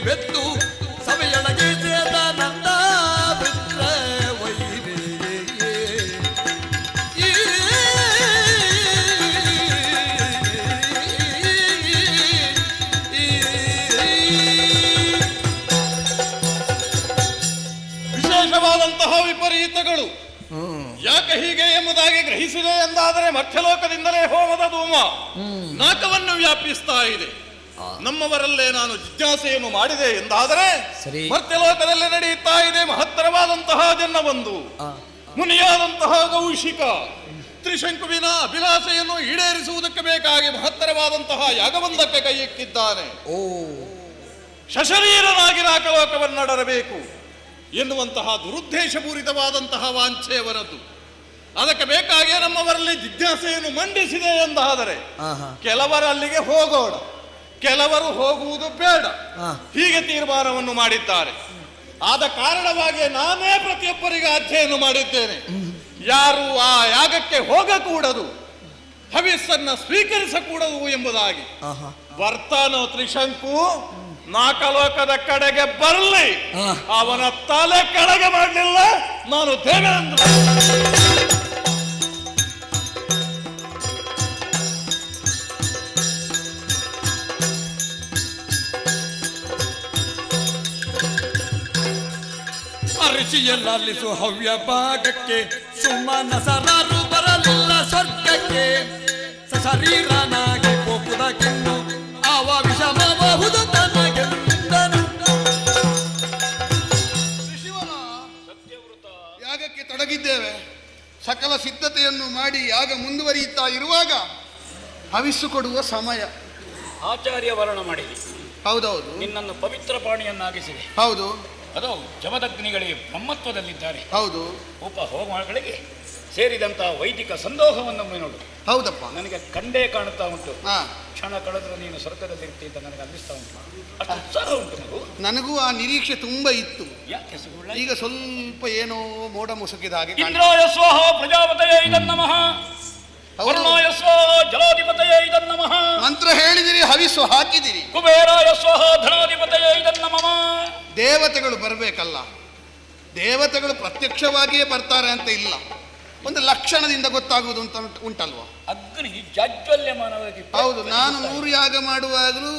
ಬೆತ್ತು ಸಭೆಯೊಳಗೆ ಸೇದ ನಂದ ಬಿಟ್ರ ವೈರೇ ವಿಶೇಷವಾದಂತಹ ವಿಪರೀತಗಳು ಯಾಕೆ ಹೀಗೆ ಎಂಬುದಾಗಿ ಗ್ರಹಿಸಿದೆ ಎಂದಾದರೆ ಮಧ್ಯಲೋಕದಿಂದಲೇ ಹೋಮದ ಧೂಮ ನಾಕವನ್ನು ವ್ಯಾಪಿಸ್ತಾ ಇದೆ. ನಮ್ಮವರಲ್ಲೇ ನಾನು ಜಿಜ್ಞಾಸೆಯನ್ನು ಮಾಡಿದೆ ಎಂದಾದರೆ ಮಧ್ಯಲೋಕದಲ್ಲಿ ನಡೆಯುತ್ತಾ ಇದೆ ಮಹತ್ತರವಾದಂತಹ ಜನ್ಮವೊಂದು. ಮುನಿಯಾದಂತಹ ಕೌಶಿಕ ತ್ರಿಶಂಕುವಿನ ಅಭಿಲಾಷೆಯನ್ನು ಈಡೇರಿಸುವುದಕ್ಕೆ ಬೇಕಾಗಿ ಮಹತ್ತರವಾದಂತಹ ಯಾಗವೊಂದಕ್ಕೆ ಕೈ ಇಕ್ಕಿದ್ದಾನೆ. ಶಶರೀರನಾಗಿ ನಾಕಲೋಕವನ್ನಡರಬೇಕು ಎನ್ನುವಂತಹ ದುರುದ್ದೇಶಪೂರಿತವಾದಂತಹ ವಾಂಛೆಯವರದ್ದು. ಅದಕ್ಕೆ ಬೇಕಾಗಿ ನಮ್ಮವರಲ್ಲಿ ಜಿಜ್ಞಾಸೆಯನ್ನು ಮಂಡಿಸಿದೆ ಎಂದಾದರೆ ಕೆಲವರು ಅಲ್ಲಿಗೆ ಹೋಗೋಣ, ಕೆಲವರು ಹೋಗುವುದು ಬೇಡ, ಹೀಗೆ ತೀರ್ಮಾನವನ್ನು ಮಾಡಿದ್ದಾರೆ. ಆದ ಕಾರಣವಾಗಿ ನಾನೇ ಪ್ರತಿಯೊಬ್ಬರಿಗೆ ಅಧ್ಯಯನ ಮಾಡಿದ್ದೇನೆ. ಯಾರು ಆ ಯಾಗಕ್ಕೆ ಹೋಗಕೂಡದು, ಹವಿಸ್ಸನ್ನ ಸ್ವೀಕರಿಸಕೂಡದು ಎಂಬುದಾಗಿ. ಬರ್ತಾನೋ ತ್ರಿಶಂಕು ನಾಕಲೋಕದ ಕಡೆಗೆ ಬರಲಿ, ಅವನ ತಲೆ ಕೆಳಗೆ ಮಾಡಲಿಲ್ಲ ನಾನು ದೇವೇಂದ್ರ. ಋಷಿಯಲ್ಲಿಸು ಹವ್ಯ ಭಾಗಕ್ಕೆ ಸುಮ್ಮನ ಸರಾರು ಬರಲಿಲ್ಲ ಸ್ವರ್ಗಕ್ಕೆ. ಶರೀರನಾಗಿ ಹೋಗುವುದಕ್ಕಿನ್ನು ಆವ ವಿಷಮಬಹುದು ತನಗೆಂದನು. ಯಾಗಕ್ಕೆ ತೊಡಗಿದ್ದೇವೆ. ಸಕಲ ಸಿದ್ಧತೆಯನ್ನು ಮಾಡಿ ಯಾಗ ಮುಂದುವರಿಯುತ್ತಾ ಇರುವಾಗ ಹವಿಸ್ಸು ಕೊಡುವ ಸಮಯ. ಆಚಾರ್ಯ ವರ್ಣ ಮಾಡಿದೆ. ಹೌದೌದು, ನಿನ್ನನ್ನು ಪವಿತ್ರ ಪ್ರಾಣಿಯನ್ನಾಗಿಸಿದೆ. ಹೌದು, ಅದು ಜಮದಗ್ನಿಗಳಿಗೆ ಬ್ರಹ್ಮತ್ವದಲ್ಲಿದ್ದಾರೆ. ಹೌದು, ಹೋಮಗಳಿಗೆ ಸೇರಿದಂತಹ ವೈದಿಕ ಸಂದೋಹವನ್ನು ನೋಡು. ಹೌದಪ್ಪ, ನನಗೆ ಕಂಡೇ ಕಾಣುತ್ತಾ ಉಂಟು. ಕ್ಷಣ ಕಳೆದ್ರೆ ನೀನು ಸ್ವರ್ಗದಲ್ಲಿರ್ತಿ ಅಂತ ನನಗೆ ಅನ್ನಿಸ್ತಾ ಉಂಟು. ಅಷ್ಟು ಉತ್ಸಾಹ ಉಂಟು ಮಗು. ನನಗೂ ಆ ನಿರೀಕ್ಷೆ ತುಂಬಾ ಇತ್ತು. ಯಾಕೆ ಸುಗುಣ? ಈಗ ಸ್ವಲ್ಪ ಏನೋ ಮೋಡ ಮುಸುಕಿದ ಹಾಗೆ. ಇಂದ್ರಾಯ ಸ್ವಾಹ ಪ್ರಜಾಪತಯೇ ಇದನ್ನಮಃ, ವರುಣಾಯ ಸ್ವಾಹ ಜಲಾಧಿಪತಯೇ ಇದನ್ನಮಃ. ಮಂತ್ರ ಹೇಳಿದಿರಿ, ಹವಿಸ್ಸು ಹಾಕಿದಿರಿ. ಕುಬೇರಾಯ ಸ್ವಾಹ ಧನಾಧಿಪತಯೇ ಇದನ್ನಮಃ. ದೇವತೆಗಳು ಬರಬೇಕಲ್ಲ, ದೇವತೆಗಳು ಪ್ರತ್ಯಕ್ಷವಾಗಿಯೇ ಬರ್ತಾರೆ ಅಂತ ಇಲ್ಲ, ಒಂದು ಲಕ್ಷಣದಿಂದ ಗೊತ್ತಾಗುವುದು ಅಂತ ಉಂಟಲ್ವಾ? ಅಗ್ನಿ ಜಾಜ್ವಲ್ಯಮಾನವಾಗಿ. ಹೌದು, ನಾನು 100 ಯಾಗ ಮಾಡುವಾಗಲೂ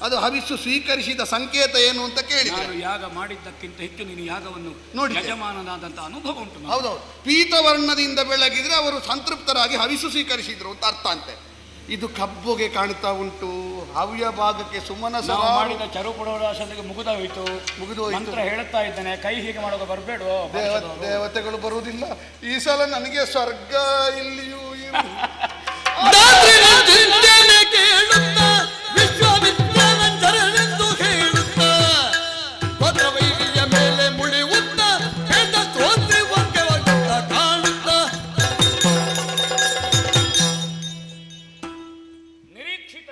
ಅದು ಹವಿಸ್ಸು ಸ್ವೀಕರಿಸಿದ ಸಂಕೇತ ಏನು ಅಂತ ಕೇಳಿದೆ. ನಾನು ಯಾಗ ಮಾಡಿದ್ದಕ್ಕಿಂತ ಹೆಚ್ಚು ನೀನು ಯಾಗವನ್ನು ನೋಡಿ ಯಜಮಾನನಾದಂತಹ ಅನುಭವ ಉಂಟು. ಹೌದೌದು, ಪೀತವರ್ಣದಿಂದ ಬೆಳಗಿದ್ರೆ ಅವರು ಸಂತೃಪ್ತರಾಗಿ ಹವಿಸ್ಸು ಸ್ವೀಕರಿಸಿದ್ರು ಅಂತ ಅರ್ಥ ಅಂತೆ. ಇದು ಕಬ್ಬುಗೆ ಕಾಣ್ತಾ ಉಂಟು. ಹವ್ಯ ಭಾಗಕ್ಕೆ ಸುಮ್ಮನ ಮಾಡಿದ ಚರುಪುಡೋದಾಸನಿಗೆ ಮುಗಿದು ಹೋಯ್ತು. ಮಂತ್ರ ಹೇಳುತ್ತಾ ಇದ್ದಾನೆ, ಕೈ ಹೀಗೆ ಮಾಡುವಾಗ ಬರಬೇಡೋ. ದೇವತೆಗಳು ಬರುವುದಿಲ್ಲ ಈ ಸಲ. ನನಗೆ ಸ್ವರ್ಗ ಇಲ್ಲಿಯೂ ವಿಶ್ವವಿದ್ಯಾವಂತರೆಂದು ಹೇಳುತ್ತ ಭದ್ರವೈರಿಯ ಮೇಲೆ ಮುಳಿಯುತ್ತ ಹೆಣ್ಣ ಸೋತ್ರಿ ವರ್ಗವಂತ ಕಾಣುತ್ತ ನಿರೀಕ್ಷಿತ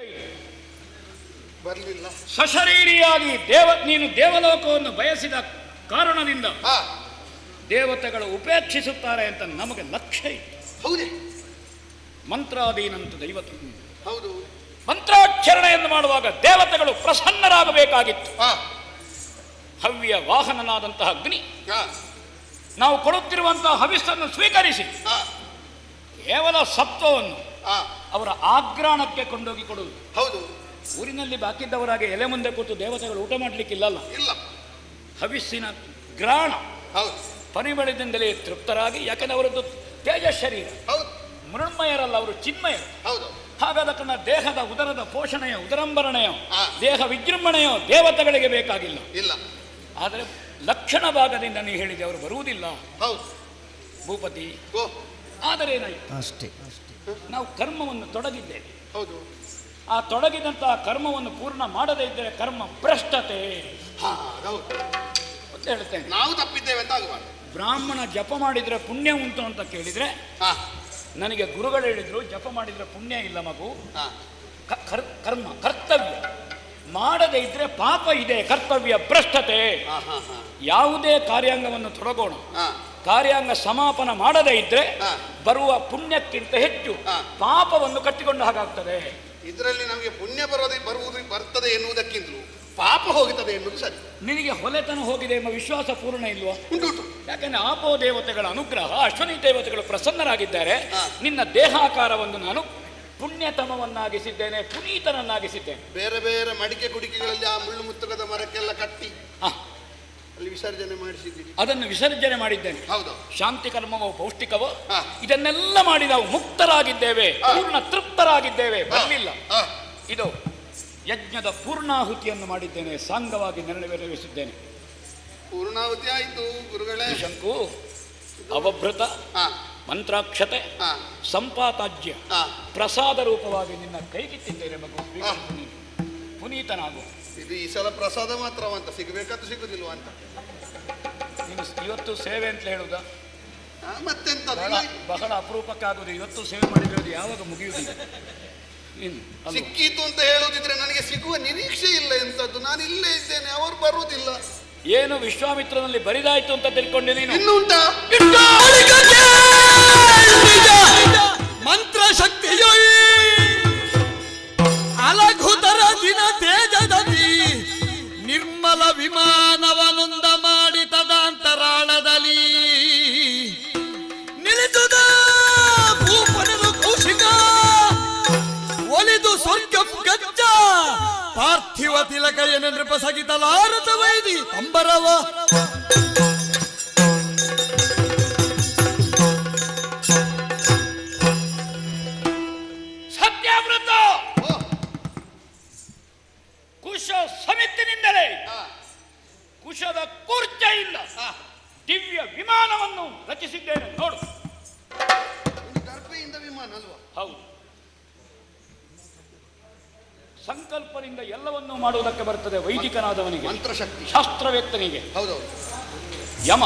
ಬರಲಿಲ್ಲ. ಸಶರೀರಿಯಾಗಿ ನೀನು ದೇವಲೋಕವನ್ನು ಬಯಸಿದ ಕಾರಣದಿಂದ ದೇವತೆಗಳು ಉಪೇಕ್ಷಿಸುತ್ತಾರೆ ಅಂತ ನಮಗೆ ಲಕ್ಷ್ಯ ಇತ್ತು. ಹೌದೇ? ಮಂತ್ರಾಧೀನಂತ ದೈವತ. ಹೌದು, ಮಂತ್ರಾಚರಣೆಯನ್ನು ಮಾಡುವಾಗ ದೇವತೆಗಳು ಪ್ರಸನ್ನರಾಗಬೇಕಾಗಿತ್ತು. ಹವ್ಯ ವಾಹನನಾದಂತಹ ಅಗ್ನಿ ನಾವು ಕೊಡುತ್ತಿರುವಂತಹ ಹವಿಸ್ಸನ್ನು ಸ್ವೀಕರಿಸಿ ಕೇವಲ ಸತ್ವವನ್ನು ಅವರ ಆಗ್ರಾಣಕ್ಕೆ ಕೊಂಡೋಗಿ ಕೊಡುವುದು. ಹೌದು, ಊರಿನಲ್ಲಿ ಬಾಕಿದ್ದವರಾಗಿ ಎಲೆ ಮುಂದೆ ಕೂತು ದೇವತೆಗಳು ಊಟ ಮಾಡಲಿಕ್ಕಿಲ್ಲಲ್ಲ. ಇಲ್ಲ, ಹವಿಸ್ಸಿನ ಗ್ರಾಣ ಹೌದು, ಪರಿಮಳದಿಂದಲೇ ತೃಪ್ತರಾಗಿ, ಯಾಕಂದ್ರೆ ಅವರದ್ದು ತೇಜ ಶರೀರ, ಮೃಣ್ಮಯರಲ್ಲ, ಅವರು ಚಿನ್ಮಯರು. ಹೌದು, ಹಾಗಾದ ಕಾರಣ ದೇಹದ ಉದರದ ಪೋಷಣೆಯೋ ಉದರಂಬರಣೆಯೋ ದೇಹ ವಿಜೃಂಭಣೆಯೋ ದೇವತೆಗಳಿಗೆ ಬೇಕಾಗಿಲ್ಲ. ಇಲ್ಲ, ಆದರೆ ಲಕ್ಷಣ ಭಾಗದಿಂದ ನೀವು ಹೇಳಿದೆ ಅವರು ಬರುವುದಿಲ್ಲ. ಹೌದು ಭೂಪತಿ. ಆದರೆ ಏನಾಯಿತು ಅಷ್ಟೇ, ನಾವು ಕರ್ಮವನ್ನು ತೊಡಗಿದ್ದೇವೆ. ಹೌದು, ಆ ತೊಡಗಿದಂತಹ ಕರ್ಮವನ್ನು ಪೂರ್ಣ ಮಾಡದೇ ಇದ್ದರೆ ಕರ್ಮ ಭ್ರಷ್ಟತೆ ಅಂತ ಹೇಳ್ತೇನೆ. ನಾವು ತಪ್ಪಿದ್ದೇವೆ ಅಂತ ಆಗುವ. ಬ್ರಾಹ್ಮಣ ಜಪ ಮಾಡಿದ್ರೆ ಪುಣ್ಯ ಉಂಟು ಅಂತ ಕೇಳಿದ್ರೆ ನನಗೆ ಗುರುಗಳು ಹೇಳಿದ್ರು, ಜಪ ಮಾಡಿದ್ರೆ ಪುಣ್ಯ ಇಲ್ಲ ಮಗು, ಕರ್ಮ ಕರ್ತವ್ಯ ಮಾಡದೇ ಇದ್ರೆ ಪಾಪ ಇದೆ, ಕರ್ತವ್ಯ ಭ್ರಷ್ಟತೆ. ಯಾವುದೇ ಕಾರ್ಯಾಂಗವನ್ನು ತೊಡಗೋಣ, ಕಾರ್ಯಾಂಗ ಸಮಾಪನ ಮಾಡದೇ ಇದ್ರೆ ಬರುವ ಪುಣ್ಯಕ್ಕಿಂತ ಹೆಚ್ಚು ಪಾಪವನ್ನು ಕಟ್ಟಿಕೊಂಡು ಹಾಗಾಗ್ತದೆ. ಇದರಲ್ಲಿ ನಮಗೆ ಪುಣ್ಯ ಬರುವುದು ಬರ್ತದೆ ಎನ್ನುವುದಕ್ಕಿಂತಲೂ ಪಾಪ ಹೋಗುತ್ತದೆ ಎನ್ನುವುದು ಸರಿ. ನಿನಗೆ ಹೊಲೆತನ ಹೋಗಿದೆ ಎಂಬ ವಿಶ್ವಾಸ ಪೂರ್ಣ ಇಲ್ವಾ? ಉಂಟು. ಯಾಕಂದ್ರೆ ಆಪೋ ದೇವತೆಗಳ ಅನುಗ್ರಹ, ಅಶ್ವನಿ ದೇವತೆಗಳು ಪ್ರಸನ್ನರಾಗಿದ್ದಾರೆ. ನಿನ್ನ ದೇಹಾಕಾರವನ್ನು ನಾನು ಪುಣ್ಯತಮವನ್ನಾಗಿಸಿದ್ದೇನೆ, ಪುನೀತನನ್ನಾಗಿಸಿದ್ದೇನೆ. ಬೇರೆ ಬೇರೆ ಮಡಿಕೆ ಕುಡಿಕೆಗಳಲ್ಲಿ ಆ ಮುಳ್ಳು ಮುತ್ತುಗದ ಮರಕ್ಕೆಲ್ಲ ಕಟ್ಟಿ ಅಲ್ಲಿ ವಿಸರ್ಜನೆ ಮಾಡಿಸಿದ್ದೀರಿ. ಅದನ್ನು ವಿಸರ್ಜನೆ ಮಾಡಿದ್ದೇನೆ. ಹೌದು. ಶಾಂತಿ ಕರ್ಮವೋ ಪೌಷ್ಟಿಕವೋ ಇದನ್ನೆಲ್ಲ ಮಾಡಿ ನಾವು ಮುಕ್ತರಾಗಿದ್ದೇವೆ, ಪೂರ್ಣ ತೃಪ್ತರಾಗಿದ್ದೇವೆ. ಬರಲಿಲ್ಲ. ಇದು ಯಜ್ಞದ ಪೂರ್ಣಾಹುತಿಯನ್ನು ಮಾಡಿದ್ದೇನೆ, ಸಾಂಗವಾಗಿ ನೆರವೇರಿಸಿದ್ದೇನೆ. ಪೂರ್ಣಾಹುತಿ ಆಯಿತು ಗುರುಗಳೇ. ಶಂಕು ಅವಭೃತ ಮಂತ್ರಾಕ್ಷತೆ ಸಂಪಾತಾಜ್ಯ ಪ್ರಸಾದ ರೂಪವಾಗಿ ನಿನ್ನ ಕೈಗಿತ್ತಿದ್ದೇನೆ ಮಗು. ಪುನೀತನಾಗು. ಇದು ಈ ಸಲ ಪ್ರಸಾದ ಮಾತ್ರವಂತ, ಸಿಗಬೇಕಂತ ಸಿಗುದಿಲ್ವ ಅಂತ ನೀನು ಇವತ್ತು ಸೇವೆ ಅಂತ ಹೇಳುದಾ? ಮತ್ತೆಂತ ಬಹಳ ಅಪರೂಪಕ್ಕಾಗುದು. ಇವತ್ತು ಸೇವೆ ಮಾಡಿರೋದು ಯಾವಾಗ ಮುಗಿಯುವುದಿಲ್ಲ. ಸಿಕ್ಕೀತು ಅಂತ ಹೇಳುದಿದ್ರೆ ನನಗೆ ಸಿಗುವ ನಿರೀಕ್ಷೆ ಇಲ್ಲ ಎಂತದ್ದು. ನಾನು ಇಲ್ಲೇ ಇದ್ದೇನೆ, ಅವರು ಬರುವುದಿಲ್ಲ. ಏನು ವಿಶ್ವಾಮಿತ್ರನಲ್ಲಿ ಬರಿದಾಯ್ತು ಅಂತ ತಿಳ್ಕೊಂಡೆ ನೀನು? ಇನ್ನು ಉಂಟಾ? ಮಂತ್ರ ಶಕ್ತಿಯೋ ಅಲಘುತರ ದಿನ ತೇಜದಲ್ಲಿ ನಿರ್ಮಲ ವಿಮಾನವನೊಂದ ಮಾಡಿ ತದಾಂತರಾಳದಲ್ಲಿ ನಿಲಿತುದ ಭೂಪನದು ಕೌಶಿಕ ಒಲಿದು ಸ್ವರ್ಗಂ ಗಜ್ಜ ಪಾರ್ಥಿವ ತಿಲಕಯ್ಯನ ನೃಪ ಸಗಿತಲಾರತ ವೈದಿ ಅಂಬರವ ಸತ್ಯಾಮೃತ ಕುಶ ಸಮಿತಿನಿಂದಲೇ ಕುಶದ ಕೂರ್ಚೆಯಿಂದ ದಿವ್ಯ ವಿಮಾನವನ್ನು ರಚಿಸಿದ್ದೇನೆ ನೋಡು. ಗರ್ಭೆಯಿಂದ ವಿಮಾನ ಅಲ್ವಾ? ಹೌದು. ಸಂಕಲ್ಪದಿಂದ ಎಲ್ಲವನ್ನೂ ಮಾಡುವುದಕ್ಕೆ ಬರ್ತದೆ ವೈದಿಕನಾದವನಿಗೆ, ಮಂತ್ರಶಕ್ತಿ ಶಾಸ್ತ್ರವೇತ್ತನಿಗೆ. ಹೌದೌದು. ಯಮ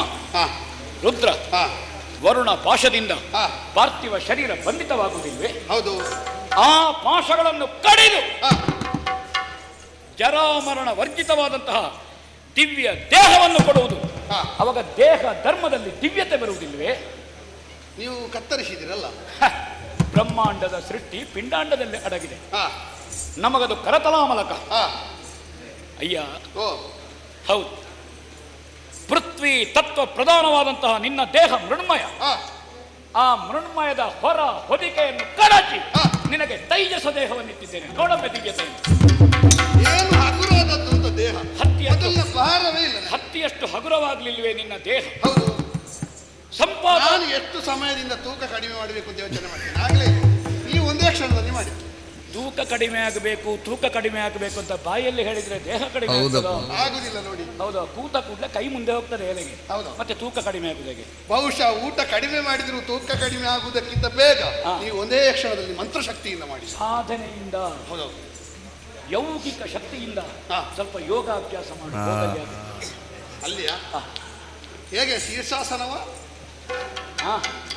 ರುದ್ರ ವರುಣ ಪಾಶದಿಂದ ಪಾರ್ಥಿವ ಶರೀರ ಬಂಧಿತವಾಗುವುದಿಲ್ವೇ? ಹೌದು. ಆ ಪಾಶಗಳನ್ನು ಕಡಿದು ಜರಾಮರಣ ವರ್ಜಿತವಾದಂತಹ ದಿವ್ಯ ದೇಹವನ್ನು ಕೊಡುವುದು. ಅವಾಗ ದೇಹ ಧರ್ಮದಲ್ಲಿ ದಿವ್ಯತೆ ಬರುವುದಿಲ್ವೇ? ನೀವು ಕತ್ತರಿಸಿದಿರಲ್ಲ. ಬ್ರಹ್ಮಾಂಡದ ಸೃಷ್ಟಿ ಪಿಂಡಾಂಡದಲ್ಲಿ ಅಡಗಿದೆ. ನಮಗದು ಕರತಲಾಮಲಕ. ಅಯ್ಯ ಹೌದು. ಪೃಥ್ವಿ ತತ್ವ ಪ್ರಧಾನವಾದಂತಹ ನಿನ್ನ ದೇಹ ಮೃಣ್ಮಯ. ಆ ಮೃಣ್ಮಯದ ಹೊರ ಹೊದಿಕೆಯನ್ನು ಕಳಚಿ ನಿನಗೆ ತೈಜಸ ದೇಹವನ್ನಿಟ್ಟಿದ್ದೇನೆ. ನೋಡಮ್ಮ ದಿವ್ಯತೆಯನ್ನು. ಏನು ಹಗುರವಾದದ್ದು ಅಂತ ದೇಹ. ಭಾರವೇ ಇಲ್ಲ. ಹತ್ತಿಯಷ್ಟು ಹಗುರವಾಗ್ಲಿಲ್ವೇ ನಿನ್ನ ದೇಹ? ಹೌದು. ಸಂಪಾದನೆ ಎಷ್ಟು ಸಮಯದಿಂದ ತೂಕ ಕಡಿಮೆ ಮಾಡಬೇಕು ಅಂತ ಯೋಚನೆ ಮಾಡ್ತೇನೆ. ಆಗ್ಲೇ ನೀವು ಒಂದೇ ಕ್ಷಣದಲ್ಲಿ ಮಾಡಿ. ತೂಕ ಕಡಿಮೆ ಆಗಬೇಕು, ತೂಕ ಕಡಿಮೆ ಆಗಬೇಕು ಅಂತ ಬಾಯಲ್ಲಿ ಹೇಳಿದ್ರೆ ದೇಹ ಕಡಿಮೆ ಆಗುದಿಲ್ಲ ನೋಡಿ. ಹೌದಾ? ಕೂತ ಕೂಡಲೇ ಕೈ ಮುಂದೆ ಹೋಗ್ತದೆ ಎಲೆಗೆ. ಹೌದು. ಮತ್ತೆ ತೂಕ ಕಡಿಮೆ ಆಗುದಾಗೆ. ಬಹುಶಃ ಊಟ ಕಡಿಮೆ ಮಾಡಿದ್ರು ತೂಕ ಕಡಿಮೆ ಆಗುವುದಕ್ಕಿಂತ ಬೇಗ ನೀವು ಒಂದೇ ಕ್ಷಣದಲ್ಲಿ ಮಂತ್ರಶಕ್ತಿಯಿಂದ ಮಾಡಿ. ಸಾಧನೆಯಿಂದ, ಹೌದೌದು, ಯೌಗಿಕ ಶಕ್ತಿಯಿಂದ ಸ್ವಲ್ಪ ಯೋಗಾಭ್ಯಾಸ ಮಾಡಿ. ಅಲ್ಲಿಯ ಹೇಗೆ ಶೀರ್ಷಾಸನವ?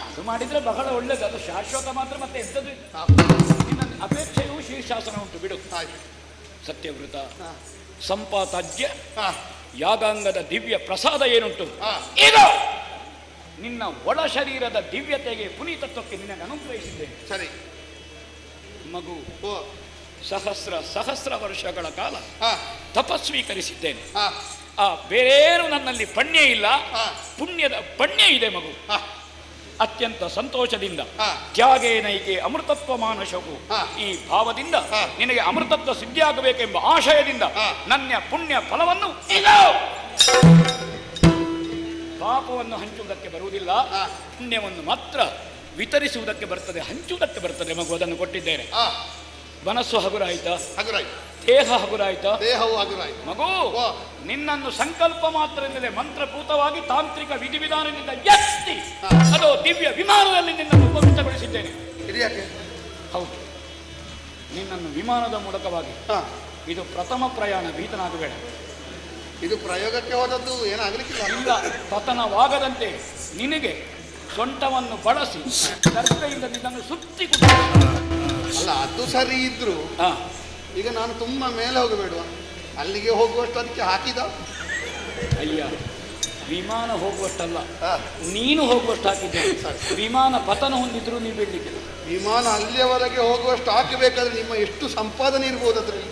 ಅದು ಮಾಡಿದ್ರೆ ಬಹಳ ಒಳ್ಳೇದು. ಅದು ಶಾಶ್ವತ ಮಾತ್ರ. ಮತ್ತೆ ಎಂಥದ್ದು ನಿನ್ನ ಅಪೇಕ್ಷೆಯೂ ಶೀರ್ಷಾಸನ ಉಂಟು ಬಿಡು. ಸತ್ಯವೃತ ಸಂಪಾತಾಜ್ಯ ಯಾಗಾಂಗದ ದಿವ್ಯ ಪ್ರಸಾದ ಏನುಂಟು ಇದು ನಿನ್ನ ಒಳ ಶರೀರದ ದಿವ್ಯತೆಗೆ ಪುನೀತತ್ವಕ್ಕೆ ನಿನಗೆ ಅನುಗ್ರಹಿಸಿದ್ದೇನೆ. ಸರಿ ಮಗು. ಸಹಸ್ರ ವರ್ಷಗಳ ಕಾಲ ತಪಸ್ವೀಕರಿಸಿದ್ದೇನೆ. ಬೇರೇನು ನನ್ನಲ್ಲಿ ಪಣ್ಯ ಇಲ್ಲ, ಪುಣ್ಯದ ಪಣ್ಯ ಇದೆ ಮಗು. ಅತ್ಯಂತ ಸಂತೋಷದಿಂದ ತ್ಯಾಗೇನೈಕೆ ಅಮೃತತ್ವ ಮಾನಸವು ಈ ಭಾವದಿಂದ ನಿನಗೆ ಅಮೃತತ್ವ ಸಿದ್ಧಿಯಾಗಬೇಕೆಂಬ ಆಶಯದಿಂದ ನನ್ನ ಪುಣ್ಯ ಫಲವನ್ನು ಪಾಪವನ್ನು ಹಂಚುವುದಕ್ಕೆ ಬರುವುದಿಲ್ಲ, ಪುಣ್ಯವನ್ನು ಮಾತ್ರ ವಿತರಿಸುವುದಕ್ಕೆ ಬರ್ತದೆ, ಹಂಚುವುದಕ್ಕೆ ಬರ್ತದೆ ಮಗು. ಅದನ್ನು ಕೊಟ್ಟಿದ್ದೇನೆ. ಮನಸ್ಸು ಹಗುರಾಯ್ತಾ? ಹಗುರಾಯ್ತು. ದೇಹ ಹಗುರಾಯ್ತಾ? ದೇಹವು ಹಗುರಾಯ್ತು. ಮಗು, ನಿನ್ನನ್ನು ಸಂಕಲ್ಪ ಮಾತ್ರದಿಂದಲೇ ಮಂತ್ರಪೂತವಾಗಿ ತಾಂತ್ರಿಕ ವಿಧಿವಿಧಾನದಿಂದ ಎತ್ತಿ ಅದು ದಿವ್ಯ ವಿಮಾನದಲ್ಲಿ ನಿನ್ನನ್ನು ಪವಿತ್ರಗೊಳಿಸಿದ್ದೇನೆ. ಹೌದು, ನಿನ್ನನ್ನು ವಿಮಾನದ ಮೂಲಕವಾಗಿ. ಇದು ಪ್ರಥಮ ಪ್ರಯಾಣ, ಭೀತನಾಗಬೇಡ. ಇದು ಪ್ರಯೋಗಕ್ಕೆ ಹೋದದ್ದು ಏನಾಗಲಿಕ್ಕಿಲ್ಲ. ಇಲ್ಲ, ಪತನವಾಗದಂತೆ ನಿನಗೆ ಸೊಂಟವನ್ನು ಬಳಸಿ ದರ್ಭೆಯಿಂದ ನಿನ್ನನ್ನು ಸುತ್ತಿ ಅಲ್ಲ, ಅದು ಸರಿ ಇದ್ರು ಈಗ ನಾನು ತುಂಬಾ ಮೇಲೆ ಹೋಗಬೇಡುವ, ಅಲ್ಲಿಗೆ ಹೋಗುವಷ್ಟು ಅದಕ್ಕೆ ಹಾಕಿದ. ಅಯ್ಯ, ವಿಮಾನ ಹೋಗುವಷ್ಟಲ್ಲ, ನೀನು ಹೋಗುವಷ್ಟು ಹಾಕಿದ್ದೆ. ವಿಮಾನ ಪತನ ಹೊಂದಿದ್ರು ನೀವು ಬಿಡ್ಲಿಕ್ಕಿಲ್ಲ. ವಿಮಾನ ಅಲ್ಲಿಯವರೆಗೆ ಹೋಗುವಷ್ಟು ಹಾಕಬೇಕಾದ್ರೆ ನಿಮ್ಮ ಎಷ್ಟು ಸಂಪಾದನೆ ಇರ್ಬೋದು ಅದರಲ್ಲಿ.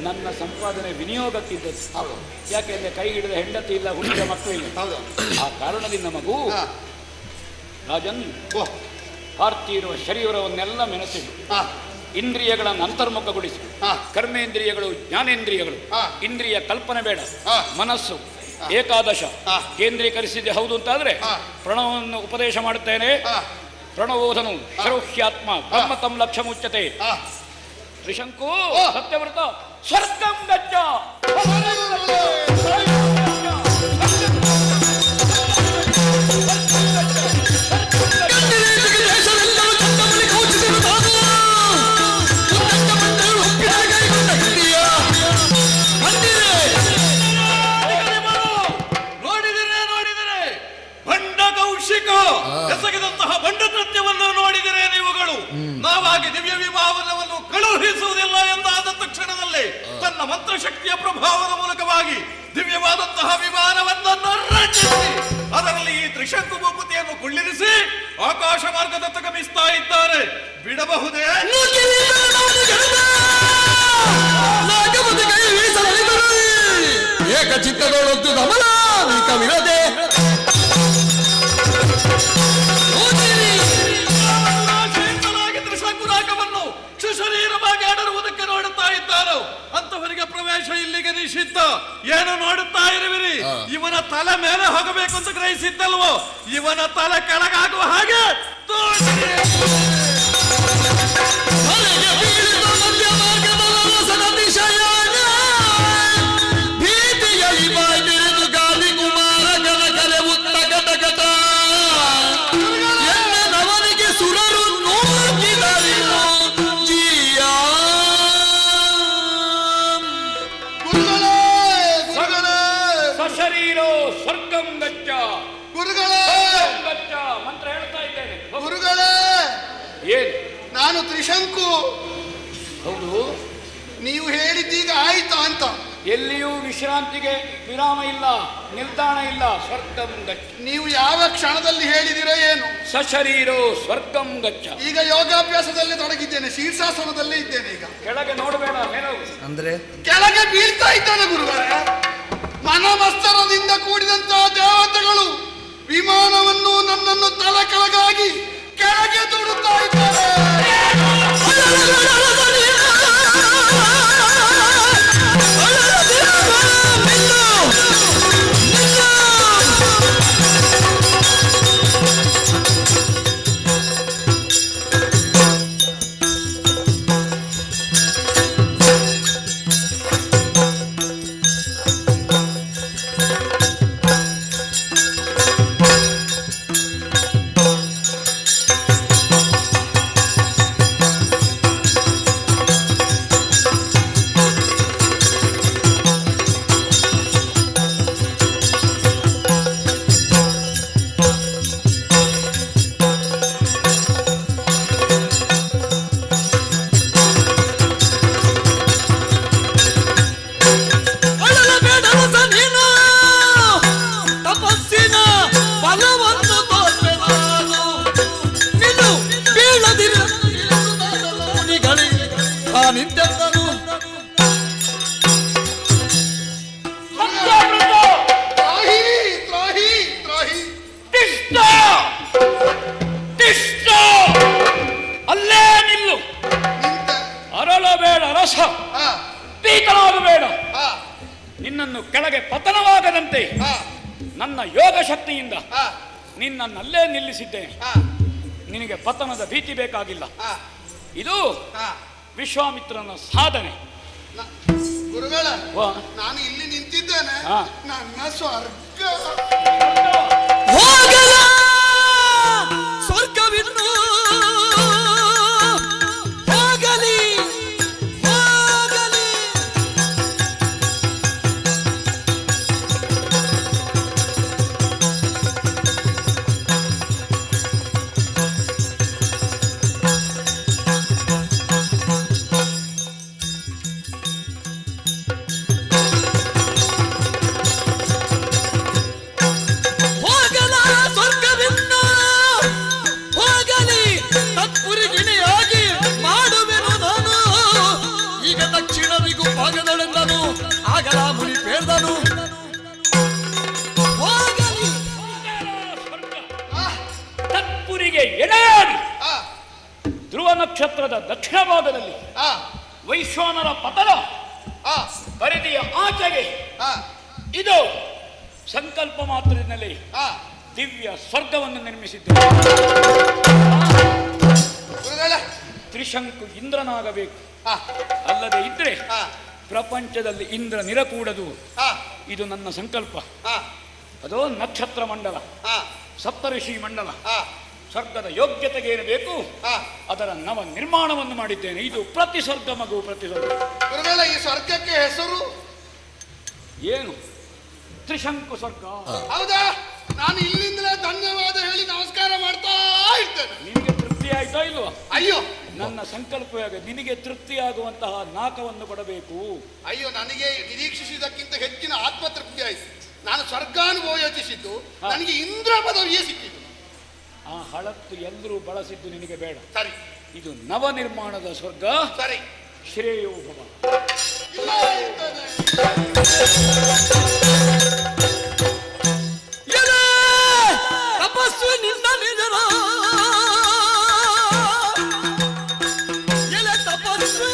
ನನ್ನ ಸಂಪಾದನೆ ವಿನಿಯೋಗಕ್ಕಿದ್ದದ್ದು. ಯಾಕೆಂದ್ರೆ ಕೈ ಹಿಡಿದ ಹೆಂಡತಿ ಇಲ್ಲ, ಹುಟ್ಟಿದ ಮಕ್ಕಳು ಇಲ್ಲ. ಆ ಕಾರಣದಿಂದ ಮಗು ರಾಜನ್ ಪಾರ್ಥಿ ಇರುವ ಶರೀರವನ್ನೆಲ್ಲ ಮೆಣಸಿಡು, ಇಂದ್ರಿಯಗಳನ್ನು ಅಂತರ್ಮುಖಗೊಳಿಸಿ, ಕರ್ಮೇಂದ್ರಿಯಗಳು ಜ್ಞಾನೇಂದ್ರಿಯಗಳು, ಇಂದ್ರಿಯ ಕಲ್ಪನೆ ಬೇಡ, ಮನಸ್ಸು ಏಕಾದಶ ಕೇಂದ್ರೀಕರಿಸಿದೆ ಹೌದು ಅಂತಾದ್ರೆ ಪ್ರಣವವನ್ನು ಉಪದೇಶ ಮಾಡುತ್ತೇನೆ. ಪ್ರಣವೋಧನು ಶರೌಹ್ಯಾತ್ಮ ಬ್ರಹ್ಮತಂ ಲಕ್ಷ್ಯ ಮುಚ್ಚತೆ ತ್ರಿಶಂಕು ಸತ್ಯವ್ರತ ಸ್ವರ್ಗಂ ಗಚ್ಚ. ಎಸಗಿದಂತಹ ಬಂಡ ಕೃತ್ಯವನ್ನು ನೋಡಿದರೆ ನೀವುಗಳು ನಾವಾಗಿ ದಿವ್ಯ ವಿಮಾನವನ್ನು ಕಳುಹಿಸುವುದಿಲ್ಲ ಎಂದಾದ ತಕ್ಷಣದಲ್ಲಿ ತನ್ನ ಮಂತ್ರಶಕ್ತಿಯ ಪ್ರಭಾವದ ಮೂಲಕವಾಗಿ ದಿವ್ಯವಾದಂತಹ ವಿಮಾನವನ್ನು ರಚಿಸಿ ಅದರಲ್ಲಿ ಈ ತ್ರಿಶಂಕು ಭೂಪತಿಯನ್ನು ಕುಳ್ಳಿರಿಸಿ ಆಕಾಶ ಮಾರ್ಗದತ್ತ ಗಮಿಸ್ತಾ ಇದ್ದಾರೆ. ಬಿಡಬಹುದೇ? ಏಕಚಿತ್ತಗೊಳ್ಳೊದ್ದು ಗಮನಾವಿರದೆ ತ್ರಿಶಂಕುರಾಕವನ್ನು ಶರೀರವಾಗಿ ಆಡಿರುವುದಕ್ಕೆ ನೋಡುತ್ತಾ ಇದ್ದಾರೋ ಅಂತವರಿಗೆ ಪ್ರವೇಶ ಇಲ್ಲಿಗೆ ನಿಷಿದ್ಧ. ಏನು ನೋಡುತ್ತಾ ಇರುವಿರಿ? ಇವನ ತಲೆ ಮೇಲೆ ಹೋಗಬೇಕು ಅಂತ ಗ್ರಹಿಸಿದ್ದಲ್ವೋ, ಇವನ ತಲೆ ಕೆಳಗಾಗುವ ಹಾಗೆ ಮಂತ್ರ ಹೇಳ್ತಾ ಇದ್ದೇನೆ. ನಾನು ತ್ರಿಶಂಕು. ಹೌದು, ನೀವು ಹೇಳಿದ್ದೀಗ ಆಯ್ತಾ ಅಂತ. ಎಲ್ಲಿಯೂ ವಿಶ್ರಾಂತಿಗೆ ವಿರಾಮ ಇಲ್ಲ, ನಿಲ್ದಾಣ ಇಲ್ಲ. ಸ್ವರ್ಗಂ ಗಚ್ಚ. ನೀವು ಯಾವ ಕ್ಷಣದಲ್ಲಿ ಹೇಳಿದಿರೋ ಏನು? ಸಶರೀರೋ ಸ್ವರ್ಗಂ ಗಚ್ಚ. ಈಗ ಯೋಗಾಭ್ಯಾಸದಲ್ಲಿ ತೊಡಗಿದ್ದೇನೆ, ಶೀರ್ಷಾಸನದಲ್ಲೇ ಇದ್ದೇನೆ. ಈಗ ಕೆಳಗೆ ನೋಡಬೇಡ, ಮೇಲೆ ಅಂದ್ರೆ ಕೆಳಗೆ ಬೀಳ್ತಾ ಇದ್ದಾನೆ ಗುರುಗಳೇ. ಮನಮಸ್ತರದಿಂದ ಕೂಡಿದಂತಹ ದೇವತೆಗಳು ವಿಮಾನವನ್ನು ನನ್ನನ್ನು ತಲೆ ಕೆಳಗಾಗಿ ಕೆಳಗೆ ದೂಡುತ್ತಾ ಇದ್ದಾರೆ. ನಿನ್ನನ್ನು ಕೆಳಗೆ ಪತನವಾಗದಂತೆ ನನ್ನ ಯೋಗ ಶಕ್ತಿಯಿಂದ ನಿನ್ನನ್ನಲ್ಲೇ ನಿಲ್ಲಿಸಿದ್ದೇನೆ. ನಿನಗೆ ಪತನದ ಭೀತಿ ಬೇಕಾಗಿಲ್ಲ. ಇದು ವಿಶ್ವಾಮಿತ್ರನ ಸಾಧನೆ. ಗುರುಗಳ, ನಾನು ಇಲ್ಲಿ ನಿಂತಿದ್ದೇನೆ, ನನ್ನ ಸ್ವರ್ಗ ಸ್ವರ್ಗವಿನ್ನು ಹೋಗಲಿ ಹೋಗಲಿ. ಹೋಗಲ ನಕ್ಷತ್ರದ ದಕ್ಷಿಣ ಭಾಗದಲ್ಲಿ ಆ ವೈಶ್ವಾನರ ಪತನ ಆ ಪರಿಧಿಯ ಆಚೆಗೆ ಆ ಇದು ಸಂಕಲ್ಪ ಮಾತ್ರದಿಂದಲೇ ಆ ದಿವ್ಯ ಸ್ವರ್ಗವನ್ನು ನಿರ್ಮಿಸಿದ್ದೇವೆ. ಗುರುಗಳೇ, ತ್ರಿಶಂಕು ಇಂದ್ರನಾಗಬೇಕು. ಆ ಅಲ್ಲದೆ ಇದ್ರೆ ಆ ಪ್ರಪಂಚದಲ್ಲಿ ಇಂದ್ರ ನಿರಕೂಡದು. ಆ ಇದು ನನ್ನ ಸಂಕಲ್ಪ. ಆ ಅದೋ ನಕ್ಷತ್ರ ಮಂಡಲ, ಆ ಸಪ್ತಋಷಿ ಮಂಡಲ, ಆ ಸ್ವರ್ಗದ ಯೋಗ್ಯತೆಗೆ ಏನು ಬೇಕು ಆ ಅದರ ನವ ನಿರ್ಮಾಣವನ್ನು ಮಾಡಿದ್ದೇನೆ. ಇದು ಪ್ರತಿ ಸ್ವರ್ಗ ಮಗು, ಪ್ರತಿ ಸ್ವರ್ಗ. ಗುರುಗಳೇ, ಈ ಸ್ವರ್ಗಕ್ಕೆ ಹೆಸರು ಏನು? ತ್ರಿಶಂಕು ಸ್ವರ್ಗ. ಹೌದಾ? ನಾನು ಇಲ್ಲಿಂದಲೇ ಧನ್ಯವಾದ ಹೇಳಿ ನಮಸ್ಕಾರ ಮಾಡ್ತಾ ಇರ್ತೇನೆ. ನಿನಗೆ ತೃಪ್ತಿ ಆಯ್ತಾ ಇಲ್ವಾ? ಅಯ್ಯೋ, ನನ್ನ ಸಂಕಲ್ಪವಾಗ ನಿನಗೆ ತೃಪ್ತಿಯಾಗುವಂತಹ ನಾಕವನ್ನು ಕೊಡಬೇಕು. ಅಯ್ಯೋ, ನನಗೆ ನಿರೀಕ್ಷಿಸಿದ್ದಕ್ಕಿಂತ ಹೆಚ್ಚಿನ ಆತ್ಮತೃಪ್ತಿ ಆಯಿತು. ನಾನು ಸ್ವರ್ಗಾನುಭವ ಯೋಚಿಸಿದ್ದು, ನನಗೆ ಇಂದ್ರ ಪದವಿಯೇ ಸಿಕ್ಕಿತು. ಆ ಹಳತ್ತು ಎಲ್ಲರೂ ಬಳಸಿದ್ದು ನಿನಗೆ ಬೇಡ. ಸರಿ, ಇದು ನವ ನಿರ್ಮಾಣದ ಸ್ವರ್ಗ. ಸರಿ, ಶ್ರೇಯೋ ಭವ. ಇಲ್ಲ ಇರ್ತದೆ. ಎಲೆ ತಪಸ್ಸು ನಿನ್ನ ನಿಜರ, ಎಲೆ ತಪಸ್ಸು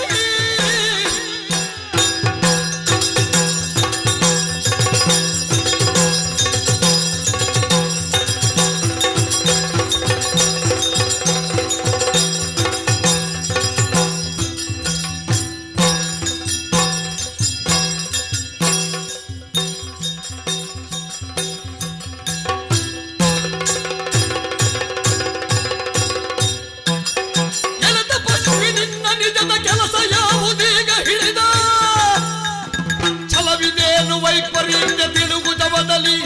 ವೈಪರೀತ್ಯ ತಿಳುಗುದವದಲ್ಲಿ,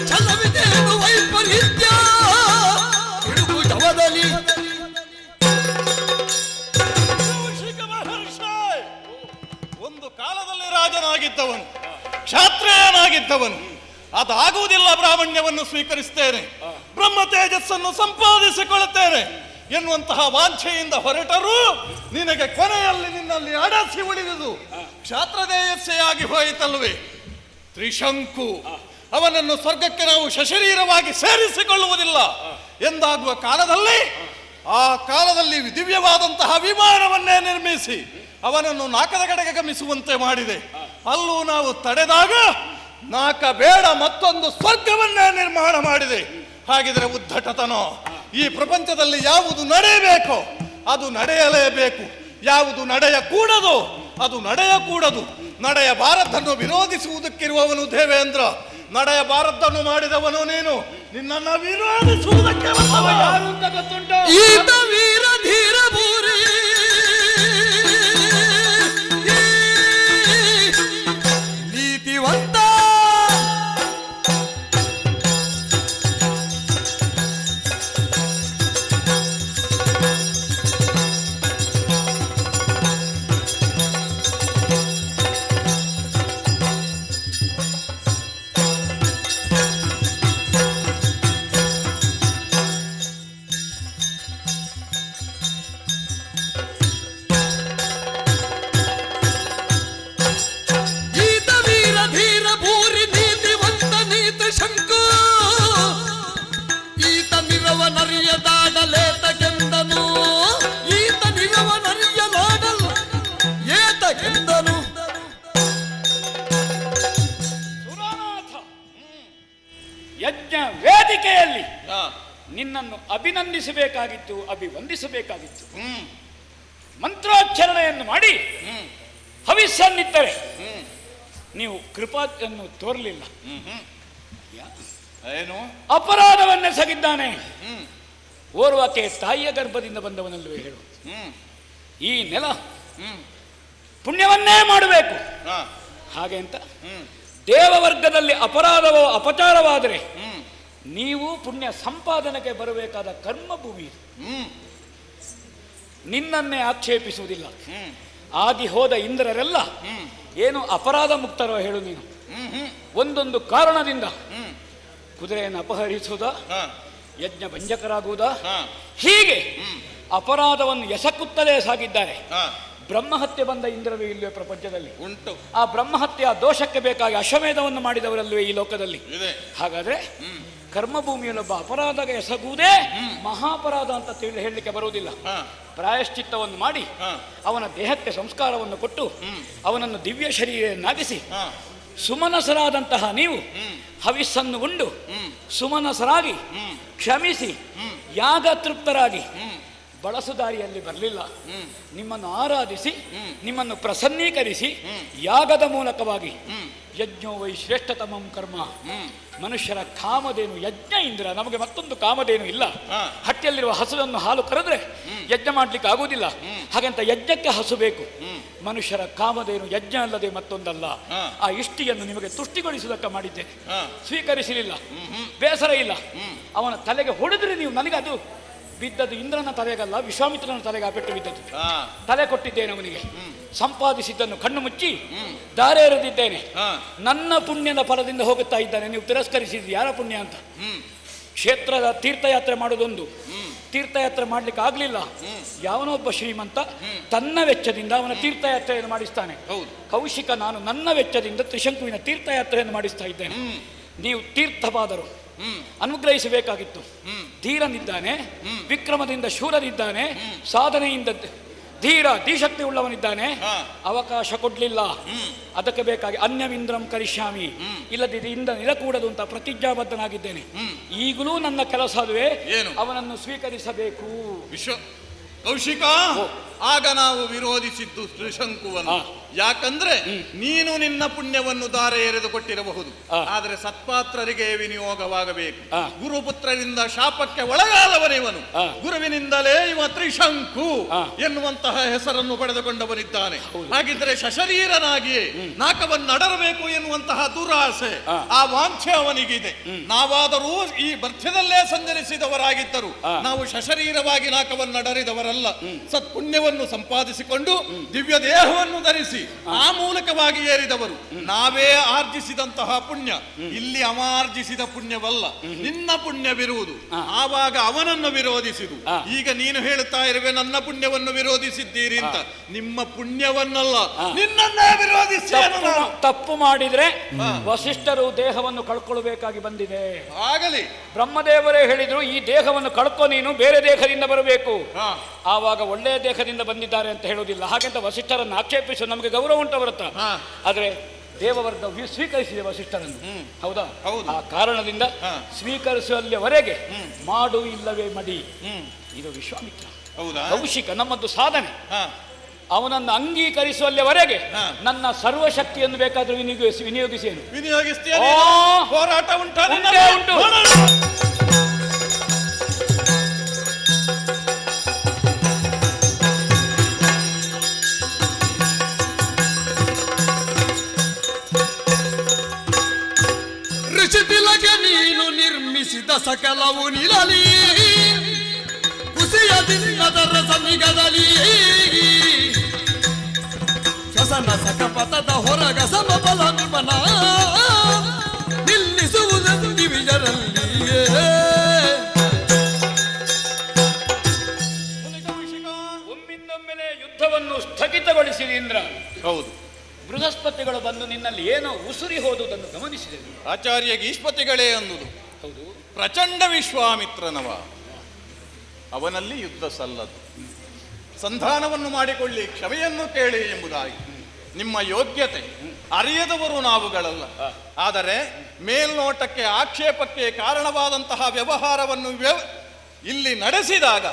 ಛಲವಿದೇನು ವೈಪರೀತ್ಯ ತಿಳುಗುದವದಲ್ಲಿ. ಒಂದು ಕಾಲದಲ್ಲಿ ರಾಜನಾಗಿದ್ದವನು, ಕ್ಷಾತ್ರಿಯನಾಗಿದ್ದವನು. ಅದಾಗುವುದಿಲ್ಲ. ಬ್ರಾಹ್ಮಣ್ಯವನ್ನು ಸ್ವೀಕರಿಸ್ತೇನೆ, ಬ್ರಹ್ಮ ತೇಜಸ್ಸನ್ನು ಸಂಪಾದಿಸಿಕೊಳ್ಳುತ್ತೇನೆ ಎನ್ನುವಂತಹ ವಾಂಛೆಯಿಂದ ಹೊರಟರೂ ನಿನಗೆ ಕೊನೆಯಲ್ಲಿ ನಿನ್ನಲ್ಲಿ ಅಡಸಿ ಉಳಿದುದು ಕ್ಷಾತ್ರದೇಯಸ್ಸೆಯಾಗಿ ಹೋಯಿತಲ್ವೇ. ತ್ರಿಶಂಕು ಅವನನ್ನು ಸ್ವರ್ಗಕ್ಕೆ ನಾವು ಸಶರೀರವಾಗಿ ಸೇರಿಸಿಕೊಳ್ಳುವುದಿಲ್ಲ ಎಂದಾಗುವ ಕಾಲದಲ್ಲಿ, ಆ ಕಾಲದಲ್ಲಿ ದಿವ್ಯವಾದಂತಹ ವಿಮಾನವನ್ನೇ ನಿರ್ಮಿಸಿ ಅವನನ್ನು ನಾಕದ ಕಡೆಗೆ ಗಮಿಸುವಂತೆ ಮಾಡಿದೆ. ಅಲ್ಲೂ ನಾವು ತಡೆದಾಗ ನಾಕ ಬೇಡ ಮತ್ತೊಂದು ಸ್ವರ್ಗವನ್ನೇ ನಿರ್ಮಾಣ ಮಾಡಿದೆ. ಹಾಗಿದ್ರೆ ಉದ್ದಟತನ. ಈ ಪ್ರಪಂಚದಲ್ಲಿ ಯಾವುದು ನಡೆಯಬೇಕೋ ಅದು ನಡೆಯಲೇಬೇಕು, ಯಾವುದು ನಡೆಯಕೂಡದು ಅದು ನಡೆಯಕೂಡದು. ನಡೆಯಬಾರದನ್ನು ವಿರೋಧಿಸುವುದಕ್ಕಿರುವವನು ದೇವೇಂದ್ರ, ನಡೆಯಬಾರದನ್ನು ಮಾಡಿದವನು ನೀನು. ನಿನ್ನನ್ನು ವಿರೋಧಿಸುವುದಕ್ಕೆ ಯಾರು ಅಂತ ಗೊತ್ತುಂಟು? ಈತ ವೀರ ಧೀರ ಭೂರಿ ನೀತಿವಂತ, ಯಜ್ಞ ವೇದಿಕೆಯಲ್ಲಿ ನಿನ್ನನ್ನು ಅಭಿನಂದಿಸಬೇಕಾಗಿತ್ತು, ಅಭಿವಂದಿಸಬೇಕಾಗಿತ್ತು. ಮಂತ್ರೋಚ್ಚಾರಣೆಯನ್ನು ಮಾಡಿ ಹವಿಸ್ಸನ್ನಿತ್ತರೆ ನೀವು ಕೃಪಾಯನ್ನು ತೋರಲಿಲ್ಲ. ಏನು ಅಪರಾಧವನ್ನೆಸಗಿದ್ದಾನೆ. ಓರ್ವಕ್ಕೆ ತಾಯಿಯ ಗರ್ಭದಿಂದ ಬಂದವನಲ್ಲವೇ ಹೇಳು. ಈ ನೆಲ ಪುಣ್ಯವನ್ನೇ ಮಾಡಬೇಕು. ಹಾಗೆ ಅಂತ ದೇವವರ್ಗದಲ್ಲಿ ಅಪರಾಧವೋ ಅಪಚಾರವಾದರೆ ನೀವು ಪುಣ್ಯ ಸಂಪಾದನೆಗೆ ಬರಬೇಕಾದ ಕರ್ಮಭೂಮಿ. ನಿನ್ನನ್ನೇ ಆಕ್ಷೇಪಿಸುವುದಿಲ್ಲ. ಆಗಿ ಹೋದ ಇಂದ್ರರೆಲ್ಲ ಏನು ಅಪರಾಧ ಮುಕ್ತರೋ ಹೇಳು ನೀನು. ಒಂದೊಂದು ಕಾರಣದಿಂದ ಕುದುರೆಯನ್ನು ಅಪಹರಿಸುವುದ, ಯಜ್ಞ ಭಂಜಕರಾಗುವುದ, ಹೀಗೆ ಅಪರಾಧವನ್ನು ಎಸಕುತ್ತಲೇ ಸಾಗಿದ್ದಾರೆ. ಬ್ರಹ್ಮಹತ್ಯೆ ಬಂದ ಇಂದ್ರವೇ ಇಲ್ಲವೇ ಪ್ರಪಂಚದಲ್ಲಿ? ಉಂಟು. ಆ ಬ್ರಹ್ಮಹತ್ಯೆಯ ದೋಷಕ್ಕೆ ಬೇಕಾಗಿ ಅಶ್ವಮೇಧವನ್ನು ಮಾಡಿದವರಲ್ವೇ ಈ ಲೋಕದಲ್ಲಿ? ಇದೆ. ಹಾಗಾದ್ರೆ ಕರ್ಮಭೂಮಿಯಲ್ಲೊಬ್ಬ ಅಪರಾಧ ಎಸಗುವುದೇ ಮಹಾಪರಾಧ ಅಂತ ಹೇಳಲಿಕ್ಕೆ ಬರುವುದಿಲ್ಲ. ಪ್ರಾಯಶ್ಚಿತ್ತವನ್ನು ಮಾಡಿ ಅವನ ದೇಹಕ್ಕೆ ಸಂಸ್ಕಾರವನ್ನು ಕೊಟ್ಟು ಅವನನ್ನು ದಿವ್ಯ ಶರೀರನ್ನಾಗಿಸಿ ಸುಮನಸರಾದಂತಹ ನೀವು ಹವಿಸ್ಸನ್ನು ಉಂಡು ಸುಮನಸರಾಗಿ ಕ್ಷಮಿಸಿ ಯಾಗ ತೃಪ್ತರಾಗಿ ಬಳಸುದಾರಿಯಲ್ಲಿ ಬರಲಿಲ್ಲ. ನಿಮ್ಮನ್ನು ಆರಾಧಿಸಿ ನಿಮ್ಮನ್ನು ಪ್ರಸನ್ನೀಕರಿಸಿ ಯಾಗದ ಮೂಲಕವಾಗಿ ಯಜ್ಞೋ ವೈ ಶ್ರೇಷ್ಠತಮಂ ಕರ್ಮ. ಮನುಷ್ಯರ ಕಾಮಧೇನು ಯಜ್ಞ ಇಂದ್ರ. ನಮಗೆ ಮತ್ತೊಂದು ಕಾಮಧೇನು ಇಲ್ಲ. ಹಟ್ಟಿಯಲ್ಲಿರುವ ಹಸುವನ್ನು ಹಾಲು ಕರೆದ್ರೆ ಯಜ್ಞ ಮಾಡ್ಲಿಕ್ಕೆ ಆಗುವುದಿಲ್ಲ. ಹಾಗಂತ ಯಜ್ಞಕ್ಕೆ ಹಸು ಬೇಕು. ಮನುಷ್ಯರ ಕಾಮಧೇನು ಯಜ್ಞ ಅಲ್ಲದೆ ಮತ್ತೊಂದಲ್ಲ. ಆ ಇಷ್ಟಿಯನ್ನು ನಿಮಗೆ ತುಷ್ಟಿಗೊಳಿಸುವುದಕ್ಕೆ ಮಾಡಿದ್ದೇನೆ. ಸ್ವೀಕರಿಸಲಿಲ್ಲ, ಬೇಸರ ಇಲ್ಲ. ಅವನ ತಲೆಗೆ ಹೊಡೆದ್ರೆ ನೀವು ನನಗೆ ಅದು ಬಿದ್ದದ್ದು ಇಂದ್ರನ ತಲೆಗಲ್ಲ, ವಿಶ್ವಾಮಿತ್ರನ ತಲೆಗೆ ಆ ಪೆಟ್ಟು ಬಿದ್ದದ್ದು. ತಲೆ ಕೊಟ್ಟಿದ್ದೇನೆ ಅವನಿಗೆ. ಸಂಪಾದಿಸಿದ್ದನ್ನು ಕಣ್ಣು ಮುಚ್ಚಿ ದಾರೆ ಎರೆದಿದ್ದೇನೆ. ನನ್ನ ಪುಣ್ಯದ ಫಲದಿಂದ ಹೋಗುತ್ತಾ ಇದ್ದಾನೆ. ನೀವು ತಿರಸ್ಕರಿಸಿದ್ರಿ ಯಾರ ಪುಣ್ಯ ಅಂತ? ಕ್ಷೇತ್ರದ ತೀರ್ಥಯಾತ್ರೆ ಮಾಡೋದೊಂದು, ತೀರ್ಥಯಾತ್ರೆ ಮಾಡ್ಲಿಕ್ಕೆ ಆಗ್ಲಿಲ್ಲ. ಯಾವನೊಬ್ಬ ಶ್ರೀಮಂತ ತನ್ನ ವೆಚ್ಚದಿಂದ ಅವನ ತೀರ್ಥಯಾತ್ರೆಯನ್ನು ಮಾಡಿಸ್ತಾನೆ. ಕೌಶಿಕ ನಾನು ನನ್ನ ವೆಚ್ಚದಿಂದ ತ್ರಿಶಂಕುವಿನ ತೀರ್ಥಯಾತ್ರೆಯನ್ನು ಮಾಡಿಸ್ತಾ ಇದ್ದೇನೆ. ನೀವು ತೀರ್ಥವಾದರು ಅನುಗ್ರಹಿಸಬೇಕಾಗಿತ್ತು. ಧೀರನಿದ್ದಾನೆ, ವಿಕ್ರಮದಿಂದ ಶೂರನಿದ್ದಾನೆ, ಸಾಧನೆಯಿಂದ ಧೀರ ಧೀಶಕ್ತಿ ಉಳ್ಳವನಿದ್ದಾನೆ. ಅವಕಾಶ ಕೊಡ್ಲಿಲ್ಲ. ಅದಕ್ಕೆ ಬೇಕಾಗಿ ಅನ್ಯವಿಂದ್ರಂ ಕರಿಷ್ಯಾಮಿ, ಇಲ್ಲದಿದ್ದರೆ ಇಂದ ನಿಲಕೂಡದು ಅಂತ ಪ್ರತಿಜ್ಞಾಬದ್ಧನಾಗಿದ್ದೇನೆ. ಈಗಲೂ ನನ್ನ ಕೆಲಸ ಅದುವೇ, ಅವನನ್ನು ಸ್ವೀಕರಿಸಬೇಕು. ಕೌಶಿಕ, ಆಗ ನಾವು ವಿರೋಧಿಸಿದ್ದು ತ್ರಿಶಂಕುವನ್ನು. ಯಾಕಂದ್ರೆ ನೀನು ನಿನ್ನ ಪುಣ್ಯವನ್ನು ದಾರೆ ಎರೆದು ಕೊಟ್ಟಿರಬಹುದು, ಆದರೆ ಸತ್ಪಾತ್ರರಿಗೆ ವಿನಿಯೋಗವಾಗಬೇಕು. ಗುರುಪುತ್ರರಿಂದ ಶಾಪಕ್ಕೆ ಒಳಗಾದವನಿವನು. ಗುರುವಿನಿಂದಲೇ ಇವ ತ್ರಿಶಂಕು ಎನ್ನುವಂತಹ ಹೆಸರನ್ನು ಪಡೆದುಕೊಂಡವನಿದ್ದಾನೆ. ಹಾಗಿದ್ರೆ ಸಶರೀರನಾಗಿಯೇ ನಾಕವನ್ನಡರಬೇಕು ಎನ್ನುವಂತಹ ದುರಾಸೆ, ಆ ವಾಂಛೆ ಅವನಿಗಿದೆ. ನಾವಾದರೂ ಈ ಭರ್ತ್ಯದಲ್ಲೇ ಸಂಚರಿಸಿದವರಾಗಿದ್ದರು, ನಾವು ಸಶರೀರವಾಗಿ ನಾಕವನ್ನಡರಿದವರಲ್ಲ. ಸತ್ಪುಣ್ಯವನ್ನು ಸಂಪಾದಿಸಿಕೊಂಡು ದಿವ್ಯ ದೇಹವನ್ನು ಧರಿಸಿ ಆ ಮೂಲಕವಾಗಿ ಏರಿದವರು. ನಾವೇ ಆರ್ಜಿಸಿದಂತಹ ಪುಣ್ಯ ಇಲ್ಲಿ ಅಮಾರ್ಜಿಸಿದ ಪುಣ್ಯವಲ್ಲ, ನಿನ್ನ ಪುಣ್ಯವಿರುವುದು. ಆವಾಗ ಅವನನ್ನು ವಿರೋಧಿಸಿದು. ಈಗ ನೀನು ಹೇಳುತ್ತಾ ಇರುವೆ ನನ್ನ ಪುಣ್ಯವನ್ನು ವಿರೋಧಿಸಿದ್ದೀರಿ ಅಂತ. ನಿಮ್ಮ ಪುಣ್ಯವನ್ನಲ್ಲ, ನಿನ್ನನ್ನೇ ವಿರೋಧಿಸಿ. ತಪ್ಪು ಮಾಡಿದ್ರೆ ವಸಿಷ್ಠರು ದೇಹವನ್ನು ಕಳ್ಕೊಳ್ಬೇಕಾಗಿ ಬಂದಿದೆ. ಆಗಲಿ, ಬ್ರಹ್ಮದೇವರೇ ಹೇಳಿದ್ರು ಈ ದೇಹವನ್ನು ಕಳ್ಕೊ, ನೀನು ಬೇರೆ ದೇಹದಿಂದ ಬರಬೇಕು. ಆವಾಗ ಒಳ್ಳೆಯ ದೇಹದಿಂದ ಬಂದಿದ್ದಾರೆ ಅಂತ ಹೇಳುವುದಿಲ್ಲ. ಹಾಗೆಂತ ವಸಿಷ್ಠರನ್ನು ಆಕ್ಷೇಪಿಸುವ ನಮಗೆ ಗೌರವ ಉಂಟು ಬರುತ್ತಾ? ಆದ್ರೆ ದೇವವರ್ಗ ಸ್ವೀಕರಿಸಿದೆ ವಸಿಷ್ಠರನ್ನು. ಹೌದಾ? ಆ ಕಾರಣದಿಂದ ಸ್ವೀಕರಿಸುವಲ್ಲಿವರೆಗೆ ಮಾಡು ಇಲ್ಲವೇ ಮಡಿ. ಇದು ವಿಶ್ವಾಮಿತ್ರ. ಕೌಶಿಕ ನಮ್ಮದು ಸಾಧನೆ. ಅವನನ್ನು ಅಂಗೀಕರಿಸುವಲ್ಲಿವರೆಗೆ ನನ್ನ ಸರ್ವಶಕ್ತಿಯನ್ನು ಬೇಕಾದರೂ ವಿನಿಯೋಗಿಸೇನು. ಹೋರಾಟ ಉಂಟು. ಋಷಿತಿಲಗೆ ನೀನು ನಿರ್ಮಿಸಿದ ಸಕಲವು ನಿಲಲಿ, ಕುಸಿಯದಿಲ್ಲದ ರಸ ನಿಗದಲಿ, ಶ್ವಸನ ಸಕಪಥದ ಹೊರಗ ಸಮಬಲ ನಿಮನ ನಿಲ್ಲಿಸುವುದು ದಿವಿಜರಲ್ಲಿಯೇ. ಒಮ್ಮಿಂದೊಮ್ಮೆಲೆ ಯುದ್ಧವನ್ನು ಸ್ಥಗಿತಗೊಳಿಸಿದ ಇಂದ್ರ. ಹೌದು, ಬೃಹಸ್ಪತಿಗಳು ಬಂದು ನಿನ್ನಲ್ಲಿ ಏನೋ ಉಸುರಿ ಹೋದುದನ್ನು ಗಮನಿಸಿದೆ. ಆಚಾರ್ಯ ಗೀಷ್ಪತಿಗಳೇ ಅನ್ನುವುದು. ಹೌದು, ಪ್ರಚಂಡ ವಿಶ್ವಾಮಿತ್ರನವ. ಅವನಲ್ಲಿ ಯುದ್ಧ ಸಲ್ಲದು. ಸಂಧಾನವನ್ನು ಮಾಡಿಕೊಳ್ಳಿ, ಕ್ಷಮೆಯನ್ನು ಕೇಳಿ ಎಂಬುದಾಗಿ ನಿಮ್ಮ ಯೋಗ್ಯತೆ ಅರಿಯದವರು ನಾವುಗಳಲ್ಲ. ಆದರೆ ಮೇಲ್ನೋಟಕ್ಕೆ ಆಕ್ಷೇಪಕ್ಕೆ ಕಾರಣವಾದಂತಹ ವ್ಯವಹಾರವನ್ನು ಇಲ್ಲಿ ನಡೆಸಿದಾಗ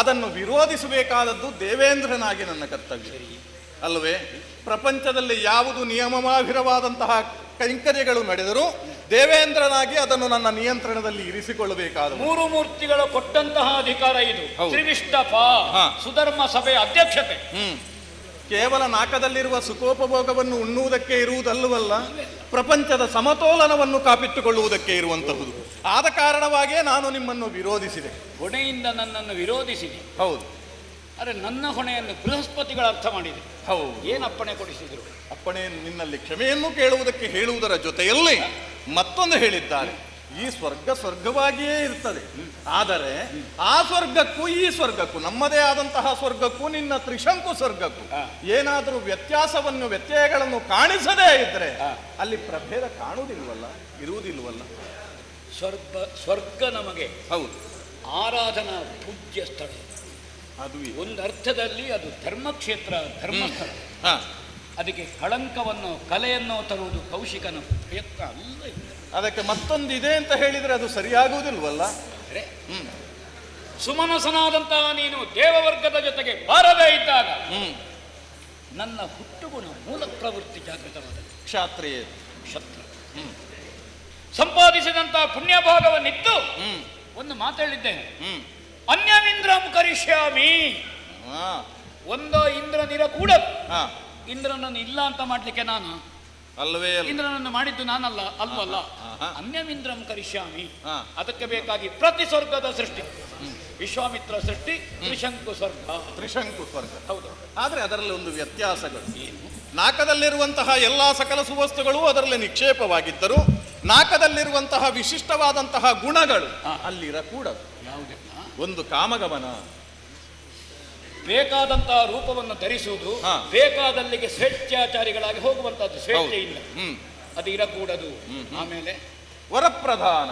ಅದನ್ನು ವಿರೋಧಿಸಬೇಕಾದದ್ದು ದೇವೇಂದ್ರನಾಗಿ ನನ್ನ ಕರ್ತವ್ಯ ಅಲ್ಲವೇ? ಪ್ರಪಂಚದಲ್ಲಿ ಯಾವುದು ನಿಯಮಮಾಭಿರವಾದಂತಹ ಕೈಂಕರ್ಯಗಳು ನಡೆದರೂ ದೇವೇಂದ್ರನಾಗಿ ಅದನ್ನು ನನ್ನ ನಿಯಂತ್ರಣದಲ್ಲಿ ಇರಿಸಿಕೊಳ್ಳಬೇಕಾದ ಮೂರು ಮೂರ್ತಿಗಳು ಕೊಟ್ಟಂತಹ ಅಧಿಕಾರ ಇದು. ತ್ರಿವಿಷ್ಟಪ ಸುಧರ್ಮ ಸಭೆಯ ಅಧ್ಯಕ್ಷತೆ. ಕೇವಲ ನಾಕದಲ್ಲಿರುವ ಸುಖೋಪಭೋಗವನ್ನು ಉಣ್ಣುವುದಕ್ಕೆ ಇರುವುದಲ್ಲವಲ್ಲ, ಪ್ರಪಂಚದ ಸಮತೋಲನವನ್ನು ಕಾಪಿಟ್ಟುಕೊಳ್ಳುವುದಕ್ಕೆ ಇರುವಂತಹುದು. ಆದ ಕಾರಣವಾಗಿಯೇ ನಾನು ನಿಮ್ಮನ್ನು ವಿರೋಧಿಸಿದೆ. ಹೊಣೆಯಿಂದ ನನ್ನನ್ನು ವಿರೋಧಿಸಿದೆ. ಹೌದು, ಆದರೆ ನನ್ನ ಹೊಣೆಯನ್ನು ಬೃಹಸ್ಪತಿಗಳ ಅರ್ಥ ಮಾಡಿದೆ. ಹೌದು, ಏನು ಅಪ್ಪಣೆ ಕೊಡಿಸಿದ್ರು? ಅಪ್ಪಣೆ ನಿನ್ನಲ್ಲಿ ಕ್ಷಮೆಯನ್ನು ಕೇಳುವುದಕ್ಕೆ ಹೇಳುವುದರ ಜೊತೆಯಲ್ಲಿ ಮತ್ತೊಂದು ಹೇಳಿದ್ದಾರೆ. ಈ ಸ್ವರ್ಗ ಸ್ವರ್ಗವಾಗಿಯೇ ಇರ್ತದೆ. ಆದರೆ ಆ ಸ್ವರ್ಗಕ್ಕೂ ಈ ಸ್ವರ್ಗಕ್ಕೂ, ನಮ್ಮದೇ ಆದಂತಹ ಸ್ವರ್ಗಕ್ಕೂ ನಿನ್ನ ತ್ರಿಶಂಕು ಸ್ವರ್ಗಕ್ಕೂ ಏನಾದರೂ ವ್ಯತ್ಯಾಸಗಳನ್ನು ಕಾಣಿಸದೇ ಇದ್ರೆ ಅಲ್ಲಿ ಪ್ರಭೇದ ಕಾಣುವುದಿಲ್ವಲ್ಲ, ಇರುವುದಿಲ್ವಲ್ಲ. ಸ್ವರ್ಗ ನಮಗೆ ಹೌದು, ಆರಾಧನಾ ಪೂಜ್ಯ ಸ್ಥಳ. ಅದು ಒಂದು ಅರ್ಥದಲ್ಲಿ ಅದು ಧರ್ಮಕ್ಷೇತ್ರ, ಧರ್ಮಸ್ಥಳ. ಅದಕ್ಕೆ ಕಳಂಕವನ್ನು ಕಲೆಯನ್ನು ತರುವುದು ಕೌಶಿಕನ ಪ್ರಯತ್ನ ಅಲ್ಲ. ಅದಕ್ಕೆ ಮತ್ತೊಂದು ಇದೆ ಅಂತ ಹೇಳಿದ್ರೆ ಅದು ಸರಿಯಾಗುವುದಿಲ್ವಲ್ಲ. ಸುಮನಸನಾದಂತಹ ನೀನು ದೇವವರ್ಗದ ಜೊತೆಗೆ ಬಾರದೇ ಇದ್ದಾಗ ನನ್ನ ಹುಟ್ಟುಗುಣ ಮೂಲ ಪ್ರವೃತ್ತಿ ಜಾಗೃತವಾದ ಕ್ಷಾತ್ರಿಯ ಕ್ಷತ್ರ ಸಂಪಾದಿಸಿದಂತಹ ಪುಣ್ಯ ಭಾಗವನ್ನಿತ್ತು ಒಂದು ಮಾತಾಡಿದ್ದೇನೆ. ಅನ್ಯಮಿಂದ್ರಂ ಕರಿಷ್ಯಾಮಿ. ಒಂದೋ ಇಂದ್ರನಿರ ಕೂಡ ಇಂದ್ರನನ್ನು ಇಲ್ಲ ಅಂತ ಮಾಡ್ಲಿಕ್ಕೆ ನಾನು ಅಲ್ವೇ ಇಂದ್ರನನ್ನು ಮಾಡಿದ್ದು ನಾನಲ್ಲ, ಅಲ್ವಲ್ಲ. ಅನ್ಯಮಿಂದ್ರಂ ಕರಿಷ್ಯಾಮಿ. ಅದಕ್ಕೆ ಬೇಕಾಗಿ ಪ್ರತಿ ಸ್ವರ್ಗದ ಸೃಷ್ಟಿ, ವಿಶ್ವಾಮಿತ್ರ ಸೃಷ್ಟಿ, ತ್ರಿಶಂಕು ಸ್ವರ್ಗ. ಹೌದು. ಆದ್ರೆ ಅದರಲ್ಲಿ ಒಂದು ವ್ಯತ್ಯಾಸಗಳು. ನಾಕದಲ್ಲಿರುವಂತಹ ಎಲ್ಲಾ ಸಕಲ ಸುವಸ್ತುಗಳು ಅದರಲ್ಲಿ ನಿಕ್ಷೇಪವಾಗಿದ್ದರು, ನಾಕದಲ್ಲಿರುವಂತಹ ವಿಶಿಷ್ಟವಾದಂತಹ ಗುಣಗಳು ಅಲ್ಲಿರಕೂಡದು. ಒಂದು ಕಾಮಗಮನ, ಬೇಕಾದಂತಹ ರೂಪವನ್ನು ಧರಿಸುವುದು, ಬೇಕಾದಲ್ಲಿಗೆ ಸ್ವೇಚ್ಛಾಚಾರಿಗಳಾಗಿ ಹೋಗುವಂತಹದ್ದು ಸ್ವೇಚ್ಛೆಯಿಂದ ಅದು ಇರಕೂಡದು. ಆಮೇಲೆ ವರಪ್ರಧಾನ,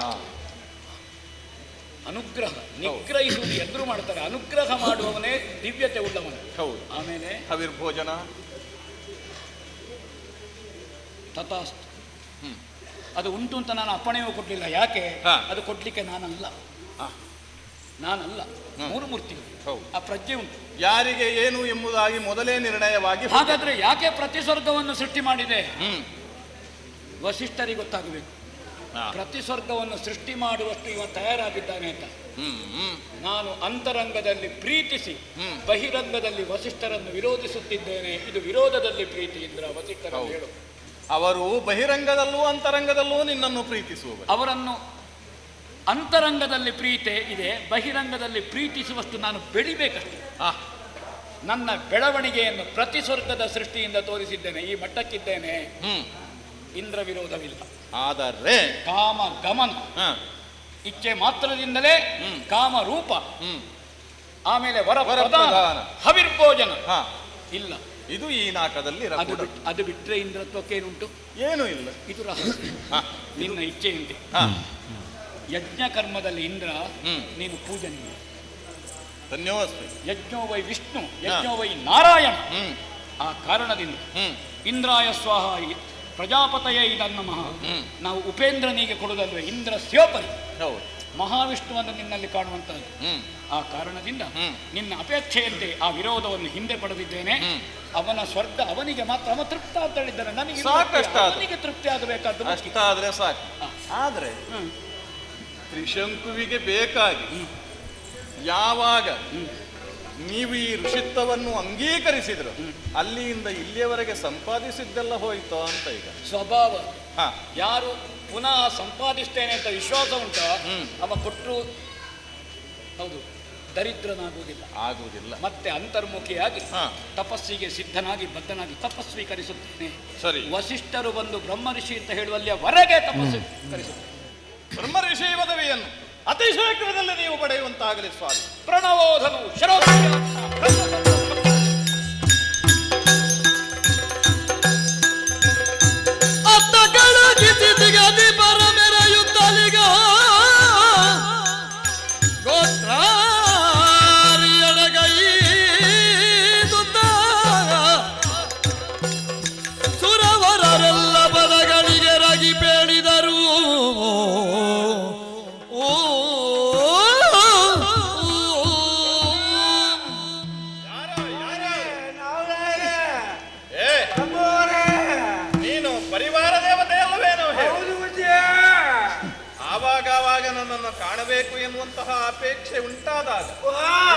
ಅನುಗ್ರಹ, ನಿಗ್ರಹಿಸುವುದು ಎದುರು ಮಾಡ್ತಾರೆ, ಅನುಗ್ರಹ ಮಾಡುವವನೇ ದಿವ್ಯತೆ ಉಳ್ಳವನು. ಹೌದು. ಆಮೇಲೆ ಹವಿರ್ಭೋಜನ, ತಥಾಸ್ತು. ಅದು ಉಂಟು ಅಂತ ನಾನು ಅಪ್ಪಣೆಯೂ ಕೊಡ್ಲಿಲ್ಲ. ಯಾಕೆ? ಅದು ಕೊಡ್ಲಿಕ್ಕೆ ನಾನಲ್ಲ. ಮೂರು ಮೂರ್ತಿ ಆ ಪ್ರಜ್ಞೆ ಉಂಟು. ಯಾರಿಗೆ ಏನು ಎಂಬುದಾಗಿ ಮೊದಲೇ ನಿರ್ಣಯವಾಗಿ. ಹಾಗಾದ್ರೆ ಯಾಕೆ ಪ್ರತಿ ಸ್ವರ್ಗವನ್ನು ಸೃಷ್ಟಿ ಮಾಡಿದೆ? ವಸಿಷ್ಠರಿಗೆ ಗೊತ್ತಾಗಬೇಕು. ಪ್ರತಿ ಸ್ವರ್ಗವನ್ನು ಸೃಷ್ಟಿ ಮಾಡುವಷ್ಟು ಇವ ತಯಾರಾಗಿದ್ದಾನೆ ಅಂತ. ನಾನು ಅಂತರಂಗದಲ್ಲಿ ಪ್ರೀತಿಸಿ ಬಹಿರಂಗದಲ್ಲಿ ವಸಿಷ್ಠರನ್ನು ವಿರೋಧಿಸುತ್ತಿದ್ದೇನೆ. ಇದು ವಿರೋಧದಲ್ಲಿ ಪ್ರೀತಿ ಇಂದ್ರ ವಸಿಷ್ಠರ ಹೇಳು. ಅವರು ಬಹಿರಂಗದಲ್ಲೂ ಅಂತರಂಗದಲ್ಲೂ ನಿನ್ನನ್ನು ಪ್ರೀತಿಸುವರು. ಅವರನ್ನು ಅಂತರಂಗದಲ್ಲಿ ಪ್ರೀತಿ ಇದೆ, ಬಹಿರಂಗದಲ್ಲಿ ಪ್ರೀತಿಸುವಷ್ಟು ನಾನು ಬೆಳಿಬೇಕಷ್ಟೆ. ನನ್ನ ಬೆಳವಣಿಗೆಯನ್ನು ಪ್ರತಿ ಸ್ವರ್ಗದ ಸೃಷ್ಟಿಯಿಂದ ತೋರಿಸಿದ್ದೇನೆ. ಈ ಮಟ್ಟಕ್ಕಿದ್ದೇನೆ. ಇಂದ್ರ ವಿರೋಧವಿಲ್ಲ. ಆದರೆ ಕಾಮ ಗಮನ, ಇಚ್ಛೆ ಮಾತ್ರದಿಂದಲೇ ಕಾಮ ರೂಪ, ಆಮೇಲೆ ವರ ಪ್ರಧಾನ, ಹವಿರ್ಭೋಜನ ಇಲ್ಲ. ಇದು ಈ ನಾಕದಲ್ಲಿ ಅದು ಬಿಟ್ಟರೆ ಇಂದ್ರತ್ವಕ್ಕೇನುಂಟು? ಏನೂ ಇಲ್ಲ. ಇದು ರಹಸ್ಯ. ನಿನ್ನ ಇಚ್ಛೆಯಂತೆ ಯಜ್ಞ ಕರ್ಮದಲ್ಲಿ ಇಂದ್ರ, ನೀನು ಪೂಜನೀಯ. ಧನ್ಯವಾದ. ಯಜ್ಞೋ ವೈ ವಿಷ್ಣು, ಯಜ್ಞೋ ವೈ ನಾರಾಯಣ. ಆ ಕಾರಣದಿಂದ ಇಂದ್ರಾಯ ಸ್ವಾಹ ಪ್ರಜಾಪತಯೇ ಇದನ್ನಮಃ. ನಾವು ಉಪೇಂದ್ರನಿಗೆ ಕೊಡುವುದಲ್ವೇ ಇಂದ್ರ ಸ್ಯೋಪರಿ. ಮಹಾವಿಷ್ಣುವನ್ನು ನಿನ್ನಲ್ಲಿ ಕಾಣುವಂತಹದ್ದು. ಆ ಕಾರಣದಿಂದ ನಿನ್ನ ಅಪೇಕ್ಷೆಯಂತೆ ಆ ವಿರೋಧವನ್ನು ಹಿಂದೆ ಪಡೆದಿದ್ದೇನೆ. ಅವನ ಸ್ವರ್ಗ ಅವನಿಗೆ ಮಾತ್ರ, ಅವ ತೃಪ್ತ ಅಂತ ಹೇಳಿದ್ದಾನೆ. ನನಗೆ ಅವನಿಗೆ ತೃಪ್ತಿ ಆಗಬೇಕಾದ್ದು ಅಷ್ಟಾದ್ರೆ ಸಾಕು. ಆದ್ರೆ ತ್ರಿಶಂಕುವಿಗೆ ಬೇಕಾಗಿ ಯಾವಾಗ ನೀವು ಈ ಋಷಿತ್ವವನ್ನು ಅಂಗೀಕರಿಸಿದ್ರು ಅಲ್ಲಿಯಿಂದ ಇಲ್ಲಿಯವರೆಗೆ ಸಂಪಾದಿಸಿದ್ದೆಲ್ಲ ಹೋಯ್ತೋ ಅಂತ ಈಗ ಸ್ವಭಾವ. ಯಾರು ಪುನಃ ಸಂಪಾದಿಸ್ತೇನೆ ಅಂತ ವಿಶ್ವಾಸ ಉಂಟ ಅವ ಕೊಟ್ಟರು ಹೌದು ದರಿದ್ರನಾಗುವುದಿಲ್ಲ. ಮತ್ತೆ ಅಂತರ್ಮುಖಿಯಾಗಿ ತಪಸ್ಸಿಗೆ ಸಿದ್ಧನಾಗಿ ಬದ್ಧನಾಗಿ ತಪಸ್ವೀಕರಿಸುತ್ತೇನೆ. ಸರಿ. ವಸಿಷ್ಠರು ಬಂದು ಬ್ರಹ್ಮ ಋಷಿ ಅಂತ ಹೇಳುವಲ್ಲಿಯ ಹೊರಗೆ ತಪಸ್ವೀಕರಿಸುತ್ತೇನೆ. ಬ್ರಹ್ಮ ಋಷಿ ಪದವಿಯನ್ನು ಅತಿ ಶೀಘ್ರದಲ್ಲಿ ನೀವು ಪಡೆಯುವಂತಾಗಲಿ ಸ್ವಾಮಿ. ಪ್ರಣವೋಧನು ಸುರವರೆಲ್ಲ ಪದಗಳಿಗೆ ರಗಿ ಬೇಡಿದರು. ನೀನು ಪರಿವಾರ ದೇವತೆ ಅಲ್ಲವೇನೋ? ಆವಾಗ ನನ್ನನ್ನು ಕಾಣಬೇಕು ಎನ್ನುವಂತಹ ಅಪೇಕ್ಷೆ ಉಂಟಾದಾಗ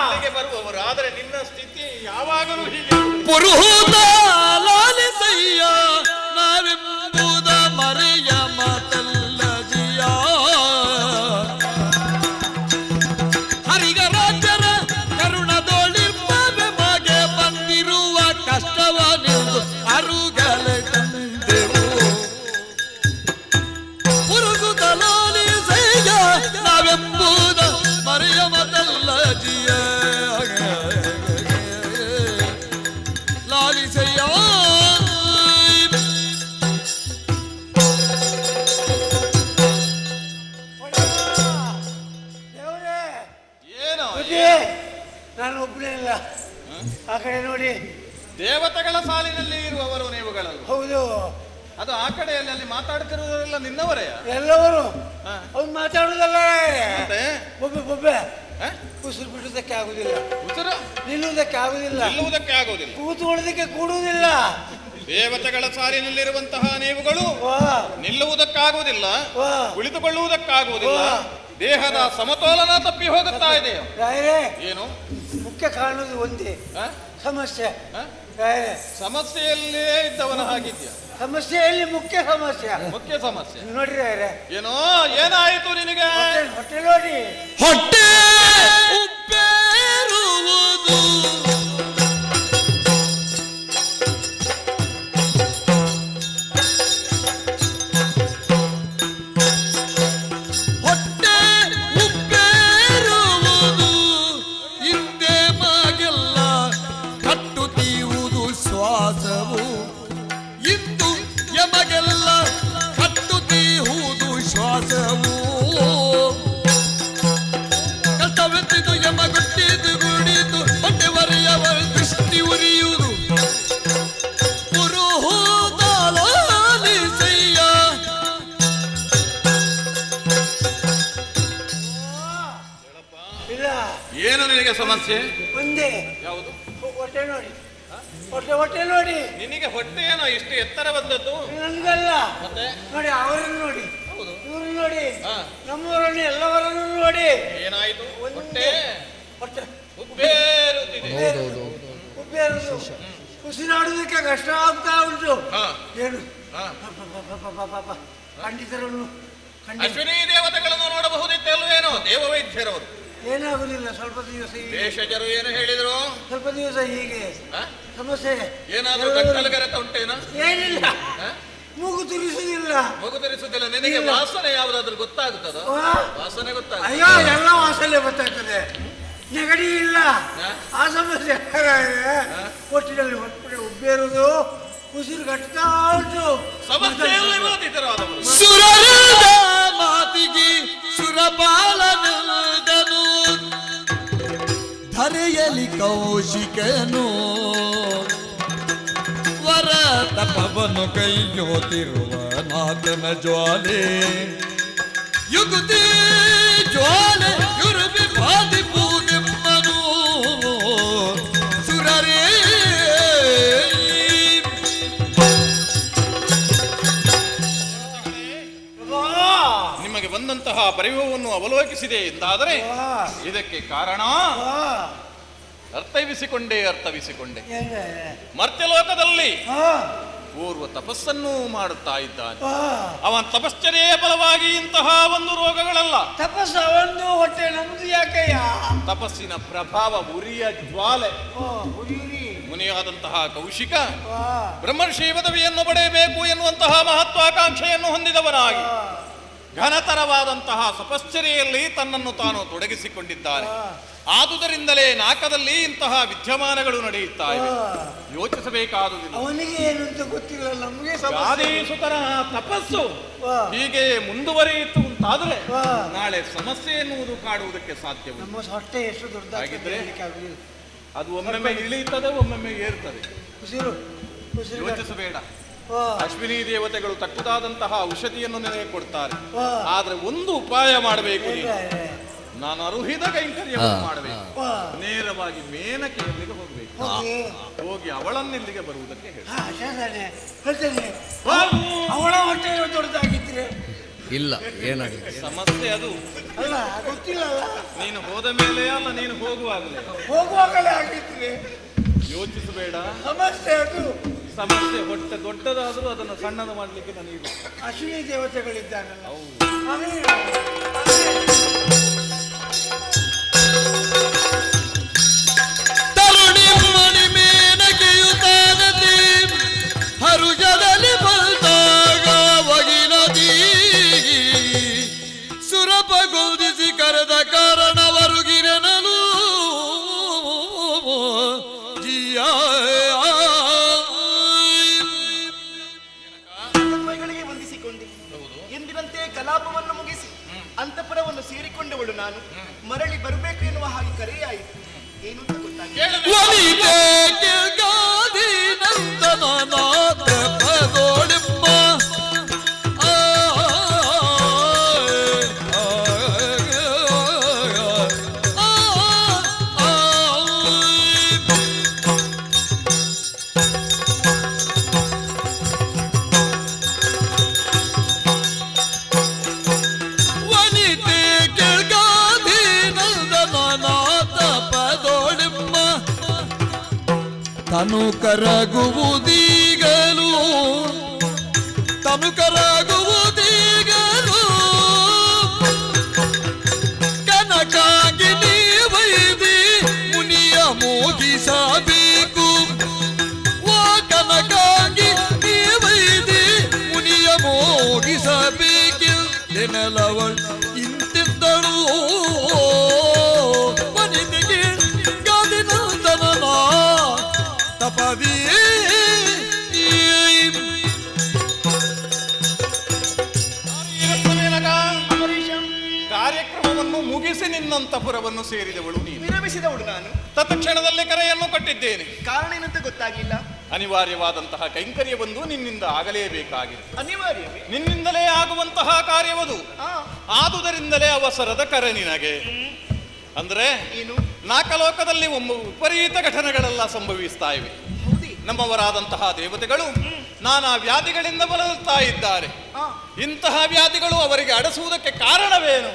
ಇಲ್ಲಿಗೆ ಬರುವವರು. ಆದರೆ ನಿನ್ನ ಸ್ಥಿತಿ ಯಾವಾಗಲೂ ಹೀಗೆ. ಪುರುಹೂತ ಲಾಲಿಸಯ್ಯ ನಾವೆಂಬುದ ಮರೆಯ ಮಾತಲ್ಲಜಿಯ ಹರಿಗ ರಾಜರ ಕರುಣದೋಳಿರ್ಬವೆ ಮಗೆ ಬಂದಿರುವ ಕಷ್ಟವನೆಂದು ಅರುಗಲೆ ತಂದೆವು. ಪುರುಗುತ ಲಾಲಿಸಯ್ಯ ದೇವತೆಗಳ ಸಾಲಿನಲ್ಲಿ ಇರುವವರು ನೀವುಗಳಲ್ಲ. ಹೌದು, ಅದು ಆ ಕಡೆಯಲ್ಲಿ ಅಲ್ಲಿ ಮಾತಾಡ್ತಿರುವುದರೆಲ್ಲ ನಿನ್ನವರೇ. ಎಲ್ಲವರು ಹಾ. ಅವ್ನು ಮಾತಾಡುದಲ್ಲ. ಮತ್ತೆ ಬೊಬ್ಬೆ ಬೊಬ್ಬೆ ಹ? ಉಸಿರು ಬಿಡುವುದಕ್ಕೆ ಆಗುದಿಲ್ಲ, ಉಸಿರು ನಿಲ್ಲುವುದಕ್ಕೆ ಆಗುದಿಲ್ಲ, ನಿಲ್ಲುವುದಕ್ಕೆ ಆಗುವುದಿಲ್ಲ, ಕೂತ್ಕೊಳ್ಳೋದಕ್ಕೆ ಕೂಡುವುದಿಲ್ಲ. ದೇವತೆಗಳ ಸಾಲಿನಲ್ಲಿರುವಂತಹ ನೀವುಗಳು ವಾ ನಿಲ್ಲುವುದಕ್ಕಾಗುವುದಿಲ್ಲ, ವಾ ಕುಳಿತುಕೊಳ್ಳುವುದಕ್ಕಾಗುವುದಿಲ್ಲ. ವಾ. ದೇಹದ ಸಮತೋಲನ ತಪ್ಪಿ ಹೋಗುತ್ತಾ ಇದೆ. ರಾಯರೇ, ಏನು ಮುಖ್ಯ ಕಾರಣದ್ದು ಒಂದೇ ಹ? ಸಮಸ್ಯೆ. ಹ? ರಾಯರೇ, ಸಮಸ್ಯೆಯಲ್ಲೇ ಇದ್ದವನ ಹಾಗಿದ್ಯಾ? ಸಮಸ್ಯೆಯಲ್ಲಿ ಮುಖ್ಯ ಸಮಸ್ಯೆ ಮುಖ್ಯ ಸಮಸ್ಯೆ ನೋಡ್ರಿ ರಾಯರೇ. ಏನೋ ಏನಾಯಿತು ನಿನಗೆ? ಹೊಟ್ಟೆ ನೋಡಿ. ಹೊಟ್ಟೆ ಉಪ್ಪೇರುವುದು ಹೊಟ್ಟೆ ಉಪ್ಪೇರುವುದು ಹಿಂದೆ ಮಾಗೆಲ್ಲ ಕಟ್ಟುತ್ತೀವುದು ಶ್ವಾಸವು ಇಂದು ಯಮಗೆಲ್ಲ ಕಟ್ಟುತ್ತೀಹುದು ಶ್ವಾಸವು ಕಷ್ಟವೆತ್ತಿದು ಯಮಗುಟ್ಟಿದು ಗುಡಿದು ಹೊಟ್ಟೆವರೆಯವ ದೃಷ್ಟಿ ಉರಿಯುವುದು ಪುರುಹೂದಲಾಲಿಸಯ್ಯ ಇಲ್ಲ, ಏನು ನಿನಗೆ ಸಮಸ್ಯೆ? ಒಂದೇ. ಯಾವುದು? ಹೊಟ್ಟೆ ನೋಡಿ, ಹೊಟ್ಟೆ ನೋಡಿ. ನಿನಗೆ ಹೊಟ್ಟೆ ಏನೋ ಇಷ್ಟು ಎತ್ತರ ಬಂದದ್ದು? ನನ್ಗಲ್ಲ, ಮತ್ತೆ ನೋಡಿ ಅವರನ್ನು ನೋಡಿ, ಹೌದು. ಇವ್ರನ್ನ ನೋಡಿ, ಹಾ. ನಮ್ಮವರನ್ನು ಎಲ್ಲವರನ್ನು ನೋಡಿ. ಏನಾಯ್ತು? ಹೊಟ್ಟೆ ಒಂದೇ ಹೊಟ್ಟೆ ಉಬ್ಬೇರುತ್ತಿದೆ. ಉಬ್ಬೇರುವುದು, ಉಸಿರಾಡುವುದಕ್ಕೆ ಕಷ್ಟ ಆಗ್ತಾ ಉಂಟು. ಹಾ. ಏನು ಹಾ. ಖಂಡಿತರನ್ನು ಖಂಡಿತ ಅಶ್ವಿನಿ ದೇವತೆಗಳನ್ನು ನೋಡಬಹುದಿತ್ತು ಅಲ್ವೇನೋ? ದೇವವೈದ್ಯರವರು ಏನಾಗುದಿಲ್ಲ, ಸ್ವಲ್ಪ ದಿವಸ ಹೀಗೆ, ದೇಶಜರು ಏನು ಹೇಳಿದ್ರು? ಸ್ವಲ್ಪ ದಿವಸ ಹೀಗೆ ಹ? ಸಮಸ್ಯೆ. ಏನಾದ್ರೂ ಎಲ್ಲರೂ- ಗಂಟಲಗರತ ಉಂಟೇನೋ? ಏನಿಲ್ಲ, ಹ? ಮೂಗು ತುರಿಸುವುದಿಲ್ಲ. ಮಗು ಧರಿಸುವುದಿಲ್ಲ. ನಿನಗೆ ಇಲ್ಲ. ವಾಸನೆ ಯಾವುದಾದ್ರೂ ಗೊತ್ತಾಗುತ್ತದ? ವಾ. ವಾಸನೆ ಗೊತ್ತಾಗ ಅಯ್ಯೋ, ಎಲ್ಲ ವಾಸನೆ ಗೊತ್ತಾಗ್ತದೆ. ನೆಗಡಿ ಇಲ್ಲ, ಹಾ? ಆ ಸಮಸ್ಯೆ ಹೊಟ್ಟಿನಲ್ಲಿ ಹೊಟ್ಟೆ ಉಬ್ಬೇರುವುದು, ಉಸಿರು ಕಟ್ತಾ ಉಂಟು. ಸಮಸ್ಯೆಯಲ್ಲಿ ಬಾಧಿತರಾದವರು ಸುರರದ ಮಾತಿಗೆ ಸುರಪಾಲನದನು ಧರೆಯಲಿ ಕೌಶಿಕನು ವರ ತಪವನು ಕೈಯೋತಿರುವ ನಾಥನ ಜ್ವಾಲೆ ಯುಗುತಿ ಜ್ವಾಲೆ ಯುರುಬಿ ಬಾಧಿಪೂದೆಮ್ಮನು ಸುರರೇ ನಿಮಗೆ ಬಂದಂತಹ ಪರಿಭವವನ್ನು ಅವಲೋಕಿಸಿದೆ ಎಂದಾದರೆ ಇದಕ್ಕೆ ಕಾರಣ ಅರ್ಥವಿಸಿಕೊಂಡೆ ಮರ್ತ್ಯಲೋಕದಲ್ಲಿ ಪೂರ್ವ ತಪಸ್ಸನ್ನು ಮಾಡುತ್ತಾ ಇದ್ದಾನೆ. ಅವನ ತಪಶ್ಚರ್ಯೆಯ ಫಲವಾಗಿ ಇಂತಹ ಒಂದು ರೋಗಗಳಲ್ಲ. ತಪಸ್ಸ ಒಂದು ಹೊಟ್ಟೆ ನಮ್ದು ಯಾಕಯ್ಯ? ತಪಸ್ಸಿನ ಪ್ರಭಾವ ಉರಿಯ ಜ್ವಾಲೆ. ಉರಿಯುರಿ. ಮುನಿಯಾದಂತಹ ಕೌಶಿಕ ವಾ. ಬ್ರಹ್ಮರ್ಷಿ ಪದವಿಯನ್ನು ಪಡೆಯಬೇಕು ಎನ್ನುವಂತಹ ಮಹತ್ವಾಕಾಂಕ್ಷೆಯನ್ನು ಹೊಂದಿದವನಾಗಿ ಘನತರವಾದಂತಹ ತಪಶ್ಚರ್ಯೆಯಲ್ಲಿ ತನ್ನನ್ನು ತಾನು ತೊಡಗಿಸಿಕೊಂಡಿದ್ದಾನೆ. ಆದುದರಿಂದಲೇ ನಾಕದಲ್ಲಿ ಇಂತಹ ವಿದ್ಯಮಾನಗಳು ನಡೆಯುತ್ತಾ ಇವೆ. ಯೋಚಿಸಬೇಕಾದುದಿಲ್ಲ. ಅವನಿಗೆ ಏನು ಅಂತ ಗೊತ್ತಿಲ್ಲ, ನಮಗೆ ಗಾದೀಸುತರ ತಪಸ್ಸು ಹೀಗೆ ಮುಂದುವರಿಯಿತು ಅಂತಾದ್ರೆ ನಾಳೆ ಸಮಸ್ಯೆ ಎನ್ನುವುದು ಕಾಡುವುದಕ್ಕೆ ಸಾಧ್ಯವಿಲ್ಲ. ನಮ್ಮ ಹೊಟ್ಟೆ ಎಷ್ಟು ಹಾಗಿದ್ರೆ ದೊಡ್ಡದಾಗಿದೆ. ಅದು ಒಮ್ಮೊಮ್ಮೆ ಇಳಿಯುತ್ತದೆ, ಒಮ್ಮೊಮ್ಮೆ ಏರ್ತದೆ. ಉಸಿರು ಉಸಿರು ಯೋಚಿಸಬೇಡ. ಅಶ್ವಿನಿ ದೇವತೆಗಳು ತಕ್ಕುದಾದಂತಹ ಔಷಧಿಯನ್ನು ನಿನಗೆ ಕೊಡ್ತಾರೆ. ಆದ್ರೆ ಒಂದು ಉಪಾಯ ಮಾಡಬೇಕು ನೀನು. ನಾನು ಅರುಹಿದ ಕೈಂಕರ್ಯವನ್ನು ಮಾಡಬೇಕು. ನೇರವಾಗಿ ಮೇನಕೆಯಲ್ಲಿಗೆ ಹೋಗ್ಬೇಕು. ಹೋಗಿ ಅವಳನ್ನಿಲ್ಲಿಗೆ ಬರುವುದಕ್ಕೆ ಹೇಳಿ. ಹೇಳ್ತೇನೆ, ಅವಳ ಹೊಟ್ಟೆ ದೊಡ್ಡದಾಗಿದ್ರೆ ಇಲ್ಲ ಏನಾಗಲಿ ಸಮಸ್ಯೆ ಅದು ಅಲ್ಲ, ಗೊತ್ತಿಲ್ಲಲ್ಲ. ನೀನು ಹೋದ ಮೇಲೆ ಅಲ್ಲ, ನೀನು ಹೋಗುವಾಗಲೇ. ಹೋಗುವಾಗಲೇ ಆಗಿದ್ರೆ ಯೋಚಿಸಬೇಡ. ಸಮಸ್ಯೆ ಅದು. ಸಮಸ್ಯೆ ಹೊಟ್ಟೆ ದೊಡ್ಡದಾದರೂ ಅದನ್ನು ಸಣ್ಣದು ಮಾಡಲಿಕ್ಕೆ ನನಗೆ ಅಶ್ವಿನಿ ದೇವತೆಗಳಿದ್ದಾನಲ್ಲ. ತರುಣಿ ಮಣಿ ಮೇನಕೆಯುತ್ತಾನದಿ ಹರುಜದಲ್ಲಿ ಬಂದಾಗ ಒಗಿಲದಿ ಸುರಪಗೊದಿಸಿ ಕರೆದ ಕಾರಣವರುಗಿರನಲು ಜಿಯ ಮೈಗಳಿಗೆ ವಂದಿಸಿಕೊಂಡೆ. ಎಂದಿನಂತೆ ಕಲಾಪವನ್ನು ಮುಗಿಸಿ ಅಂತಃಪುರವನ್ನು ಸೇರಿಕೊಂಡವಳು ನಾನು. ಮರಳಿ ಬರಬೇಕು ಎನ್ನುವ ಹಾಗೆ ಕರೆಯಾಯಿತು. ಏನು ಅಂತ ಗೊತ್ತಾಗಿಲ್ಲ. ವನಿತೆ ಕೆಳಗಾದಿ ತನು ಕರಗುವುದೀಗಲು ತನು ಕರಗುವುದೀಗಲು ಕನಕಾಗಿ ನೀವೈದಿ ಮುನಿಯ ಮೋಗಿಸಬೇಕು ಓ ಕನಕಾಗಿ ನೀವೈದಿ ಮುನಿಯ ಮೋಗಿಸಬೇಕೆಂದೆನಲವಳು ಇಂತಿದ್ದಳು ಮನಿಗೆ ಗಾದಿನಂದನ ತಪದಿ ಕಾರ್ಯಕ್ರಮವನ್ನು ಮುಗಿಸಿ ನಿನ್ನಂತಪುರವನ್ನು ಸೇರಿದವಳು ನೀನು. ವಿರಮಿಸಿದವಳು ನಾನು. ತತ್ಕ್ಷಣದಲ್ಲಿ ಕರೆಯನ್ನು ಕಟ್ಟಿದ್ದೇನೆ. ಕಾರಣ ಏನಂತ ಗೊತ್ತಾಗಿಲ್ಲ. ಅನಿವಾರ್ಯವಾದಂತಹ ಕೈಂಕರ್ಯವೊಂದು ನಿನ್ನಿಂದ ಆಗಲೇಬೇಕಾಗಿದೆ. ಅನಿವಾರ್ಯವೇ? ನಿನ್ನಿಂದಲೇ ಆಗುವಂತಹ ಕಾರ್ಯವದು. ಆದುದರಿಂದಲೇ ಅವಸರದ ಕರೆ ನಿನಗೆ. ಅಂದ್ರೆ ಏನು? ನಾಕಲೋಕದಲ್ಲಿ ಒಮ್ಮೆ ವಿಪರೀತ ಘಟನೆಗಳೆಲ್ಲ ಸಂಭವಿಸ್ತಾ ಇವೆ. ನಮ್ಮವರಾದಂತಹ ದೇವತೆಗಳು ನಾನಾ ವ್ಯಾಧಿಗಳಿಂದ ಬಳಲುತ್ತಾ ಇದ್ದಾರೆ. ಇಂತಹ ವ್ಯಾಧಿಗಳು ಅವರಿಗೆ ಅಡಸುವುದಕ್ಕೆ ಕಾರಣವೇನು?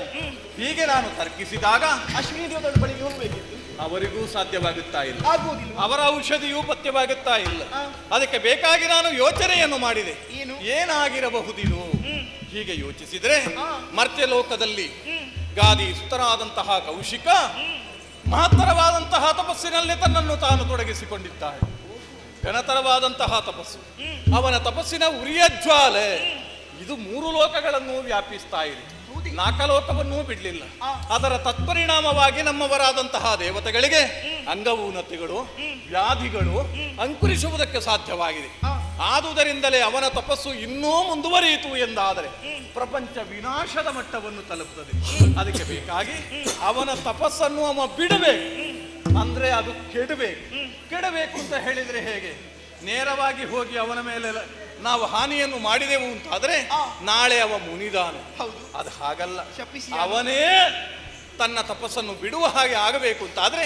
ಹೀಗೆ ನಾನು ತರ್ಕಿಸಿದಾಗ ಅಶ್ವಿನಿ ದೇವತೆಗಳ ಬಳಿಗೆ ಹೋಗಬೇಕಿತ್ತು. ಅವರಿಗೂ ಸಾಧ್ಯವಾಗುತ್ತಾ ಇಲ್ಲ. ಆಗುವುದಿಲ್ಲ. ಅವರ ಔಷಧಿಯೂ ಪಥ್ಯವಾಗುತ್ತಾ ಇಲ್ಲ. ಅದಕ್ಕೆ ಬೇಕಾಗಿ ನಾನು ಯೋಚನೆಯನ್ನು ಮಾಡಿದೆ. ಏನು? ಏನಾಗಿರಬಹುದಿದು? ಹೀಗೆ ಯೋಚಿಸಿದ್ರೆ ಮರ್ತ್ಯಲೋಕದಲ್ಲಿ ಗಾದಿ ಸುತರಾದಂತಹ ಕೌಶಿಕ ಮಹತ್ತರವಾದಂತಹ ತಪಸ್ಸಿನಲ್ಲಿ ತನ್ನನ್ನು ತಾನು ತೊಡಗಿಸಿಕೊಂಡಿದ್ದಾಳೆ. ಘನತರವಾದಂತಹ ತಪಸ್ಸು. ಅವನ ತಪಸ್ಸಿನ ಉರಿಯ ಜ್ವಾಲೆ ಇದು 3 ಲೋಕಗಳನ್ನು ವ್ಯಾಪಿಸ್ತಾ ಇದೆ. ನಾಕಲೋಕವನ್ನೂ ಬಿಡಲಿಲ್ಲ. ಅದರ ತತ್ಪರಿಣಾಮವಾಗಿ ನಮ್ಮವರಾದಂತಹ ದೇವತೆಗಳಿಗೆ ಅಂಗವೂನತೆಗಳು ವ್ಯಾಧಿಗಳು ಅಂಕುರಿಸುವುದಕ್ಕೆ ಸಾಧ್ಯವಾಗಿದೆ. ಆದುದರಿಂದಲೇ ಅವನ ತಪಸ್ಸು ಇನ್ನೂ ಮುಂದುವರಿಯಿತು ಎಂದಾದರೆ ಪ್ರಪಂಚ ವಿನಾಶದ ಮಟ್ಟವನ್ನು ತಲುಪುತ್ತದೆ. ಅದಕ್ಕೆ ಬೇಕಾಗಿ ಅವನ ತಪಸ್ಸನ್ನು ಅವ ಬಿಡಬೇಕು. ಅಂದ್ರೆ ಅದು ಕೆಡಬೇಕು ಅಂತ ಹೇಳಿದ್ರೆ ಹೇಗೆ? ನೇರವಾಗಿ ಹೋಗಿ ಅವನ ಮೇಲೆ ನಾವು ಹಾನಿಯನ್ನು ಮಾಡಿದೆವು ಅಂತಾದ್ರೆ ನಾಳೆ ಅವ ಮುನಿದಾನೆ. ಅದು ಹಾಗಲ್ಲ. ಅವನೇ ತನ್ನ ತಪಸ್ಸನ್ನು ಬಿಡುವ ಹಾಗೆ ಆಗಬೇಕು ಅಂತಾದ್ರೆ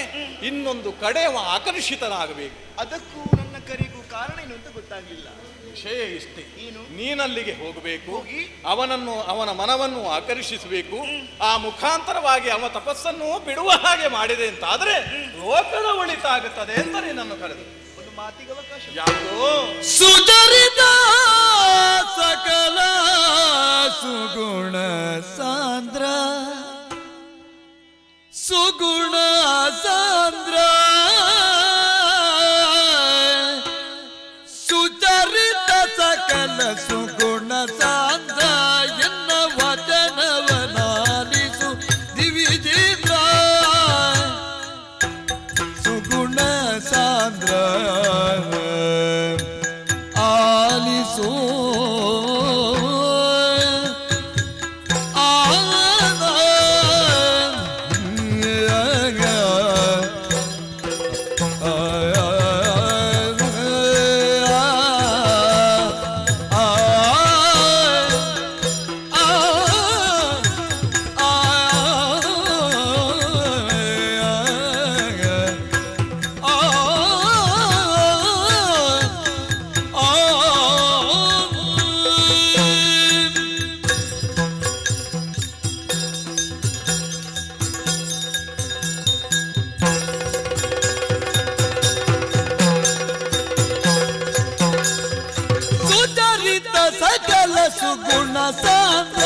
ಇನ್ನೊಂದು ಕಡೆ ಅವ ಆಕರ್ಷಿತನಾಗಬೇಕು. ಅದಕ್ಕೂ ನನ್ನ ಕರೆಗೂ ಕಾರಣ ಏನು ಅಂತ ಗೊತ್ತಾಗಲಿಲ್ಲ. ವಿಷಯ ಇಷ್ಟೇ. ಏನು? ನೀನಲ್ಲಿಗೆ ಹೋಗಬೇಕು, ಅವನ ಮನವನ್ನು ಆಕರ್ಷಿಸಬೇಕು. ಆ ಮುಖಾಂತರವಾಗಿ ಅವನ ತಪಸ್ಸನ್ನು ಬಿಡುವ ಹಾಗೆ ಮಾಡಿದೆ ಅಂತಾದ್ರೆ ಲೋಕದ ಒಳಿತಾಗುತ್ತದೆ ಅಂತ ನೀನನ್ನು ಕರೆದು. ಒಂದು ಮಾತಿಗೆ ಅವಕಾಶ. ಯಾವುದು? ಸುಚರಿತ ಸಕಲ ಸುಗುಣ ಸಾಂದ್ರ ಸುಗುಣ ಸಾಂದ್ರ ಸುಚರಿತ ಸಕಲ ಸುಗುಣ ಸಾಂದ್ರ ಎನ್ನ ವಚನವನಾಲಿಸು ದಿವಿಜೇಂದ್ರ ಸುಗುಣ ಸಾಂದ್ರ ಆಲಿಸು ಸಕಲ ಸುಗುಣ ಸಾಂದ್ರ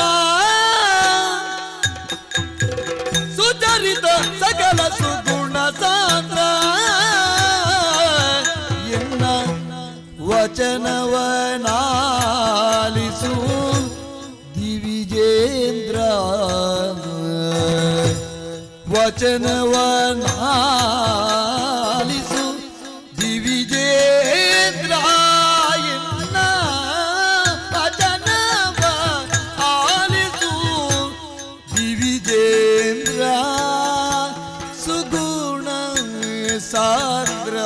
ಸುಚರಿತ ಸಕಲ ಸುಗುಣ ಸಾಂದ್ರ ಎನ್ನ ವಚನವನಾಲಿಸು ದಿವಿಜೇಂದ್ರ ವಚನವನಾಲಿಸು ದಿವಿಜೇಂದ್ರ ಸುಗುಣ ಸಾಂದ್ರ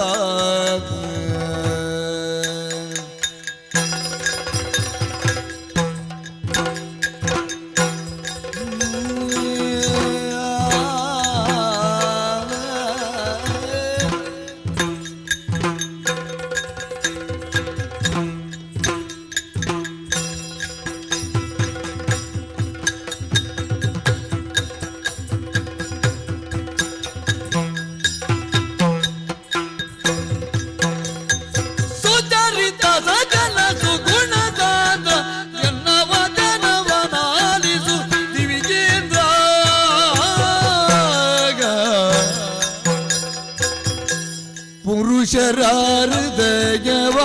ಪುರುಷರ ಹೃದಯವ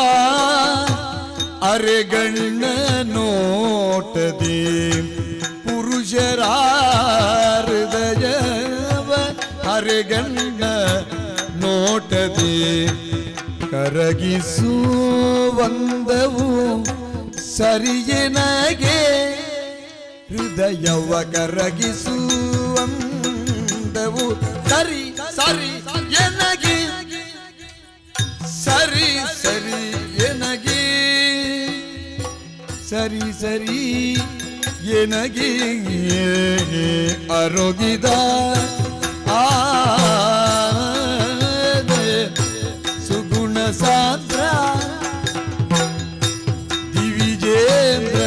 ಅರೆಗಣ್ಣ ನೋಟದೆ ಪುರುಷರ ಹೃದಯವ ಅರೆಗಣ್ಣ ನೋಟದೆ ಕರಗಿಸುವಂದವು ಸರಿಯನಗೆ ಹೃದಯವ ಕರಗಿಸುವಂದವು ಸರಿ ಸರಿ ಎನಗೆ ಸರಿ ಸರಿ ಎನಗೆ ಸರಿ ಸರಿ ಎನಗೆ ಅರೋಗಿದ ಸುಗುಣ ಸಾಂದ್ರ ದಿವಿಜೇಂದ್ರ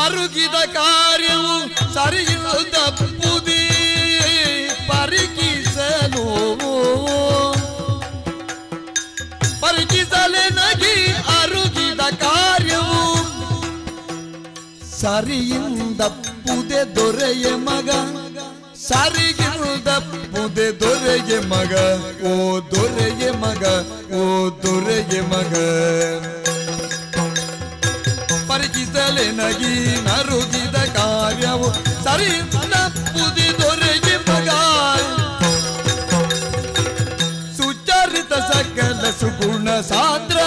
ಅರುಗಿದ ಕಾರ್ಯವು ಸರಿಯುವುದಪ್ಪುದಿ ಪರಿಕಿಸಲು ಪರಿಕಿಸಲೆನಗಿ ಅರುಗಿದ ಕಾರ್ಯವು ಸರಿಯಿಂದಪ್ಪುದೆ ದೊರೆಯ ಮಗ ಸರಿಗಿರುವುದಪ್ಪುದೆ ದೊರೆಯ ಮಗ ಓ ದೊರೆಯ ಮಗ ಓ ದೊರೆಯ ಮಗ ಪರಿಕಿಸಲೆ ನಗಿ ನರುಗಿದ ಕಾರ್ಯವು ಸರಿ ನಪ್ಪುದಿ ದೊರೆಗೆ ಮಗ ಸುಚರಿತ ಸಕಲ ಸುಗುಣ ಸಾಂದ್ರ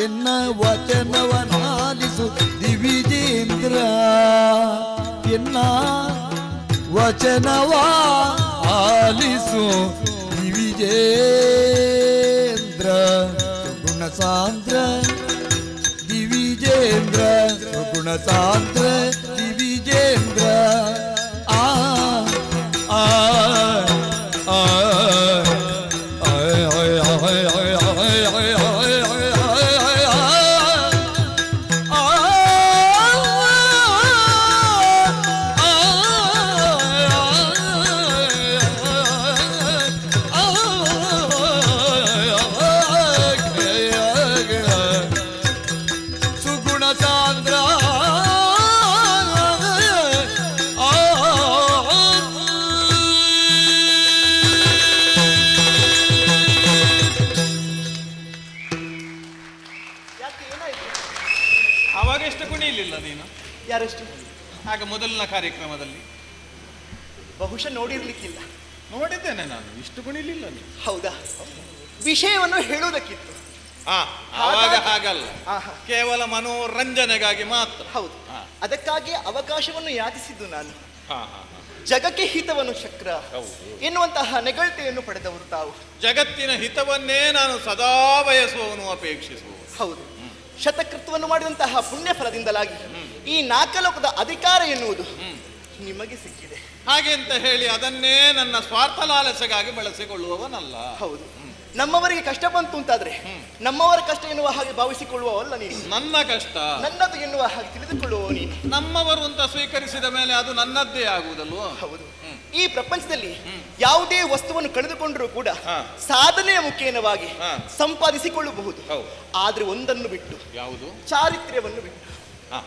ಎನ್ನ ವಚನವನಾಲಿಸು ದಿವಿಜೇಂದ್ರ ಎನ್ನ ವಚನವ ಆಲಿಸು ದಿವಿಜೇಂದ್ರ ಸುಗುಣ ಸಾಂದ್ರ ದಿವಿಜೇಂದ್ರ ಸುಗುಣ ಸಾಂದ್ರ ದಿವಿಜೇಂದ್ರ ಆ ಆ ಆ ಯಾಕೆ ಏನಾಯ್ತು? ಆವಾಗ ಎಷ್ಟು ಕುಣಿಲಿಲ್ಲ ನೀನು ಯಾರಷ್ಟು? ಆಗ ಮೊದಲಿನ ಕಾರ್ಯಕ್ರಮದಲ್ಲಿ ಬಹುಶಃ ನೋಡಿರ್ಲಿಕ್ಕಿಲ್ಲ. ನೋಡಿದ್ದೇನೆ ನಾನು, ಇಷ್ಟು ಕುಣಿಲಿಲ್ಲ ನೀನು. ಹೌದಾ? ವಿಷಯವನ್ನು ಹೇಳುವುದಕ್ಕಿತ್ತು. ಆವಾಗ ಹಾಗಲ್ಲ, ಆಹಾ. ಕೇವಲ ಮನೋರಂಜನೆಗಾಗಿ ಮಾತ್ರ. ಹೌದು, ಹಾ. ಅದಕ್ಕಾಗಿ ಅವಕಾಶವನ್ನು ಯಾಚಿಸಿದ್ದು ನಾನು. ಹಾ, ಹಾ, ಹಾ. ಜಗಕ್ಕೆ ಹಿತವನ್ನು ಚಕ್ರ ಹೌದು. ಎನ್ನುವಂತಹ ನೆಗಳತೆಯನ್ನು ಪಡೆದವರು ತಾವು. ಜಗತ್ತಿನ ಹಿತವನ್ನೇ ನಾನು ಸದಾ ಬಯಸುವವನು, ಅಪೇಕ್ಷಿಸುವವನು. ಹೌದು, ಶತಕೃತ್ವವನ್ನು ಮಾಡಿದಂತಹ ಪುಣ್ಯ ಫಲದಿಂದಲಾಗಿ ಈ ನಾಲ್ಕಲೋಕದ ಅಧಿಕಾರ ಎನ್ನುವುದು ನಿಮಗೆ ಸಿಕ್ಕಿದೆ. ಹಾಗೆ ಅಂತ ಹೇಳಿ ಅದನ್ನೇ ನನ್ನ ಸ್ವಾರ್ಥ ಲಾಲಸೆಗಾಗಿ ಬಳಸಿಕೊಳ್ಳುವವನಲ್ಲ. ಹೌದು, ನಮ್ಮವರಿಗೆ ಕಷ್ಟ ಬಂತು ಅಂತಾದ್ರೆ ನಮ್ಮವರ ಕಷ್ಟ ಎನ್ನುವ ಹಾಗೆ ಭಾವಿಸಿಕೊಳ್ಳುವವಲ್ಲ ನೀನು. ನನ್ನ ಕಷ್ಟ ನನ್ನದು ಎನ್ನುವ ಹಾಗೆ ತಿಳಿದುಕೊಳ್ಳುವ ನೀನು. ನಮ್ಮವರು ಅಂತ ಸ್ವೀಕರಿಸಿದ ಮೇಲೆ ಅದು ನನ್ನದ್ದೇ ಆಗುವುದಲ್ವೋ? ಹೌದು, ಈ ಪ್ರಪಂಚದಲ್ಲಿ ಯಾವುದೇ ವಸ್ತುವನ್ನು ಕಳೆದುಕೊಂಡರೂ ಕೂಡ ಹಾ. ಸಾಧನೆಯ ಮುಖೇನವಾಗಿ ಹಾ. ಸಂಪಾದಿಸಿಕೊಳ್ಳಬಹುದು. ಹೌದು. ಆದ್ರೆ ಒಂದನ್ನು ಬಿಟ್ಟು, ಯಾವುದು? ಚಾರಿತ್ರ್ಯವನ್ನು ಬಿಟ್ಟು. ಹಾ.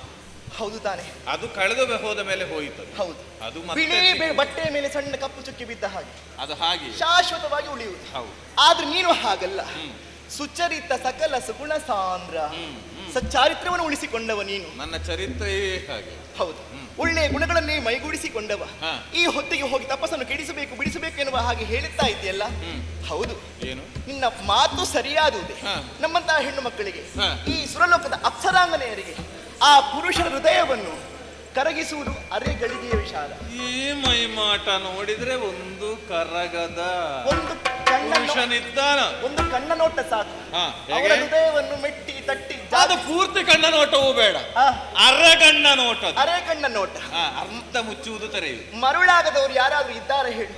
ಹೌದು ತಾನೆ? ಅದು ಕಳೆದು ಹೋದ ಮೇಲೆ ಹೋಯಿತು. ಹೌದು, ಅದು ಮತ್ತೆ ಬಿಳಿ ಸಿಕ್ಕಿದೆ. ಬಟ್ಟೆಯ ಮೇಲೆ ಸಣ್ಣ ಕಪ್ಪು ಚುಕ್ಕಿ ಬಿದ್ದ ಹಾಗೆ ಅದು ಹಾಗೆ. ಶಾಶ್ವತವಾಗಿ ಉಳಿಯುವುದು. ಹೌದು. ಆದ್ರೆ ನೀನು ಹಾಗಲ್ಲ. ಸುಚರಿತ ಸಕಲ ಸುಗುಣ ಸಾಂದ್ರ ಸಚ್ಚಾರಿತ್ರ್ಯವನ್ನು ಉಳಿಸಿಕೊಂಡವ ನೀನು. ನನ್ನ ಚರಿತ್ರೆಯೇ ಹಾಗೆ. ಹೌದು, ಒಳ್ಳೆಯ ಗುಣಗಳನ್ನೇ ಮೈಗೂಡಿಸಿಕೊಂಡವ. ಹಾ. ಈ ಹೊತ್ತಿಗೆ ಹೋಗಿ ತಪಸ್ಸನ್ನು ಕೆಡಿಸಬೇಕು ಬಿಡಿಸಬೇಕು ಎನ್ನುವ ಹಾಗೆ ಹೇಳುತ್ತಾ ಇದೆಯಲ್ಲ. ಹೌದು, ಏನು? ನಿನ್ನ ಮಾತು ಸರಿಯಾದುದೇ. ಹಾ. ನಮ್ಮಂತಹ ಹೆಣ್ಣು ಮಕ್ಕಳಿಗೆ, ಹಾ. ಈ ಸುರಲೋಕದ ಅಪ್ಸರಾಂಗನೆಯರಿಗೆ ಆ ಪುರುಷರ ಹೃದಯವನ್ನು ಕರಗಿಸುವುದು ಅರೆಗಳಿಗೆಯ ವಿಚಾರ. ಈ ಮೈಮಾಟ ನೋಡಿದ್ರೆ ಒಂದು ಕರಗದ ಒಂದು ಕಣ್ಣ ಪುರುಷನಿದ್ದಾನ. ಒಂದು ಕಣ್ಣ ನೋಟ ಸಾಕು. ಹಾ, ಅವರ ಹೇಗೆ? ಹೃದಯವನ್ನು ಮೆಟ್ಟಿ ತಟ್ಟಿ ಅದು ಪೂರ್ತಿ ಕಣ್ಣ ನೋಟವೂ ಬೇಡ, ಅರಗಣ್ಣ ನೋಟ. ಅರೆ ಕಣ್ಣ ನೋಟ. ಅರ್ಧ ಮುಚ್ಚುವುದು ತೆರೆಯುವುದು. ಮರುಳಾಗದವರು ಯಾರಾದ್ರೂ ಇದ್ದಾರೆ ಹೇಳು?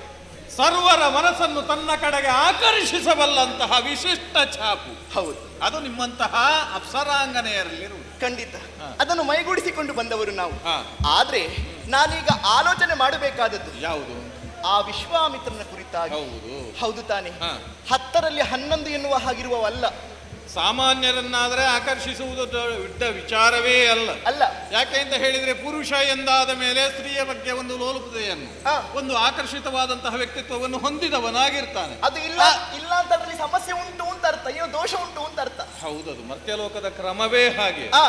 ಸರ್ವರ ಮನಸ್ಸನ್ನು ತನ್ನ ಕಡೆಗೆ ಆಕರ್ಷಿಸಬಲ್ಲಂತಹ ವಿಶಿಷ್ಟ ಛಾಪು. ಹೌದು, ಅದು ನಿಮ್ಮಂತಹ ಅಪ್ಸರಾಂಗನೆಯರಲ್ಲಿರುವುದು. ಖಂಡಿತ ಅದನ್ನು ಮೈಗೂಡಿಸಿಕೊಂಡು ಬಂದವರು ನಾವು. ಹಾ. ಆದ್ರೆ ನಾನೀಗ ಆಲೋಚನೆ ಮಾಡಬೇಕಾದದ್ದು ಯಾವುದು? ಆ ವಿಶ್ವಾಮಿತ್ರನ ಕುರಿತಾಗಿ. ಹೌದು. ಹೌದು ತಾನೆ. ಹಾ. 10ರಲ್ಲಿ 11 ಎನ್ನುವ ಹಾಗಿರುವವಲ್ಲ. ಸಾಮಾನ್ಯರನ್ನಾದರೆ ಆಕರ್ಷಿಸುವುದು ದೊಡ್ಡ ವಿಚಾರವೇ ಅಲ್ಲ. ಅಲ್ಲ. ಯಾಕೆ ಅಂತ ಹೇಳಿದ್ರೆ ಪುರುಷ ಎಂದಾದ ಮೇಲೆ ಸ್ತ್ರೀಯ ಬಗ್ಗೆ ಒಂದು ಲೋಲುಪತೆಯನ್ನು, ಹಾ. ಒಂದು ಆಕರ್ಷಿತವಾದಂತಹ ವ್ಯಕ್ತಿತ್ವವನ್ನು ಹೊಂದಿದವನಾಗಿರ್ತಾನೆ. ಅದು ಇಲ್ಲ ಇಲ್ಲ ಅಂತ ಅದರಲ್ಲಿ ಸಮಸ್ಯೆ ಉಂಟು ಅಂತ ಅರ್ಥ, ಏನೋ ದೋಷ ಉಂಟು ಅಂತ ಅರ್ಥ. ಹೌದದು, ಮರ್ತ್ಯಲೋಕದ ಕ್ರಮವೇ ಹಾಗೆ. ಆ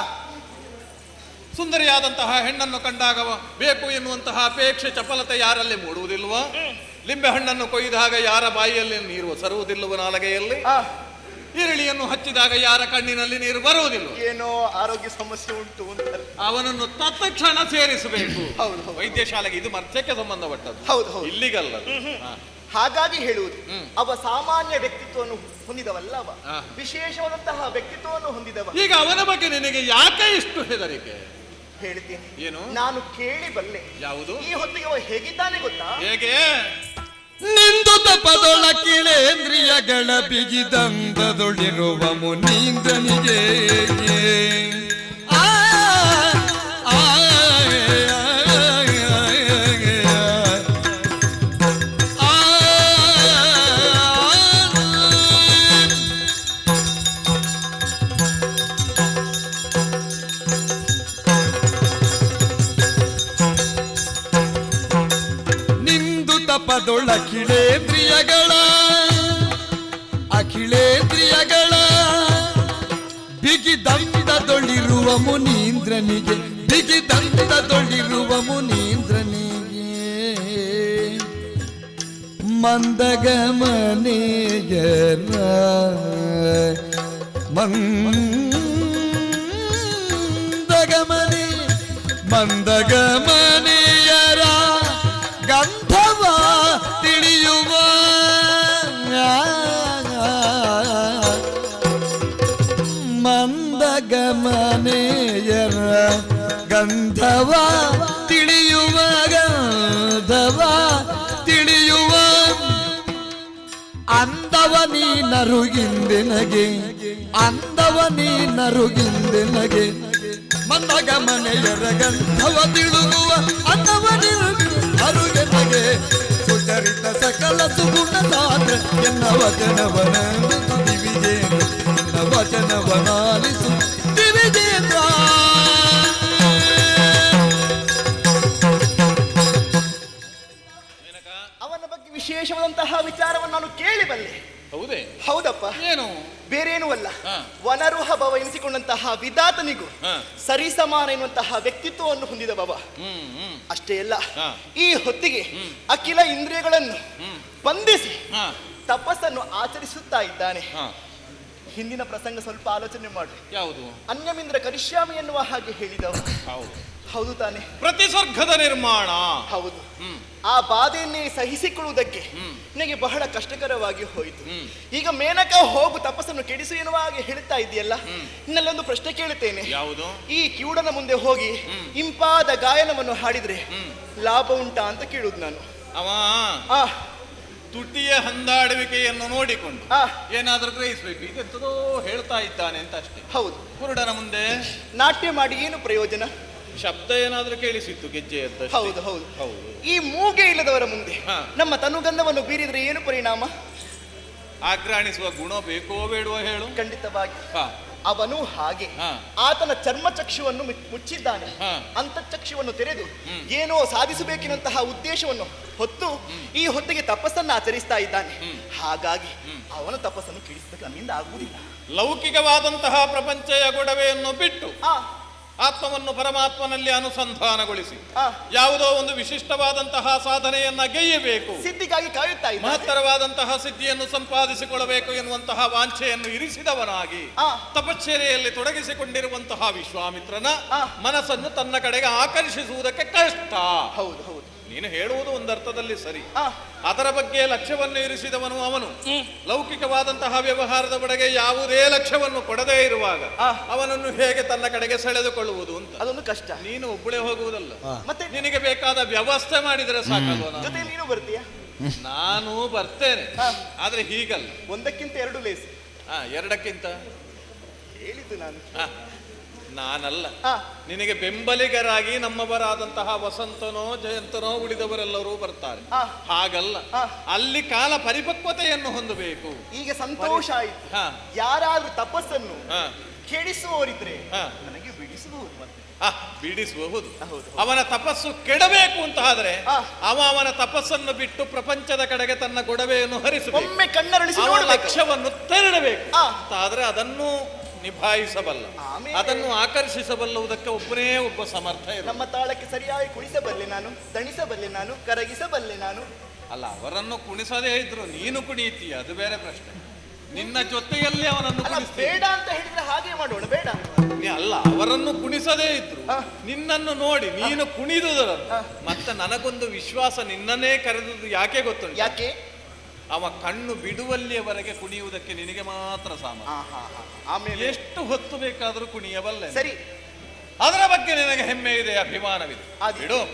ಸುಂದರಿಯಾದಂತಹ ಹೆಣ್ಣನ್ನು ಕಂಡಾಗ ಬೇಕು ಎನ್ನುವಂತಹ ಅಪೇಕ್ಷೆ ಚಪಲತೆ ಯಾರಲ್ಲಿ ಮೂಡುವುದಿಲ್ವಾ? ಲಿಂಬೆ ಹಣ್ಣನ್ನು ಕೊಯ್ದಾಗ ಯಾರ ಬಾಯಿಯಲ್ಲಿ ನೀರು ಸರುವುದಿಲ್ಲವ ನಾಲಗೆಯಲ್ಲಿ? ಆ ಈರುಳ್ಳಿಯನ್ನು ಹಚ್ಚಿದಾಗ ಯಾರ ಕಣ್ಣಿನಲ್ಲಿ ನೀರು ಬರುವುದಿಲ್ಲ? ಏನೋ ಆರೋಗ್ಯ ಸಮಸ್ಯೆ ಉಂಟು ಅಂತ ಅರ್ಥ. ಅವನನ್ನು ತತ್ಕ್ಷಣ ಸೇರಿಸಬೇಕು ಹೌದು, ಹೌದು. ವೈದ್ಯಶಾಲೆಗೆ. ಇದು ಮರ್ತ್ಯಕ್ಕೆ ಸಂಬಂಧಪಟ್ಟದ್ದು, ಹೌದು, ಹೌದು. ಇಲ್ಲಿಗಲ್ಲ. ಹಾಗಾಗಿ ಹೇಳುವುದು, ಅವ ಸಾಮಾನ್ಯ ವ್ಯಕ್ತಿತ್ವವನ್ನು ಹೊಂದಿದವಲ್ಲ, ಅವ ಆ. ವಿಶೇಷವಾದಂತಹ ವ್ಯಕ್ತಿತ್ವವನ್ನು ಹೊಂದಿದವ. ಈಗ ಅವನ ಬಗ್ಗೆ ನಿನಗೆ ಯಾಕೆ ಇಷ್ಟು ಹೆದರಿಕೆ? ಹೇಳ್ತೀನಿ, ಏನು? ನಾನು ಕೇಳಿ ಬಲ್ಲೆ. ಯಾವುದು? ಈ ಹೊತ್ತಿಗೆ ಅವ ಹೇಗಿದ್ದಾನೆ ಗೊತ್ತಾ? ಹೇಗೆ? ನಿಂದು ತಪದೊಳ ಕಿಳೇಂದ್ರಿಯಗಳ ಬಿಗಿದಂದದೊಳಿರುವ ಮುನೀಂದ್ರನಿಗೆ ಆ, ಆ, ತಪದೊಳ ಅಖಿಳೇಂದ್ರಿಯಗಳ ಬಿಗಿದಂದದೊಳಿರುವ ಮುನೀಂದ್ರನಿಗೆ ಮಂದಗಮನೆಯರ ಮಂದಗಮನೆಯರ ಗಂಧವ ತಿಳಿಯುವ ಮಂದಗಮನೆಯರ ಗಂಧವ ತಿಳಿಯುವ ಅಂದವ ನೀನರುಗಿಂದೆನಗೆ ಮಂದಗಮನೆಯರ ಗಂಧವ ತಿಳುಗುವ ಅರುಗೆನಗೆ ಸುಚರಿತ ಸಕಲ ಸುಗುಣ ಸಾಂದ್ರ ಎನ್ನ ವಚನವನಾಲಿಸು ದಿವಿಜೇಂದ್ರ. ಅವನ ಬಗ್ಗೆ ವಿಶೇಷವಾದಂತಹ ವಿಚಾರವನ್ನು ನಾನು ಕೇಳಿ ಬಲ್ಲೆ. ಹೌದೇ? ಹೌದಪ್ಪ. ಏನು? ಬೇರೇನೂ ಅಲ್ಲ, ವನರುಹ ಭವ ಎನಿಸಿಕೊಂಡಂತಹ ವಿಧಾತನಿಗೂ ಸರಿಸಮಾನ ಎನ್ನುವಂತಹ ವ್ಯಕ್ತಿತ್ವವನ್ನು ಹೊಂದಿದ ಭವ. ಅಷ್ಟೇ ಅಲ್ಲ, ಈ ಹೊತ್ತಿಗೆ ಅಖಿಲ ಇಂದ್ರಿಯಗಳನ್ನು ಬಂಧಿಸಿ ತಪಸ್ಸನ್ನು ಆಚರಿಸುತ್ತಾ ಇದ್ದಾನೆ. ಹಿಂದಿನ ಪ್ರಸಂಗ ಸ್ವಲ್ಪ ಆಲೋಚನೆ ಮಾಡಿ. ಯಾವುದು? ಅನ್ಯಮಿಂದ್ರ ಕರಿಷ್ಯಾಮಿ ಎನ್ನುವ ಹಾಗೆ ಹೇಳಿದವ. ಹೌದು ತಾನೆ? ಪ್ರತಿಸರ್ಗದ ನಿರ್ಮಾಣ. ಹೌದು. ಆ ಬಾಧೆಯನ್ನೇ ಸಹಿಸಿಕೊಳ್ಳುವುದಕ್ಕೆ ನನಗೆ ಬಹಳ ಕಷ್ಟಕರವಾಗಿ ಹೋಯಿತು. ಈಗ ಮೇನಕ ಹೋಗು ತಪಸ್ಸನ್ನು ಕೆಡಿಸು ಎನ್ನುವ ಹಾಗೆ ಹೇಳ್ತಾ ಇದೆಯಲ್ಲ, ಇನ್ನಲ್ಲೊಂದು ಪ್ರಶ್ನೆ ಕೇಳುತ್ತೇನೆ. ಯಾವುದು? ಈ ಕಿವುಡನ ಮುಂದೆ ಹೋಗಿ ಇಂಪಾದ ಗಾಯನವನ್ನು ಹಾಡಿದ್ರೆ ಲಾಭ ಉಂಟಾ ಅಂತ ಕೇಳುದು ನಾನು. ಅವ ತುಟಿಯ ಹಂದಾಡುವಿಕೆಯನ್ನು ನೋಡಿಕೊಂಡು ಏನಾದ್ರೂ ಗ್ರಹಿಸ್ಬೇಕು, ಇದೆಂತದೋ ಹೇಳ್ತಾ ಇದ್ದಾನೆ ಅಂತ ಅಷ್ಟೇ. ಹೌದು. ಕುರುಡನ ಮುಂದೆ ನಾಟ್ಯ ಮಾಡಿ ಏನು ಪ್ರಯೋಜನ? ಶಬ್ದ ಏನಾದ್ರೂ ಕೇಳಿಸಿತ್ತು, ಗೆಜ್ಜೆ ಅಂತ. ಹೌದು ಹೌದು ಹೌದು. ಈ ಮೂಗೆ ಇಲ್ಲದವರ ಮುಂದೆ ನಮ್ಮ ತನುಗಂಧವನ್ನು ಬೀರಿದ್ರೆ ಏನು ಪರಿಣಾಮ? ಆಗ್ರಾಣಿಸುವ ಗುಣ ಬೇಕೋ ಬೇಡವೋ ಹೇಳು? ಖಂಡಿತವಾಗಿ. ಅವನು ಹಾಗೆ ಆತನ ಚರ್ಮಚಕ್ಷುವನ್ನು ಮುಚ್ಚಿದ್ದಾನೆ. ಅಂತಃಚಕ್ಷುವನ್ನು ತೆರೆದು ಏನೋ ಸಾಧಿಸಬೇಕೆನ್ನುವಂತಹ ಉದ್ದೇಶವನ್ನು ಹೊತ್ತು ಈ ಹೊತ್ತಿಗೆ ತಪಸ್ಸನ್ನು ಆಚರಿಸ್ತಾ ಇದ್ದಾನೆ. ಹಾಗಾಗಿ ಅವನ ತಪಸ್ಸನ್ನು ಕೆಡಿಸಬೇಕು ನಮ್ಮಿಂದ ಆಗುವುದಿಲ್ಲ. ಲೌಕಿಕವಾದಂತಹ ಪ್ರಪಂಚದ ಗೊಡವೆಯನ್ನು ಬಿಟ್ಟು ಆತ್ಮವನ್ನು ಪರಮಾತ್ಮನಲ್ಲಿ ಅನುಸಂಧಾನಗೊಳಿಸಿ ಯಾವುದೋ ಒಂದು ವಿಶಿಷ್ಟವಾದಂತಹ ಸಾಧನೆಯನ್ನ ಗೆಯ್ಯಬೇಕು, ಸಿದ್ಧಿಗಾಗಿ ಕಾಯುತ್ತಾ ಇದ್ದಾನೆ. ಮಹತ್ತರವಾದಂತಹ ಸಿದ್ಧಿಯನ್ನು ಸಂಪಾದಿಸಿಕೊಳ್ಳಬೇಕು ಎನ್ನುವಂತಹ ವಾಂಛೆಯನ್ನು ಇರಿಸಿದವನಾಗಿ ತಪಶ್ಚರ್ಯೆಯಲ್ಲಿ ತೊಡಗಿಸಿಕೊಂಡಿರುವಂತಹ ವಿಶ್ವಾಮಿತ್ರನ ಮನಸ್ಸನ್ನು ತನ್ನ ಕಡೆಗೆ ಆಕರ್ಷಿಸುವುದಕ್ಕೆ ಕಷ್ಟ. ಹೌದು ಹೌದು. ನೀನು ಹೇಳುವುದು ಒಂದರ್ಥದಲ್ಲಿ ಸರಿ. ಅದರ ಬಗ್ಗೆ ಲಕ್ಷ್ಯವನ್ನು ಇರಿಸಿದವನು ಅವನು. ಲೌಕಿಕವಾದಂತಹ ವ್ಯವಹಾರದ ಬಗೆಗೆ ಯಾವುದೇ ಲಕ್ಷ್ಯವನ್ನು ಕೊಡದೇ ಇರುವಾಗ ಅವನನ್ನು ಹೇಗೆ ತನ್ನ ಕಡೆಗೆ ಸೆಳೆದುಕೊಳ್ಳುವುದು ಅಂತ ಅದೊಂದು ಕಷ್ಟ. ನೀನು ಒಬ್ಬಳೇ ಹೋಗುವುದಲ್ಲ, ಮತ್ತೆ ನಿನಗೆ ಬೇಕಾದ ವ್ಯವಸ್ಥೆ ಮಾಡಿದರೆ ಸಾಕಲ್ವ? ಜೊತೆ ನೀನು ಬರ್ತೀಯ? ನಾನು ಬರ್ತೇನೆ, ಹಾ. ಆದ್ರೆ ಹೀಗಲ್ಲ. ಒಂದಕ್ಕಿಂತ ಎರಡು ಲೇಸ್ ಎರಡಕ್ಕಿಂತ ಹೇಳಿದ್ದು ನಾನು. ನಾನಲ್ಲ, ಹಾ. ನಿನಗೆ ಬೆಂಬಲಿಗರಾಗಿ ನಮ್ಮವರಾದಂತಹ ವಸಂತನೋ ಜಯಂತನೋ ಉಳಿದವರೆಲ್ಲರೂ ಬರ್ತಾರೆ. ಹಾ. ಹಾಗಲ್ಲ, ಹಾ. ಅಲ್ಲಿ ಕಾಲ ಪರಿಪಕ್ವತೆಯನ್ನು ಹೊಂದಬೇಕು. ಈಗ ಸಂತೋಷ ಆಯ್ತು. ಹಾ. ಯಾರಾದ್ರೂ ತಪಸ್ಸನ್ನು ಹಾ. ಕೆಡಿಸುವವರಿದ್ರೆ ಹಾ. ನನಗೆ ಬಿಡಿಸಬಹುದು ಮತ್ತೆ. ಬಿಡಿಸಬಹುದು. ಹೌದು. ಅವನ ತಪಸ್ಸು ಕೆಡಬೇಕು ಅಂತ ಆದ್ರೆ ಹಾ. ಅವನ ತಪಸ್ಸನ್ನು ಬಿಟ್ಟು ಪ್ರಪಂಚದ ಕಡೆಗೆ ತನ್ನ ಗೊಡವೆಯನ್ನು ಹರಿಸಬೇಕು. ಒಮ್ಮೆ ಕಣ್ಣರಳಿಸಿ ಅವನ ನೋಡಬೇಕು. ಲಕ್ಷ್ಯವನ್ನು ತೆರಳಬೇಕು. ಹಾ. ಆದ್ರೆ ಅದನ್ನು ನಿಭಾಯಿಸಬಲ್ಲ, ಆಮೇಲೆ? ಅದನ್ನು ಆಕರ್ಷಿಸಬಲ್ಲುವುದಕ್ಕೆ ಒಬ್ಬನೇ ಒಬ್ಬ ಸಮರ್ಥ ಇರು. ನಮ್ಮ ತಾಳಕ್ಕೆ ಸರಿಯಾಗಿ ಕುಣಿಸಬಲ್ಲೆ ನಾನು, ದಣಿಸಬಲ್ಲೆ ನಾನು, ಕರಗಿಸಬಲ್ಲೆ ನಾನು. ಅಲ್ಲ, ಅವರನ್ನು ಕುಣಿಸದೇ ಇದ್ರು ನೀನು ಕುಣಿತೀಯ, ಅದು ಬೇರೆ ಪ್ರಶ್ನೆ. ನಿನ್ನ ಜೊತೆಯಲ್ಲಿ ಅವನನ್ನು ಅಲ್ಲ, ಕುಣಿಸ್ತೀಯ. ಬೇಡ ಅಂತ ಹೇಳಿದ್ರೆ ಹಾಗೆ ಮಾಡೋಣ, ಬೇಡ. ಅಲ್ಲ, ಅವರನ್ನು ಕುಣಿಸದೇ ಇದ್ರು ಹಾ. ನಿನ್ನನ್ನು ನೋಡಿ ನೀನು ಕುಣಿದುದರನ್ನು ಹಾ. ಮತ್ತೆ ನನಗೊಂದು ವಿಶ್ವಾಸ ನಿನ್ನನ್ನೇ ಕರೆದುದು ಯಾಕೆ ಗೊತ್ತುಂಟು? ಯಾಕೆ? ಅವ ಕಣ್ಣು ಬಿಡುವಲ್ಲಿಯವರೆಗೆ ಕುಣಿಯುವುದಕ್ಕೆ ನಿನಗೆ ಮಾತ್ರ ಸಾಮರ್ಥ್ಯ. ಆಮೇಲೆ ಎಷ್ಟು ಹೊತ್ತು ಬೇಕಾದರೂ ಕುಣಿಯಬಲ್ಲೆ. ಸರಿ, ಅದರ ಬಗ್ಗೆ ನಿನಗೆ ಹೆಮ್ಮೆ ಇದೆ, ಅಭಿಮಾನವಿದೆ. ಅದು- ಬಿಡು.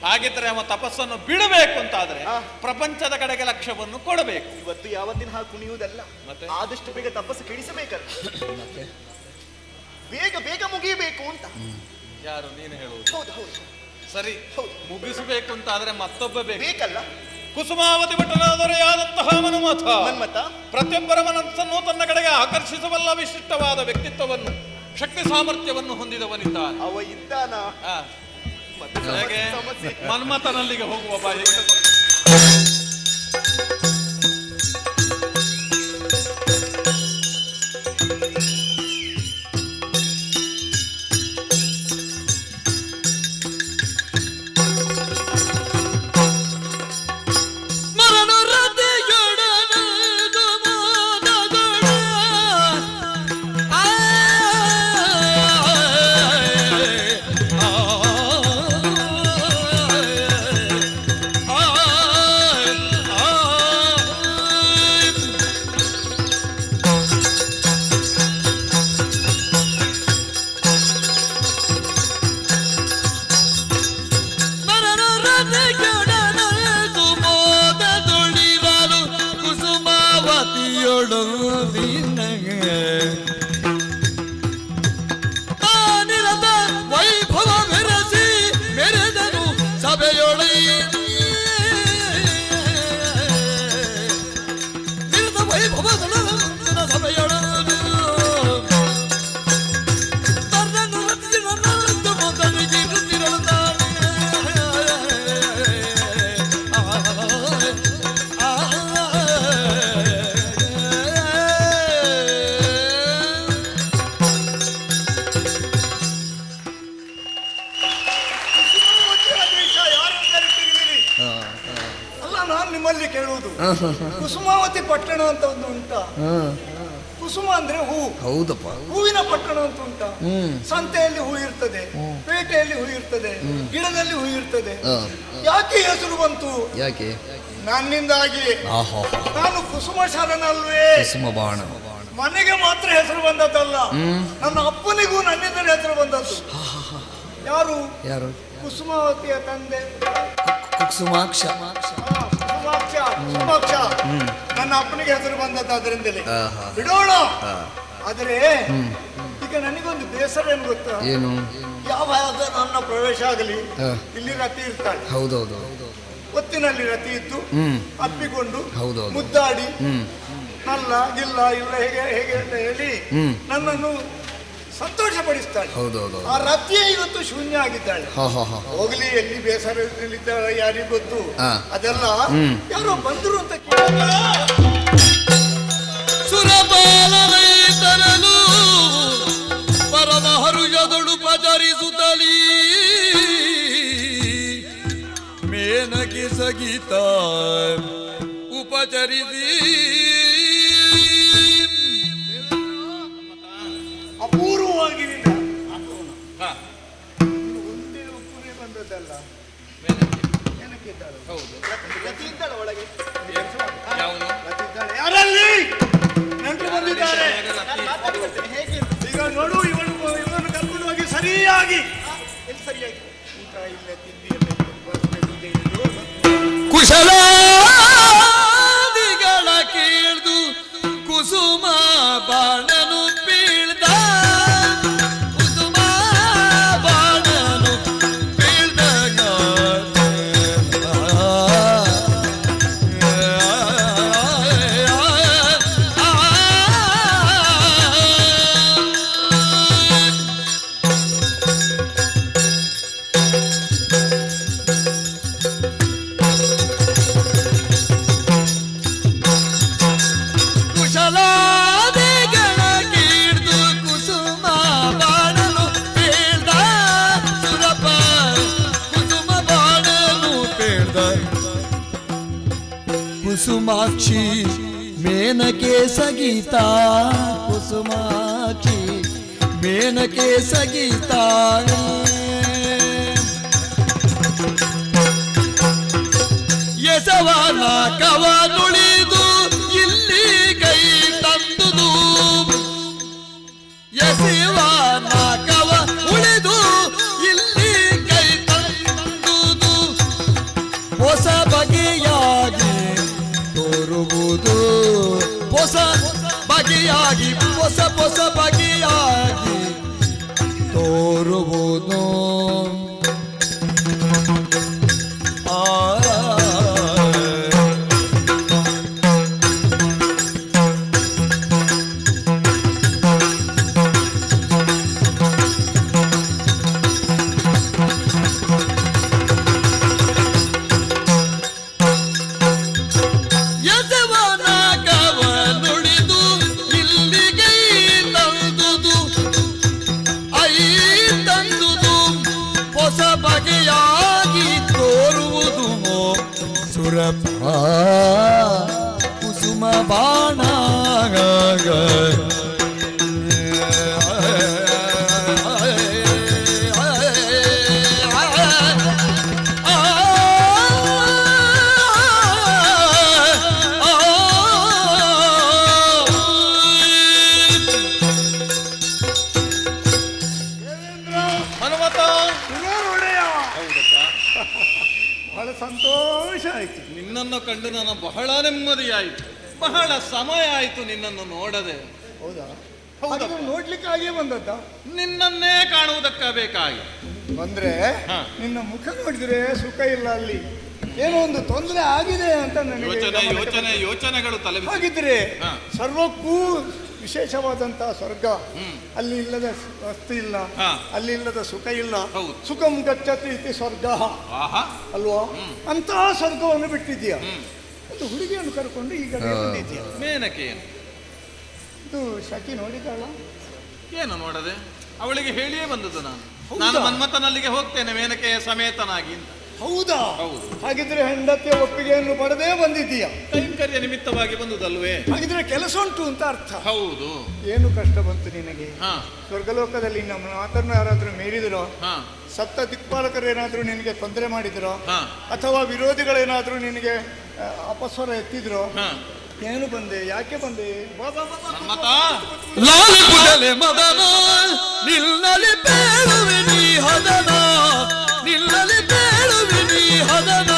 ಹಾಗಿದ್ರೆ ಅವ ತಪಸ್ಸನ್ನು ಬಿಡಬೇಕು ಅಂತಾದ್ರೆ ಹಾ. ಪ್ರಪಂಚದ ಕಡೆಗೆ ಲಕ್ಷ್ಯವನ್ನು ಕೊಡಬೇಕು. ಇವತ್ತು ಯಾವತ್ತಿನ ಹಾಗೆ ಕುಣಿಯುವುದಲ್ಲ, ಮತ್ತೆ? ಆದಷ್ಟು ಬೇಗ ತಪಸ್ಸು ಕೆಡಿಸಬೇಕಲ್ಲ, ಬೇಗ ಬೇಗ ಮುಗಿಯಬೇಕು ಅಂತ. ಯಾರು ನೀನು ಹೇಳುವುದು? ಹೌದು ಹೌದು ಸರಿ, ಹೌದು. ಮುಗಿಸಬೇಕು ಅಂತ ಆದ್ರೆ ಮತ್ತೊಬ್ಬ ಬೇಕು. ಬೇಕಲ್ಲ. ಕುಸುಮಾವತಿ ಭಟ್ಟನ ದೊರೆಯಾದಂತಹ ಮನ್ಮಥ ಮನ್ಮಥ ಪ್ರತಿಯೊಬ್ಬರ ಮನಸ್ಸನ್ನು ತನ್ನ ಕಡೆಗೆ ಆಕರ್ಷಿಸಬಲ್ಲ ವಿಶಿಷ್ಟವಾದ ವ್ಯಕ್ತಿತ್ವವನ್ನು, ಶಕ್ತಿ ಸಾಮರ್ಥ್ಯವನ್ನು ಹೊಂದಿದವನಿದ್ದಾನೆ. ಅವ ಇದ್ದಾನ. ಆ, ಮತ್ತೆ ಹೇಗೆ? ಸಮಸ್ಯೆ. ಮನ್ಮಥನಲ್ಲಿಗೆ ಹೋಗುವ ಬಾಯಿ. ವೈಭವ ಮೆರೆಸಿ ಮೆರೆದನು ಸಭೆಯೊಳೈ ವೈಭವಗಳ ಸಭೆಯೊಳ ಅಲ್ಲ, ನಾನು ನಿಮ್ಮಲ್ಲಿ ಕೇಳುವುದು, ಕುಸುಮಾವತಿ ಪಟ್ಟಣ ಅಂತ ಒಂದು ಉಂಟಾ? ಕುಸುಮ ಅಂದ್ರೆ ಹೂ. ಹೌದಪ್ಪ. ಹೂವಿನ ಪಟ್ಟಣ ಅಂತ ಉಂಟಾ? ಸಂತೆಯಲ್ಲಿ ಹೂ ಇರ್ತದೆ, ಪೇಟೆಯಲ್ಲಿ ಹೂ ಇರ್ತದೆ, ಗಿಡದಲ್ಲಿ ಹೂ ಇರ್ತದೆ. ಯಾಕೆ ಹೆಸರು ಬಂತು? ಯಾಕೆ? ನನ್ನಿಂದಾಗಿ. ನಾನು ಕುಸುಮಶಾಲನಲ್ವೇ? ಕುಸುಮಬಾಣ. ಮನೆಗೆ ಮಾತ್ರ ಹೆಸರು ಬಂದದ್ದಲ್ಲ, ನನ್ನ ಅಪ್ಪನಿಗೂ ನನ್ನಿಂದ ಹೆಸರು ಬಂದದ್ದು. ಯಾರು? ಯಾರು? ಕುಸುಮಾವತಿಯ ತಂದೆ ಕುಸುಮಾಕ್ಷ. ಕುಸುಮಾಕ್ಷ ನನ್ನ ಅಪ್ಪನಿಗೆ ಹೆಸರು ಬಂದದ್ದು ಅದರಿಂದಲೇ. ಆಹಾ. ಬಿಡೋಣ. ಆದರೆ ಈಗ ನನಗೊಂದು ಬೇಸರ ಏನು ಗೊತ್ತಾ? ಏನು? ಯಾವಾಗ ನನ್ನ ಪ್ರವೇಶ ಆಗಲಿ ಇಲ್ಲಿ ರತಿ ಇರ್ತಾಳೆ. ಹೌದೌದು. ಒತ್ತಿನಲ್ಲಿ ರತಿ ಇದ್ದು ಅಪ್ಪಿಕೊಂಡು ಹೌದೌದು. ಮುದ್ದಾಡಿ ನಲ್ಲ ಗಿಲ್ಲ ಇಲ್ಲ ಹೇಗೆ ಹೇಗೆ ಅಂತ ಹೇಳಿ ನನ್ನನ್ನು ಸಂತೋಷ ಪಡಿಸ್ತಾಳೆ. ಹೌದೌದು. ಆ ರತಿಯೇ ಇವತ್ತು ಶೂನ್ಯ ಆಗಿದ್ದಾಳೆ. ಹೋಗ್ಲಿ, ಎಲ್ಲಿ ಬೇಸರದಲ್ಲಿದ್ದಾಳೆ ಯಾರಿಗೂ ಗೊತ್ತು. ಅದೆಲ್ಲ ಯಾರೋ ಬಂದ್ರು ಅಂತ ಸುರಪಾಲನೈತರಲು ಪರಮ ಹರುಷದೊಳು ಪಚರಿಸುತ್ತಲೀ ಮೇನಕೆ ಸಗೀತ ಉಪಚರಿಸಿ ಅಪೂರ್ವವಾಗಿ ಒಂದೇ ಒಬ್ಬನೇ ಬಂದದ್ದಲ್ಲ. ರತಿ ಇದ್ದಾಳೆ ಒಳಗೆ. ಯಾವನು? ರತಿ ಇದ್ದಾಳೆ. ಯಾರಲ್ಲಿ ನೆಂಟರು ಬಂದಿದ್ದಾರೆ. ನಾನು ಮಾತಾಡಿ ಬರ್ತೇನೆ. ಹೇಗೆ? ಈಗ ನೋಡು, ಇವನು ಕರ್ಕೊಂಡು ಹೋಗಿ ಸರಿಯಾಗಿ ಎಲ್ಲಿ ಸರಿಯಾಗಿ? ಊಟ ಇಲ್ಲ, ತಿಂಡಿ ಇಲ್ಲ, ಕುಶಲ ಕುಸುಮಾಕ್ಷಿ ಮೇನಕೆ ಸಗೀತಾ ಕುಸುಮಾಕ್ಷಿ ಮೇನಕೆ ಸಗೀತಾ ಯಶವನ ಕವ ನುಳಿದು ಇಲ್ಲಿ ಕೈ ತಂದುದು ಯಶವನ ಕವ ಉಳಿದು ಇಲ್ಲಿ ಕೈ ತಂದುದು ಹೊಸ ಬಗೆಯಾಗಿ ತೋರುವುದು ಹೊಸ ಬಗೆಯಾಗಿ ಹೊಸ ಬಗೆಯಾಗಿ ತೋರುವುದು ಕುಸುಮ ಬಾಣ ಹನುಮತ ಬಹಳ ಸಂತೋಷ ಆಯ್ತು. ನಿನ್ನನ್ನು ಕಂಡು ನಾನು ಬಹಳ ನೆಮ್ಮದಿಯಾಯಿತು. ಬಹಳ ಸಮಯ ಆಯಿತು ನಿನ್ನನ್ನು ನೋಡದೆ. ಹೌದಾ? ಹೌದಪ್ಪ. ನೋಡ್ಲಿಕ್ಕಾಗಿಯೇ ಬಂದದ್ದ? ನಿನ್ನನ್ನೇ ಕಾಣುವುದಕ್ಕ ಬೇಕಾಗಿ ಬಂದ್ರೆ ಹಾ. ನಿನ್ನ ಮುಖ ನೋಡಿದ್ರೆ ಸುಖ ಇಲ್ಲ, ಅಲ್ಲಿ ಏನೋ ಒಂದು ತೊಂದರೆ ಆಗಿದೆ ಅಂತ ನನಗೆ ಯೋಚನೆಗಳು ತಲೆ ಹಾಗಿದ್ರೆ ಹಾ. ಸರ್ವಕ್ಕೂ ವಿಶೇಷವಾದಂತಹ ಸ್ವರ್ಗ, ಅಲ್ಲಿ ಇಲ್ಲದ ವಸ್ತು ಇಲ್ಲ, ಹಾ. ಅಲ್ಲಿ ಇಲ್ಲದ ಸುಖ ಇಲ್ಲ. ಹೌದು. ಸುಖಂ ಗಚ್ಚತಿ ಇತಿ ಸ್ವರ್ಗ ಆಹಾ ಅಲ್ವಾ? ಅಂತಹ ಸ್ವರ್ಗವನ್ನು ಬಿಟ್ಟಿದ್ದೀಯ. ಒಂದು ಹುಡುಗಿಯನ್ನು ಕರ್ಕೊಂಡು ಈಗ ಬಂದಿದ್ದೀಯ. ಮೇನಕೆ ಇದು ಶಕಿ ನೋಡಿದ್ದಾಳ? ಏನು ನೋಡದೆ? ಅವಳಿಗೆ ಹೇಳಿಯೇ ಬಂದದ್ದು ನಾನು ಮನ್ಮಥನಲ್ಲಿಗೆ ಹೋಗ್ತೇನೆ ಮೇನಕೆಯ ಸಮೇತನಾಗಿ ಅಂತ. ಹೌದಾ? ಹೌದು. ಹಾಗಿದ್ರೆ ಹೆಂಡತಿಯ ಒಪ್ಪಿಗೆಯನ್ನು ಪಡೆದೇ ಬಂದಿದ್ದೀಯ. ಕೈಂಕರ್ಯ ನಿಮಿತ್ತವಾಗಿ ಬಂದುದಲ್ವೇ? ಹಾಗಿದ್ರೆ ಕೆಲಸ ಉಂಟು ಅಂತ ಅರ್ಥ. ಹೌದು. ಏನು ಕಷ್ಟ ಬಂತು ನಿನಗೆ? ಹಾ. ಸ್ವರ್ಗಲೋಕದಲ್ಲಿ ನಮ್ಮ ಮಾತನ್ನು ಯಾರಾದ್ರೂ ಮೀರಿದಿರೋ, ಹಾ. ಸತ್ತ ದಿಕ್ಪಾಲಕರು ಏನಾದ್ರೂ ನಿನಗೆ ತೊಂದರೆ ಮಾಡಿದಿರೋ, ಹಾ. ಅಥವಾ ವಿರೋಧಿಗಳೇನಾದ್ರೂ ನಿನಗೆ ಅಪಸ್ವರ ಎತ್ತಿದ್ರೋ, ಹಾ. ಏನು ಬಂದೆ? ಯಾಕೆ ಬಂದೆ? ಮನ್ಮಥ ಲಾಲಿಪುಡಲೆ ಮದನ ನಿಲ್ಲಲಿ ಬೇಡುವೆ ನೀ ಹದನ ನಿಲ್ಲಲಿ ಬೇಡುವೆ ನೀ ಹದನ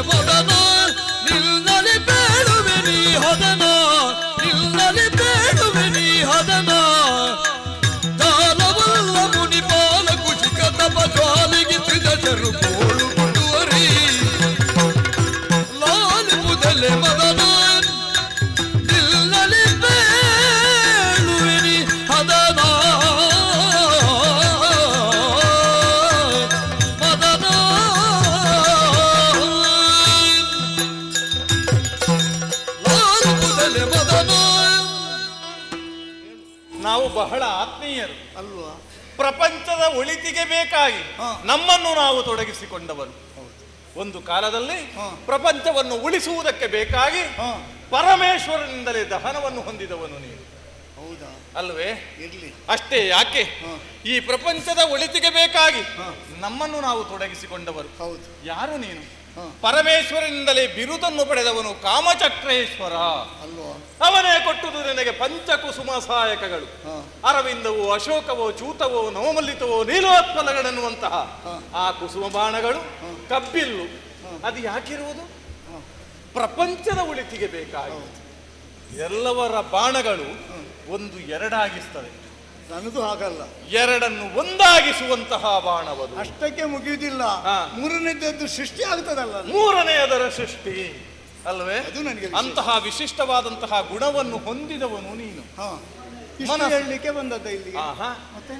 ಮದನ ನಿಲ್ಲಲಿ ಬೇಡುವೆ ನೀ ಹದನ ನಿಲ್ಲಲಿ ಬೇಡುವೆ ನೀ ಹದನ ದಾನವಲ್ಲ ಮುನಿಪಾಲ ಕುಶಿಕ ತಪ ಜ್ವಾಲಿಗೆ ತ್ರಿದಶರು ಗೋಳು ಮುಂದುವರಿ ಲಾಲಿಪುದಲೆ ಮದನ ನಿಲ್ಲಲಿ ಬೇಡುವೆ ನೀ ಹದನ ನಾವು ಬಹಳ ಆತ್ಮೀಯರು ಅಲ್ವಾ? ಪ್ರಪಂಚದ ಒಳಿತಿಗೆ ಬೇಕಾಗಿ ನಮ್ಮನ್ನು ನಾವು ತೊಡಗಿಸಿಕೊಂಡವರು. ಒಂದು ಕಾಲದಲ್ಲಿ ಪ್ರಪಂಚವನ್ನು ಉಳಿಸುವುದಕ್ಕೆ ಬೇಕಾಗಿ ಪರಮೇಶ್ವರನಿಂದಲೇ ದಹನವನ್ನು ಹೊಂದಿದವನು ನೀನು. ಹೌದಾ? ಅಲ್ವೇ? ಇರ್ಲಿ. ಅಷ್ಟೇ ಯಾಕೆ, ಈ ಪ್ರಪಂಚದ ಒಳಿತಿಗೆ ಬೇಕಾಗಿ ನಮ್ಮನ್ನು ನಾವು ತೊಡಗಿಸಿಕೊಂಡವರು. ಹೌದು. ಯಾರು ನೀನು? ಪರಮೇಶ್ವರನಿಂದಲೇ ಬಿರುದನ್ನು ಪಡೆದವನು ಕಾಮಚಕ್ರೇಶ್ವರ ಅಲ್ವಾ? ಅವನೇ ಕೊಟ್ಟುದು ನಿನಗೆ ಪಂಚಕುಸುಮ ಸಹಾಯಕಗಳು. ಅರವಿಂದವೋ, ಅಶೋಕವೋ, ಚೂತವೋ, ನವಮಲ್ಲಿತವೋ, ನೀಲೋತ್ಪಲಗಳೆನ್ನುವಂತಹ ಆ ಕುಸುಮ ಬಾಣಗಳು, ಕಬ್ಬಿಲ್ಲು, ಅದು ಯಾಕಿರುವುದು? ಪ್ರಪಂಚದ ಒಳಿತಿಗೆ ಬೇಕಾಗಿ. ಎಲ್ಲವರ ಬಾಣಗಳು ಒಂದು ಎರಡಾಗಿಸ್ತದೆ, ನನಗೂ ಹಾಗಲ್ಲ. ಎರಡನ್ನು ಒಂದಾಗಿಸುವಂತಹ ಬಾಣವದು. ಅಷ್ಟಕ್ಕೆ ಮುಗಿಯುವುದಿಲ್ಲ, ಮೂರನೇದ್ದು ಸೃಷ್ಟಿ ಆಗ್ತದಲ್ಲ. ಮೂರನೆಯದರ ಸೃಷ್ಟಿ ಅಲ್ವೇ? ಅದು ನನಗೆ ಅಂತಹ ವಿಶಿಷ್ಟವಾದಂತಹ ಗುಣವನ್ನು ಹೊಂದಿದವನು ನೀನು. ಇಷ್ಟು ಮನಸ್ಸು. ಹೇಳಲಿಕ್ಕೆ ಬಂದದ್ದ ಇಲ್ಲಿಗೆ ಆಹಾ. ಮತ್ತೆ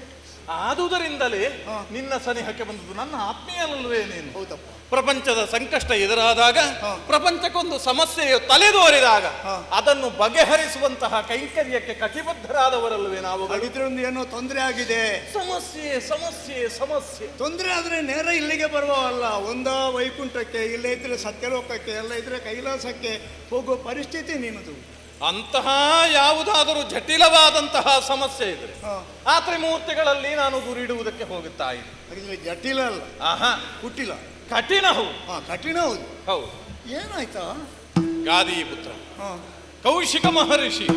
ಆದುದರಿಂದಲೇ ಹಾ. ನಿನ್ನ ಸನಿಹಕ್ಕೆ ಬಂದದ್ದು. ನನ್ನ ಆತ್ಮೀಯನಲ್ವೇ ನೀನು? ಹೌದಪ್ಪ. ಪ್ರಪಂಚದ ಸಂಕಷ್ಟ ಎದುರಾದಾಗ, ಹಾ. ಪ್ರಪಂಚಕ್ಕೊಂದು ಸಮಸ್ಯೆಯು ತಲೆದೋರಿದಾಗ ಹಾ. ಅದನ್ನು ಬಗೆಹರಿಸುವಂತಹ ಕೈಂಕರ್ಯಕ್ಕೆ ಕಟಿಬದ್ಧರಾದವರಲ್ವೇ ನಾವು? ಹಾಗಿದ್ರೆ ಒಂದು ಏನೋ ತೊಂದರೆ ಆಗಿದೆ. ಸಮಸ್ಯೆ ಸಮಸ್ಯೆ ಸಮಸ್ಯೆ. ತೊಂದರೆ ಆದ್ರೆ ನೇರ ಇಲ್ಲಿಗೆ ಬರುವವಲ್ಲ, ಒಂದ ವೈಕುಂಠಕ್ಕೆ, ಇಲ್ಲ ಇದ್ರೆ ಸತ್ಯಲೋಕಕ್ಕೆ, ಎಲ್ಲ ಇದ್ರೆ ಕೈಲಾಸಕ್ಕೆ ಹೋಗುವ ಪರಿಸ್ಥಿತಿ ನಿನ್ನದು. ಅಂತಹ ಯಾವುದಾದರೂ ಜಟಿಲವಾದಂತಹ ಸಮಸ್ಯೆ ಇದ್ರೆ ಹಾ. ಆ ತ್ರಿಮೂರ್ತಿಗಳಲ್ಲಿ ನಾನು ಗುರಿಡುವುದಕ್ಕೆ ಹೋಗುತ್ತಾ ಇದ್ದೆ. ಹಾಗಿದ್ರೆ ಜಟಿಲ ಅಲ್ಲ, ಆಹಾ, ಹುಟ್ಟಿಲ್ಲ. ಕಠಿಣ ಹೌದು. ಕಠಿಣ ಹೌದು. ಹೌದು. ಏನಾಯ್ತಾ? ಗಾದಿ ಪುತ್ರ ಹಾ. ಕೌಶಿಕ ಮಹರ್ಷಿ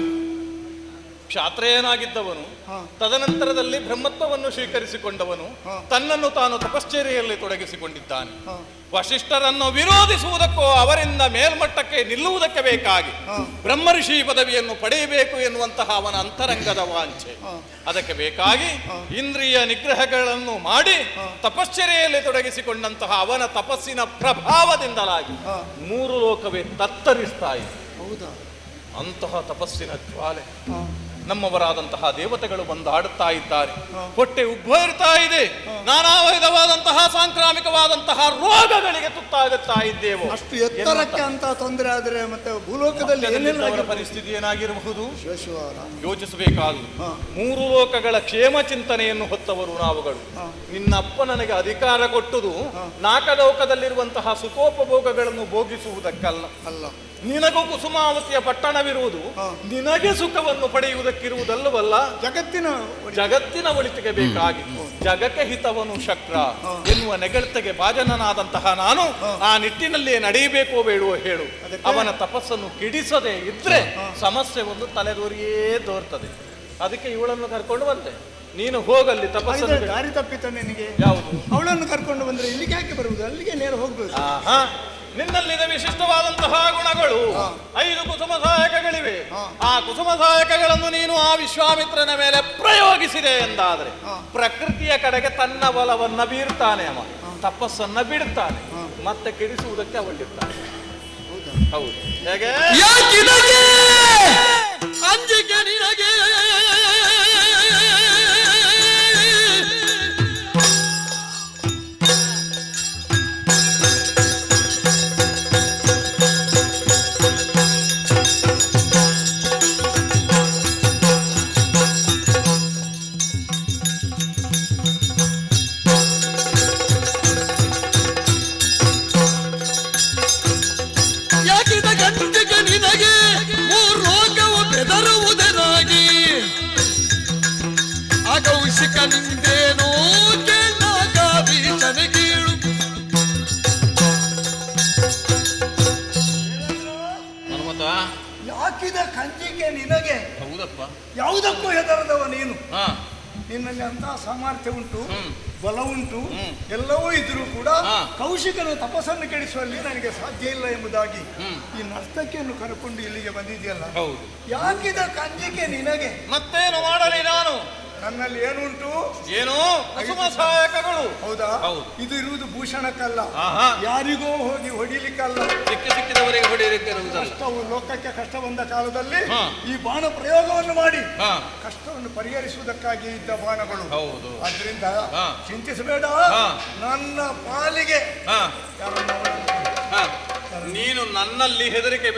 ಕ್ಷಾತ್ರೇಯನಾಗಿದ್ದವನು, ಹಾ. ತದನಂತರದಲ್ಲಿ ಬ್ರಹ್ಮತ್ವವನ್ನು ಸ್ವೀಕರಿಸಿಕೊಂಡವನು, ಹಾ. ತನ್ನನ್ನು ತಾನು ತಪಶ್ಚರ್ಯೆಯಲ್ಲಿ ತೊಡಗಿಸಿಕೊಂಡಿದ್ದಾನೆ. ಹಾ. ವಶಿಷ್ಠರನ್ನು ವಿರೋಧಿಸುವುದಕ್ಕೋ ಅವರಿಂದ ಮೇಲ್ಮಟ್ಟಕ್ಕೆ ನಿಲ್ಲುವುದಕ್ಕೆ ಬೇಕಾಗಿ ಹಾ. ಬ್ರಹ್ಮರ್ಷಿ ಪದವಿಯನ್ನು ಪಡೆಯಬೇಕು ಎನ್ನುವಂತಹ ಅವನ ಅಂತರಂಗದ ವಾಂಛೆ. ಹಾ. ಅದಕ್ಕೆ ಬೇಕಾಗಿ ಹಾ. ಇಂದ್ರಿಯ ನಿಗ್ರಹಗಳನ್ನು ಮಾಡಿ ಹಾ. ತಪಶ್ಚರ್ಯೆಯಲ್ಲಿ ತೊಡಗಿಸಿಕೊಂಡಂತಹ ಅವನ ತಪಸ್ಸಿನ ಪ್ರಭಾವದಿಂದಲಾಗಿ ಹಾ. 3 ಲೋಕವೇ ತತ್ತರಿಸ್ತಾ ಇದೆ. ಹೌದಾ? ಅಂತಹ ತಪಸ್ಸಿನ ಜ್ವಾಲೆ ಹಾ. ನಮ್ಮವರಾದಂತಹ ದೇವತೆಗಳು ಬಂದಾಡುತ್ತಾ ಇದ್ದಾರೆ. ಹಾ. ಹೊಟ್ಟೆ ಉಬ್ಬ ಇರ್ತಾ ಇದೆ. ನಾನಾ ವಿಧವಾದಂತಹ ಸಾಂಕ್ರಾಮಿಕವಾದಂತಹ ರೋಗಗಳಿಗೆ ತುತ್ತಾಗುತ್ತಾ ಇದ್ದೇವೆ. ಅಷ್ಟು ಎತ್ತರಕ್ಕೆ ಅಂತ ತೊಂದರೆ ಆದ್ರೆ ಮತ್ತೆ ಭೂಲೋಕದಲ್ಲಿ ಏನೆಲ್ಲ ಅವರ ಪರಿಸ್ಥಿತಿ ಏನಾಗಿರಬಹುದು ಶಿವಶಿವರ. ಯೋಚಿಸಬೇಕಾಗಿ. ಹಾ. 3 ಲೋಕಗಳ ಕ್ಷೇಮ ಚಿಂತನೆಯನ್ನು ಹೊತ್ತವರು ನಾವುಗಳು. ಹಾ. ನಿನ್ನಪ್ಪ ನನಗೆ ಅಧಿಕಾರ ಕೊಟ್ಟುದು ಹಾ. 4 ಲೋಕದಲ್ಲಿರುವಂತಹ ಸುಖೋಪಭೋಗಗಳನ್ನು ಭೋಗಿಸುವುದಕ್ಕಲ್ಲ. ಅಲ್ಲ. ನಿನಗೂ ಕುಸುಮಾವತಿಯ ಪಟ್ಟಣವಿರುವುದು ಹಾ. ನಿನಗೆ ಸುಖವನ್ನು ಪಡೆಯುವುದಕ್ಕಿರುವುದಲ್ಲವಲ್ಲ, ಜಗತ್ತಿನ ಒಳಿತಿಗೆ ಬೇಕಾಗಿ ಜಗಕ್ಕೆ ಹಿತವನು ಶಕ್ರ ಹಾ. ಎನ್ನುವ ನೆಗಳತೆಗೆ ಭಾಜನನಾದಂತಹ ನಾನು ಹಾ. ಆ ನಿಟ್ಟಿನಲ್ಲಿ ನಡೆಯಬೇಕೋ ಬೇಡುವೋ ಹೇಳು. ಅದಕ್ಕೆ? ಅವನ ತಪಸ್ಸನ್ನು ಕೆಡಿಸದೆ ಇದ್ರೆ ಹಾ. ಸಮಸ್ಯೆ ಒಂದು ತಲೆದೋರಿಯೇ ದೋರ್ತದೆ. ಅದಕ್ಕೆ ಇವಳನ್ನು ಕರ್ಕೊಂಡು ಬಂದೆ. ನೀನು ಹೋಗಲ್ಲಿ ತಪಸ್ಸನ್ನು ಹಾಗಿದ್ರೆ ದಾರಿ ತಪ್ಪಿತ ನಿನಗೆ. ಯಾವುದು? ಅವಳನ್ನು ಕರ್ಕೊಂಡು ಬಂದ್ರೆ ಇಲ್ಲಿಗೆ ಯಾಕೆ ಬರುವುದು? ಅಲ್ಲಿಗೆ ನೇರ ಹೋಗ್ಬೇಕು. ಆಹಾ, ನಿನ್ನಲ್ಲಿದೆ ವಿಶಿಷ್ಟವಾದಂತಹ ಗುಣಗಳು. ಹಾ. 5 ಕುಸುಮ ಸಹಾಯಕಗಳಿವೆ. ಹಾ. ಆ ಕುಸುಮ ಸಹಾಯಕಗಳನ್ನು ನೀನು ಆ ವಿಶ್ವಾಮಿತ್ರನ ಮೇಲೆ ಪ್ರಯೋಗಿಸಿದೆ ಎಂದಾದ್ರೆ ಹಾ. ಪ್ರಕೃತಿಯ ಕಡೆಗೆ ತನ್ನ ಬಲವನ್ನ ಬೀರ್ತಾನೆ ಅವ. ತಪಸ್ಸನ್ನ ಬಿಡ್ತಾನೆ. ಹಾ. ಮತ್ತೆ ಕೆಡಿಸುವುದಕ್ಕೆ ಅವಳಿರ್ತಾನೆ. ಹೌದಾ? ಹೌದು. ಹೇಗೆ? ಯಾಕಿದಗೆ ಅಂಜಿಕೆ ನಿನಗೆ ಯಾಕಿದ ಗಂಟಿಗೆ ನಿನಗೆ 3 ಲೋಕವು ಬೆದರುವುದೆನಾಗಿ ಅಗೌಶಿಕ ನಿಂದೇನೋ ಕೆಳಗ ಭೀಷಣಗೀಳು ಹನುಮಂತ. ಯಾಕಿದ ಕಂಚಿಗೆ ನಿನಗೆ? ಹೌದಪ್ಪ. ಯಾವುದಕ್ಕೂ ಹೆದರದವ ನೀನು. ಹಾ. ನಿನ್ನಲ್ಲಿ ಅಂತಹ ಸಾಮರ್ಥ್ಯ ಉಂಟು, ಹ್ಮ್. ಬಲ ಉಂಟು, ಹ್ಮ್. ಎಲ್ಲವೂ ಇದ್ರೂ ಕೂಡ ಹಾ. ಕೌಶಿಕನ ತಪಸ್ಸನ್ನು ಕೆಡಿಸುವಲ್ಲಿ ನನಗೆ ಸಾಧ್ಯ ಇಲ್ಲ ಎಂಬುದಾಗಿ ಹ್ಮ್. ಈ ನರ್ತಕಿಯನ್ನು ಕರ್ಕೊಂಡು ಇಲ್ಲಿಗೆ ಬಂದಿದೆಯಲ್ಲ. ಹೌದು. ಯಾಕಿದ ಕಂಚಿಕೆ ನಿನಗೆ? ಮತ್ತೇನು ಮಾಡಲಿ ನಾನು? ನನ್ನಲ್ಲಿ ಏನುಂಟು? ಏನು? ಕುಸುಮ ಸಹಾಯಕಗಳು. ಹೌದಾ? ಹೌದು. ಇದು ಇರುವುದು ಭೂಷಣಕ್ಕಲ್ಲ, ಆಹಾ. ಯಾರಿಗೋ ಹೋಗಿ ಹೊಡಿಲಿಕ್ಕಲ್ಲ. ಸಿಕ್ಕಿದವರಿಗೆ ಹೊಡೆಯಲಿಕ್ಕಿರುವುದಲ್ಲ. ಕಷ್ಟವು ಲೋಕಕ್ಕೆ ಕಷ್ಟ ಬಂದ ಕಾಲದಲ್ಲಿ ಹಾ. ಈ ಬಾಣ ಪ್ರಯೋಗವನ್ನು ಮಾಡಿ ಹಾ. ಕಷ್ಟವನ್ನು ಪರಿಹರಿಸುವುದಕ್ಕಾಗಿ ಇದ್ದ ಬಾಣಗಳು. ಹೌದು. ಆದ್ರಿಂದ ಹಾ. ಚಿಂತಿಸಬೇಡ. ಹಾ. ನನ್ನ ಪಾಲಿಗೆ ಹಾ. ಯಾರನ್ನು ಹಾ. ನೀನು ನನ್ನಲ್ಲಿ ಹೆದರಿಕೆ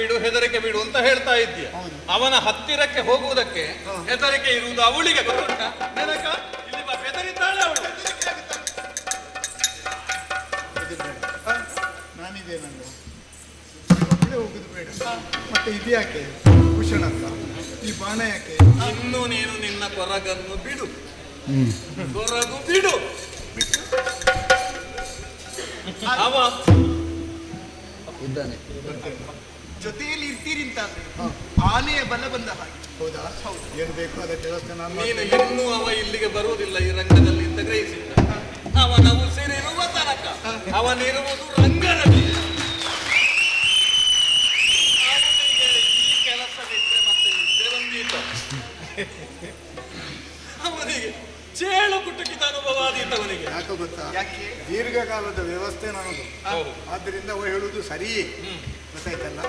ಬಿಡು ಅಂತ ಹೇಳ್ತಾ ಇದ್ದೀಯ. ಹೌದು. ಅವನ ಹತ್ತಿರಕ್ಕೆ ಹೋಗುವುದಕ್ಕೆ ಹಾ. ಹೆದರಿಕೆ ಇರುವುದು ಅವಳಿಗೆ ಗೊತ್ತುಂಟಾ? ನೆನಕ ಇಲ್ಲಿ ಬಾ, ಬೆದರಿದ್ದಾಳೆ ಅವಳು. ನಾನಿದೆ ನಂದು ಒಬ್ಬಳೇ ಹೋಗುದು ಬೇಡ. ಮತ್ತೆ ಇದ್ಯಾಕೆ ಭೂಷಣ ಅಂತ ಈ ಬಾಣ ಯಾಕೆ? ಇನ್ನು ನೀನು ನಿನ್ನ ಕೊರಗನ್ನು ಬಿಡು. ಕೊರಗು ಬಿಡು. ಅವ ಜೊತೆಯಲ್ಲಿ ಇರ್ತೀರಿ ಅಂತಾದ್ರೆ ಆನೆಯ ಬಲ ಬಂದ ಹಾಗೆ. ಹೌದಾ? ಏನು ಬೇಕು ಅದಕ್ಕೆ ವ್ಯವಸ್ಥೆ ನಾನು ನೀನು ಮಾಡ್ತೇನೆ. ಇನ್ನೂ ಅವ ಇಲ್ಲಿಗೆ ಬರುವುದಿಲ್ಲ ಈ ರಂಗದಲ್ಲಿ ಅಂತ ಗ್ರಹಿಸಿದ್ದ. ಅವನ ಉಸಿರಿರುವ ತನಕ ಅವನಿರುವುದು ರಂಗದಲ್ಲಿ. ಅವನಿಗೆ ಈ ಕೆಲಸ ಬಿಟ್ಟರೆ ಮತ್ತೆ ನಿದ್ದೆ ಬಂದೀತ. ಅವನಿಗೆ ಚೇಳು ಕುಟುಕಿದ ಅನುಭವ ಆದೀತ ಅವನಿಗೆ. ಯಾಕೆ ಗೊತ್ತಾ? ಯಾಕೆ? ದೀರ್ಘಕಾಲದ ವ್ಯವಸ್ಥೆ ನನ್ನದು. ಹೌದು. ಆದ್ದರಿಂದ ಅವ ಹೇಳುವುದು ಸರಿಯೇ. ಗೊತ್ತಾಯ್ತಲ್ಲ?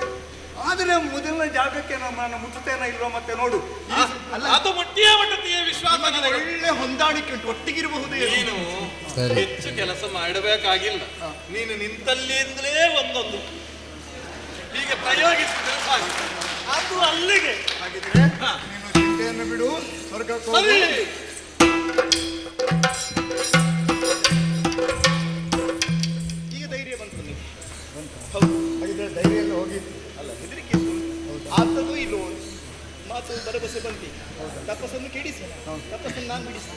ಆದರೆ ಮೊದಲನೇ ಜಾಗಕ್ಕೆ ನಾನು ಮುಟ್ಟುತ್ತೇನೋ ಇಲ್ವೋ ಮತ್ತೆ ನೋಡು. ಅದು ಮುಟ್ಟಿಯೇ ಮುಟ್ಟುತ್ತೀಯ ವಿಶ್ವಾಸ ನನಗೆ. ಒಳ್ಳೆ ಹೊಂದಾಣಿಕೆ ಉಂಟು, ಒಟ್ಟಿಗಿರಬಹುದು. ನೀನು ಹೆಚ್ಚು ಕೆಲಸ ಮಾಡಬೇಕಾಗಿಲ್ಲ. ನೀನು ನಿಂತಲ್ಲಿಂದಲೇ ಒಂದೊಂದು ಹೀಗೆ ಪ್ರಯೋಗಿಸಿದ್ರೆ ಸಾಕು. ಅದು ಅಲ್ಲಿಗೆ ಹಾಗಿದ್ರೆ ನೀನು ಚಿಂತೆಯನ್ನು ಬಿಡು, ಸ್ವರ್ಗಕ್ಕೆ ಹೋಗು. ಸರಿ. ಈಗ ಧೈರ್ಯ ಬಂತು ನಿನಗೆ. ಹಾಗಿದ್ರೆ ಧೈರ್ಯ ಎಲ್ಲ ಹೋಗಿತ್ತು. ಅಲ್ಲ, ಹೆದರಿಕೆ ಆತದು ಇಲ್ಲೋ ಮಾತು ಭರವಸೆ ಬಂತಿ. ತಪಸ್ಸನ್ನು ಕೆಡಿಸಿ, ತಪಸ್ಸನ್ನು ನಾನು ಬಿಡಿಸಿ.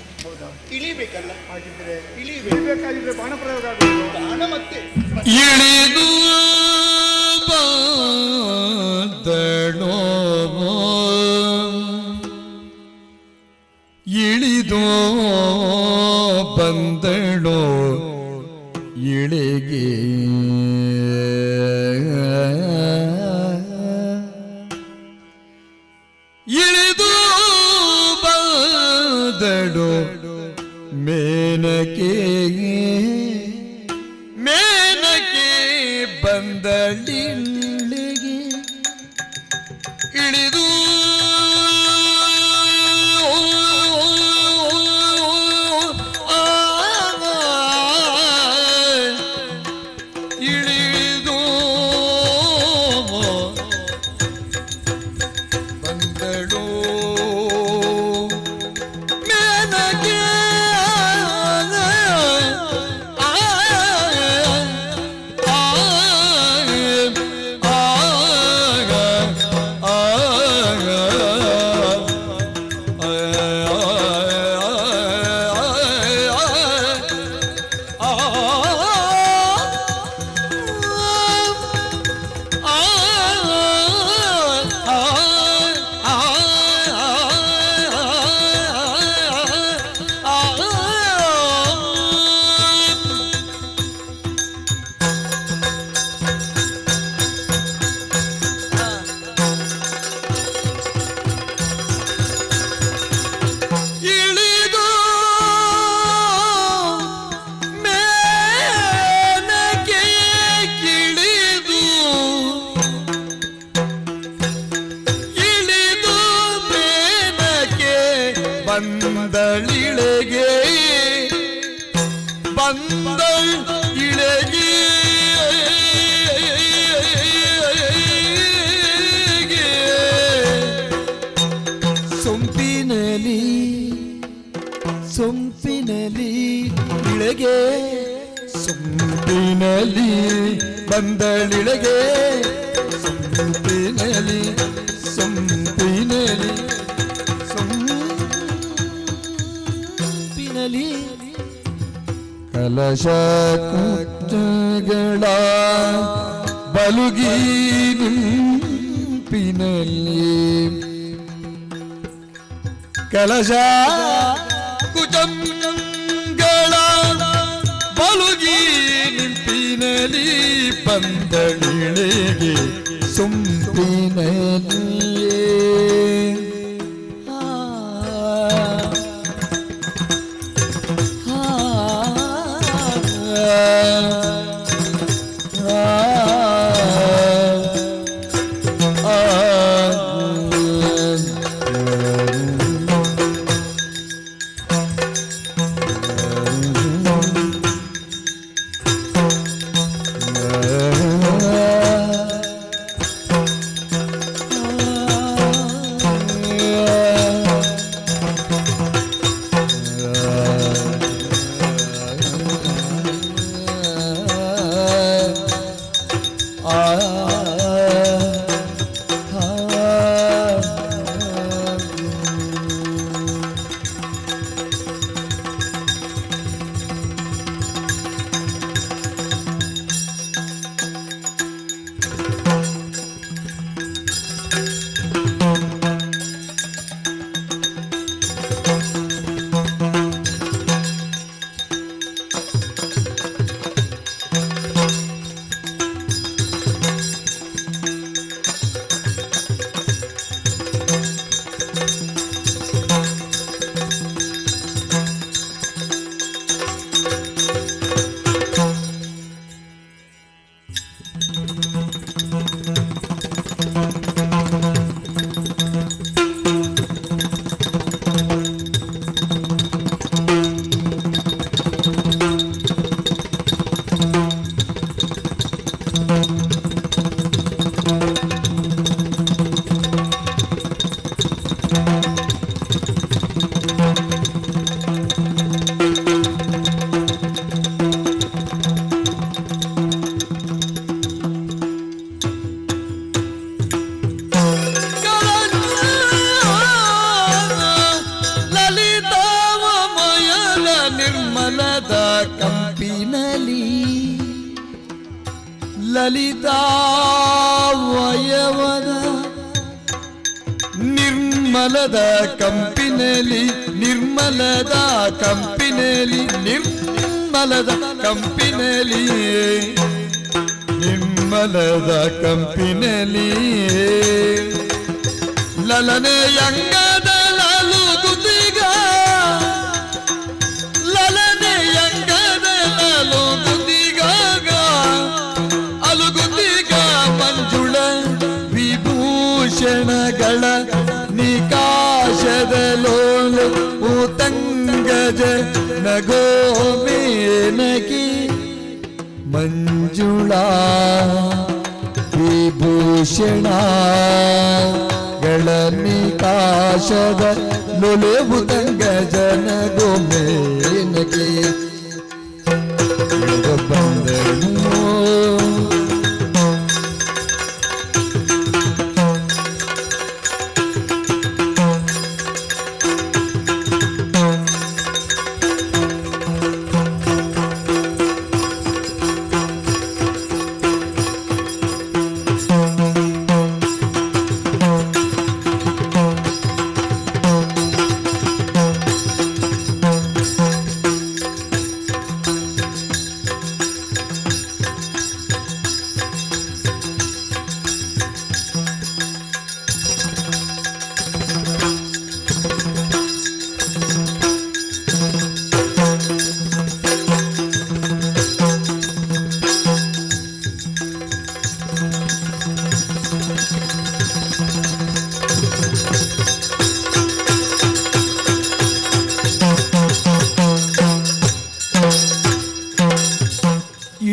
ಇಳಿಬೇಕಲ್ಲ, ಹಾಗಿದ್ರೆ ಇಳಿಬೇಕಾಗಿದ್ರೆ ಬಾಣ ಪ್ರಯೋಗ ಆಗುವುದು. ಬಾಣ ಮತ್ತೆ ಇಳಿದು ಬಂದಳೋ, ಇಳಿದು ಬಂದಳೋ ಇಳಿಗೆ, ಇಳಿದು ಬಂದಳೋ ಮೇನಕೆ, ಮೇನಕೆ ಬಂದಳಿಗೆ, ಇಳಿದು ಇಳಿದು ಬಂದಳು ಮೇನಕೆ, ಇಳಿದು ಮೇನಕೆ ಕಿಳಿದು, ಇಳಿದು ಮೇನಕೆ ಬಂದಳಿಳೆಗೆ, ಬಂದಳಿಳೆಗೆ, ಸೊಂಪಿನಲಿ ಸೊಂಪಿನಲಿ ಇಳೆಗೆ, ಸೊಂಪಿನಲಿ ಬಂದಳಿಳೆಗೆ, ಸೊಂಪಿನಲಿ ಸೊಂಪಿನಲಿ ಸೊಂಪಿನಲಿ ಕಲಶ ಕುಚ್ಚಗಳ ಬಲುಗಿ ನಿಂಪಿನಲ್ಲಿ, ಕಲಶ ಕುಚಂಗಳ ಬಲುಗಿ ನಿಂಪಿನಲಿ, ಬಂದಳಿಳೆಗೆ ಸೊಂಪಿನಲಿಯೇ. ಲಲಿತಾವಯವದ ನಿರ್ಮಲದ ಕಂಪಿನಲ್ಲಿ ನಿರ್ಮಲದ ಕಂಪಿನಲ್ಲಿ ನಿರ್ಮಲದ ಕಂಪಿನಲ್ಲಿ ನಿರ್ಮಲದ ಕಂಪಿನಲ್ಲಿ ಲಲನೆಯಂಗದ ಲಲುಗುದಿಗ ಲಲನೆಯಂಗದ ಲಲುಗುದಿಗಾಗ ಅಲುಗುದಿಗ ಮಂಜುಳ ವಿಭೂಷಣಗಳ ನಿಕಾಶದ ಲೋಲ ಉತಂಗಜ ನಗೋ ಮೇನಕಿ ಮಂಜುಳಾ ವಿಭೂಷಣಗಳ ನಿಕಾಶದ ಲೊಲೆವು ತಂಗಜ ನಗೋ ಮೇನಕಿ ಬಂದನು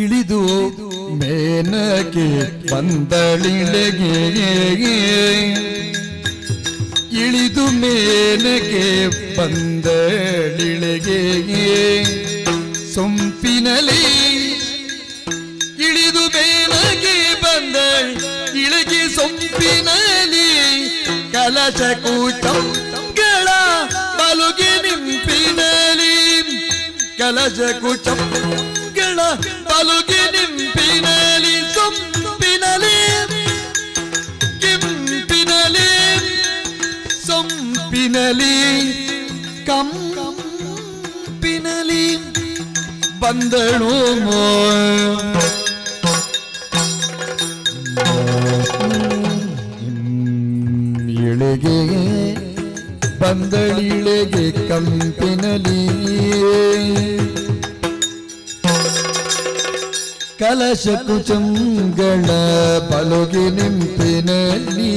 ಇಳಿದು ಮೇನಕೆ ಬಂದಳಿಳೆಗೆ ಇಳಿದು ಮೇನಕೆ ಬಂದಳಿಳೆಗೆ ಸೊಂಪಿನಲಿ ಇಳಿದು ಮೇನಕೆ ಬಂದ ಇಳೆಗೆ ಸೊಂಪಿನಲಿ ಕಲಶ ಕೂಟಗಳ ಬಲುಗೆ ನಿಂಪಿನಲಿ ಕಲಶ ಕೂಟಗಳ ಬಲುಗೆ ನಿಂಪಿನಲಿ ಸೊಂಪಿನಲಿ ಕೆಂಪಿನಲಿ ಸೊಂಪಿನಲಿ ಕಂಪಿನಲಿ ಬಂದಳು ಇಳೆಗೆ ಬಂದಳಿಳೆಗೆ ಕಂಪಿನಲಿ ಕಲಶ ಕುಚಂಗಳ ಬಲುಗೆ ನಿಂಪಿನಲ್ಲಿ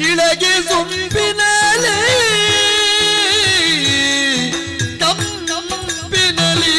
ಇಳೆಗೆ ಸೊಂಪಿನಲ್ಲಿ ಕಂಪಿನಲಿ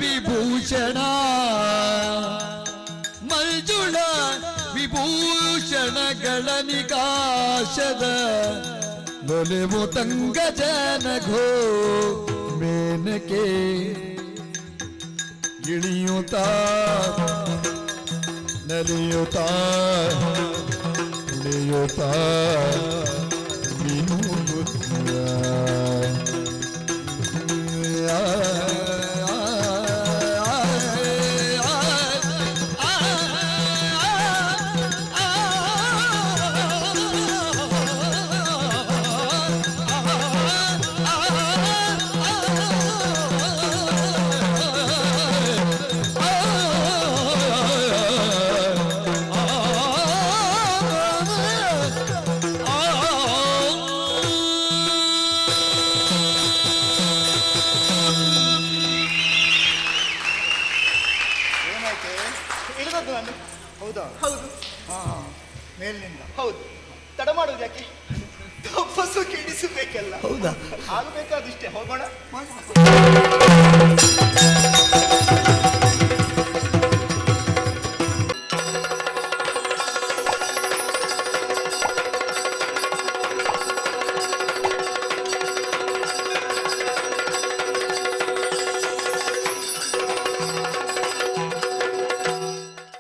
ವಿಭೂಷಣ ಮಂಜುಳ ವಿಭೂಷಣಗಳ ನಿಕಾಶದ ನೊಲೆವು ತಂಗ ಜನಘೋ ಮೇನಕೆ ಇಳಿಯುತ್ತಾ ನಲಿಯುತ್ತಾ ಕುಣಿಯುತ್ತಾ ಏನಾಯ್ತು? ಇಳಿದದ್ದು ನಾನು. ಹೌದಾ? ಹೌದು ಮೇಲಿನಿಂದ. ಹೌದು. ತಡ ಮಾಡೋದು ಯಾಕೆ? ತಪಸ್ಸು ಕೆಡಿಸಬೇಕಲ್ಲ. ಹೌದಾ? ಆಗಬೇಕಾದಿಷ್ಟೇ. ಹೋಗೋಣ.